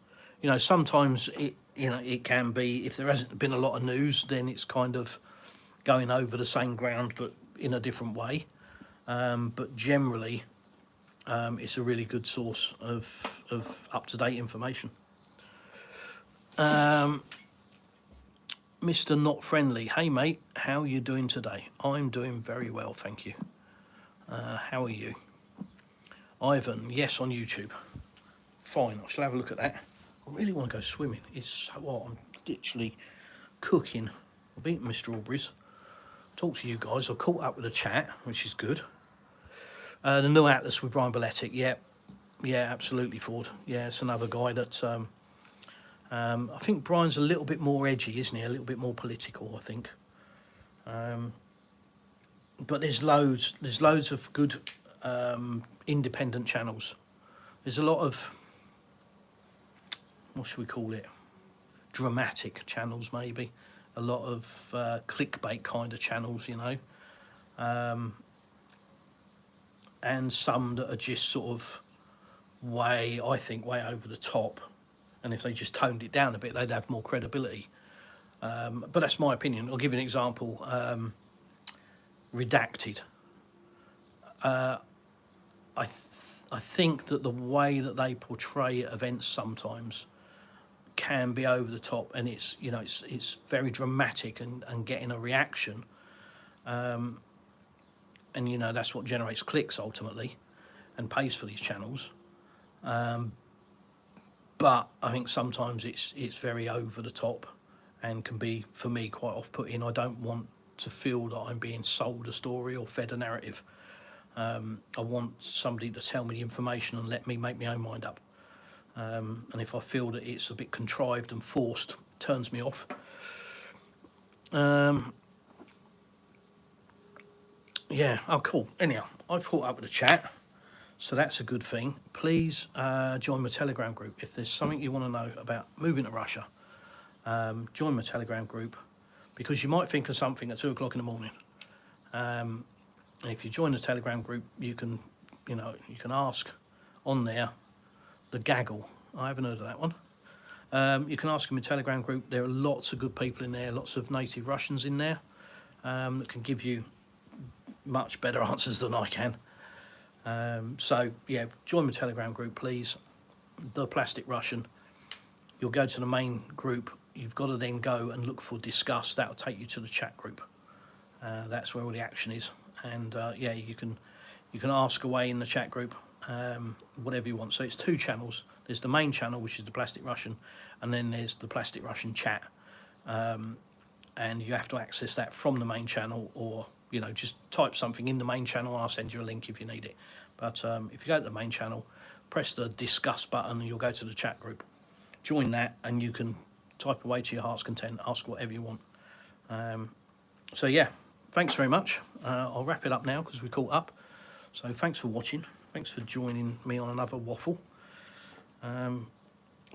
Speaker 1: Sometimes it can be, if there hasn't been a lot of news, then it's kind of going over the same ground but in a different way. But generally, it's a really good source of up-to-date information. Mr. Not Friendly, hey mate, how are you doing today? I'm doing very well, thank you. How are you? Ivan, yes, on YouTube. Fine, I shall have a look at that. I really want to go swimming. It's so hot. I'm literally cooking. I've eaten my strawberries. Talk to you guys. I've caught up with the chat, which is good. The new Atlas with Brian Balletic. Yeah, absolutely, Ford. Yeah, it's another guy that I think Brian's a little bit more edgy, isn't he? A little bit more political, I think. But there's loads of good independent channels. There's a lot of, what should we call it, dramatic channels, maybe. A lot of clickbait kind of channels, and some that are just sort of way over the top. And if they just toned it down a bit, they'd have more credibility. But that's my opinion. I'll give you an example. Redacted. I think that the way that they portray events sometimes can be over the top, and it's very dramatic and getting a reaction. And that's what generates clicks ultimately and pays for these channels. But I think sometimes it's very over the top and can be, for me, quite off-putting. I don't want to feel that I'm being sold a story or fed a narrative. I want somebody to tell me the information and let me make my own mind up. And if I feel that it's a bit contrived and forced, it turns me off. Yeah, oh cool. Anyhow, I've caught up with the chat, so that's a good thing. Please join my Telegram group. If there's something you want to know about moving to Russia, join my Telegram group, because you might think of something at 2 o'clock in the morning. And if you join the Telegram group, you can ask on there the gaggle. I haven't heard of that one. You can ask them in Telegram group. There are lots of good people in there, lots of native Russians in there that can give you much better answers than I can. So yeah, join my Telegram group, please. The Plastic Russian. You'll go to the main group. You've got to then go and look for discuss. That'll take you to the chat group. That's where all the action is. And yeah, you can ask away in the chat group, whatever you want. So it's 2 channels. There's the main channel, which is the Plastic Russian, and then there's the Plastic Russian chat. And you have to access that from the main channel, or just type something in the main channel. I'll send you a link if you need it. But if you go to the main channel, press the discuss button and you'll go to the chat group. Join that and you can type away to your heart's content, ask whatever you want. So yeah, thanks very much. I'll wrap it up now because we caught up. So thanks for watching. Thanks for joining me on another waffle.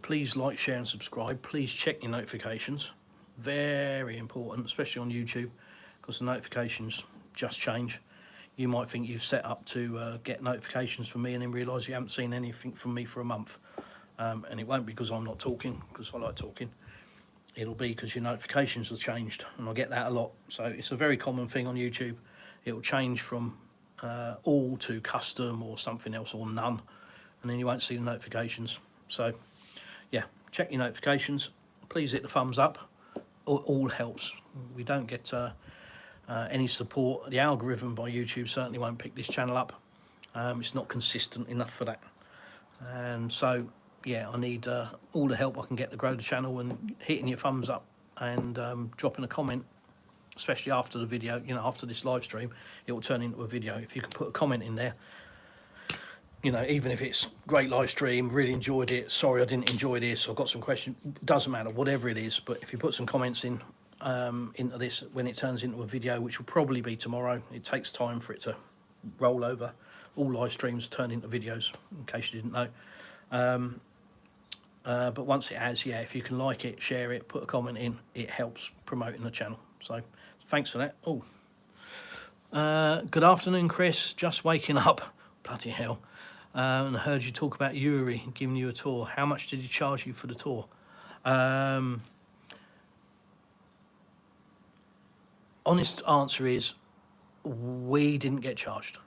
Speaker 1: Please like, share and subscribe. Please check your notifications. Very important, especially on YouTube, because the notifications just change. You might think you've set up to get notifications from me and then realise you haven't seen anything from me for a month. And it won't be because I'm not talking, because I like talking. It'll be because your notifications have changed, and I get that a lot. So it's a very common thing on YouTube. It will change from all to custom or something else, or none, and then you won't see the notifications. So yeah, check your notifications. Please hit the thumbs up. All helps. We don't get any support. The algorithm by YouTube certainly won't pick this channel up. It's not consistent enough for that. And so yeah, I need all the help I can get to grow the channel, and hitting your thumbs up and dropping a comment, especially after the video, you know, after this live stream, it will turn into a video. If you can put a comment in there, you know, even if it's great live stream, really enjoyed it, sorry I didn't enjoy this, I've got some questions, doesn't matter, whatever it is. But if you put some comments in into this when it turns into a video, which will probably be tomorrow, it takes time for it to roll over. All live streams turn into videos, in case you didn't know. But once it has, yeah, if you can like it, share it, put a comment in, it helps promoting the channel. So thanks for that. Oh, good afternoon, Chris. Just waking up. Bloody hell. And I heard you talk about Yuri giving you a tour. How much did he charge you for the tour? Honest answer is, we didn't get charged.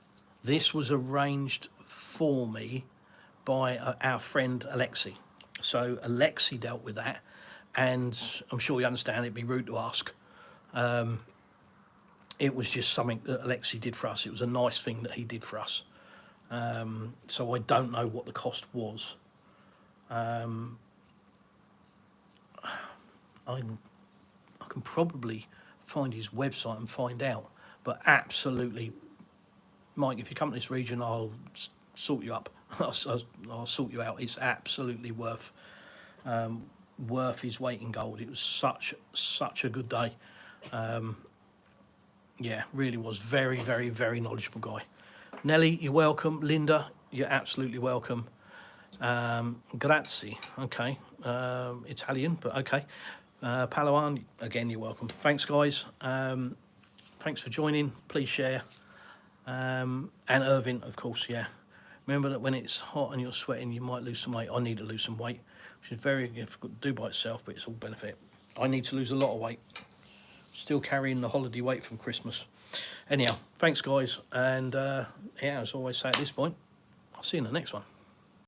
Speaker 1: This was arranged for me by our friend Alexi. So Alexi dealt with that, and I'm sure you understand it'd be rude to ask. It was just something that Alexi did for us. It was a nice thing that he did for us. So I don't know what the cost was. I can probably find his website and find out. But absolutely, Mike, if you come to this region, I'll sort you up. I'll sort you out. It's absolutely worth his weight in gold. It was such a good day. Yeah, really was. Very, very, very knowledgeable guy. Nelly, you're welcome. Linda, you're absolutely welcome. Grazie. Okay. Italian, but okay. Palawan, again, you're welcome. Thanks, guys. Thanks for joining. Please share. And Irvin, of course, yeah. Remember that when it's hot and you're sweating, you might lose some weight. I need to lose some weight, which is very difficult to do by itself, but it's all benefit. I need to lose a lot of weight. Still carrying the holiday weight from Christmas. Anyhow, thanks, guys. And yeah, as I always say at this point, I'll see you in the next one.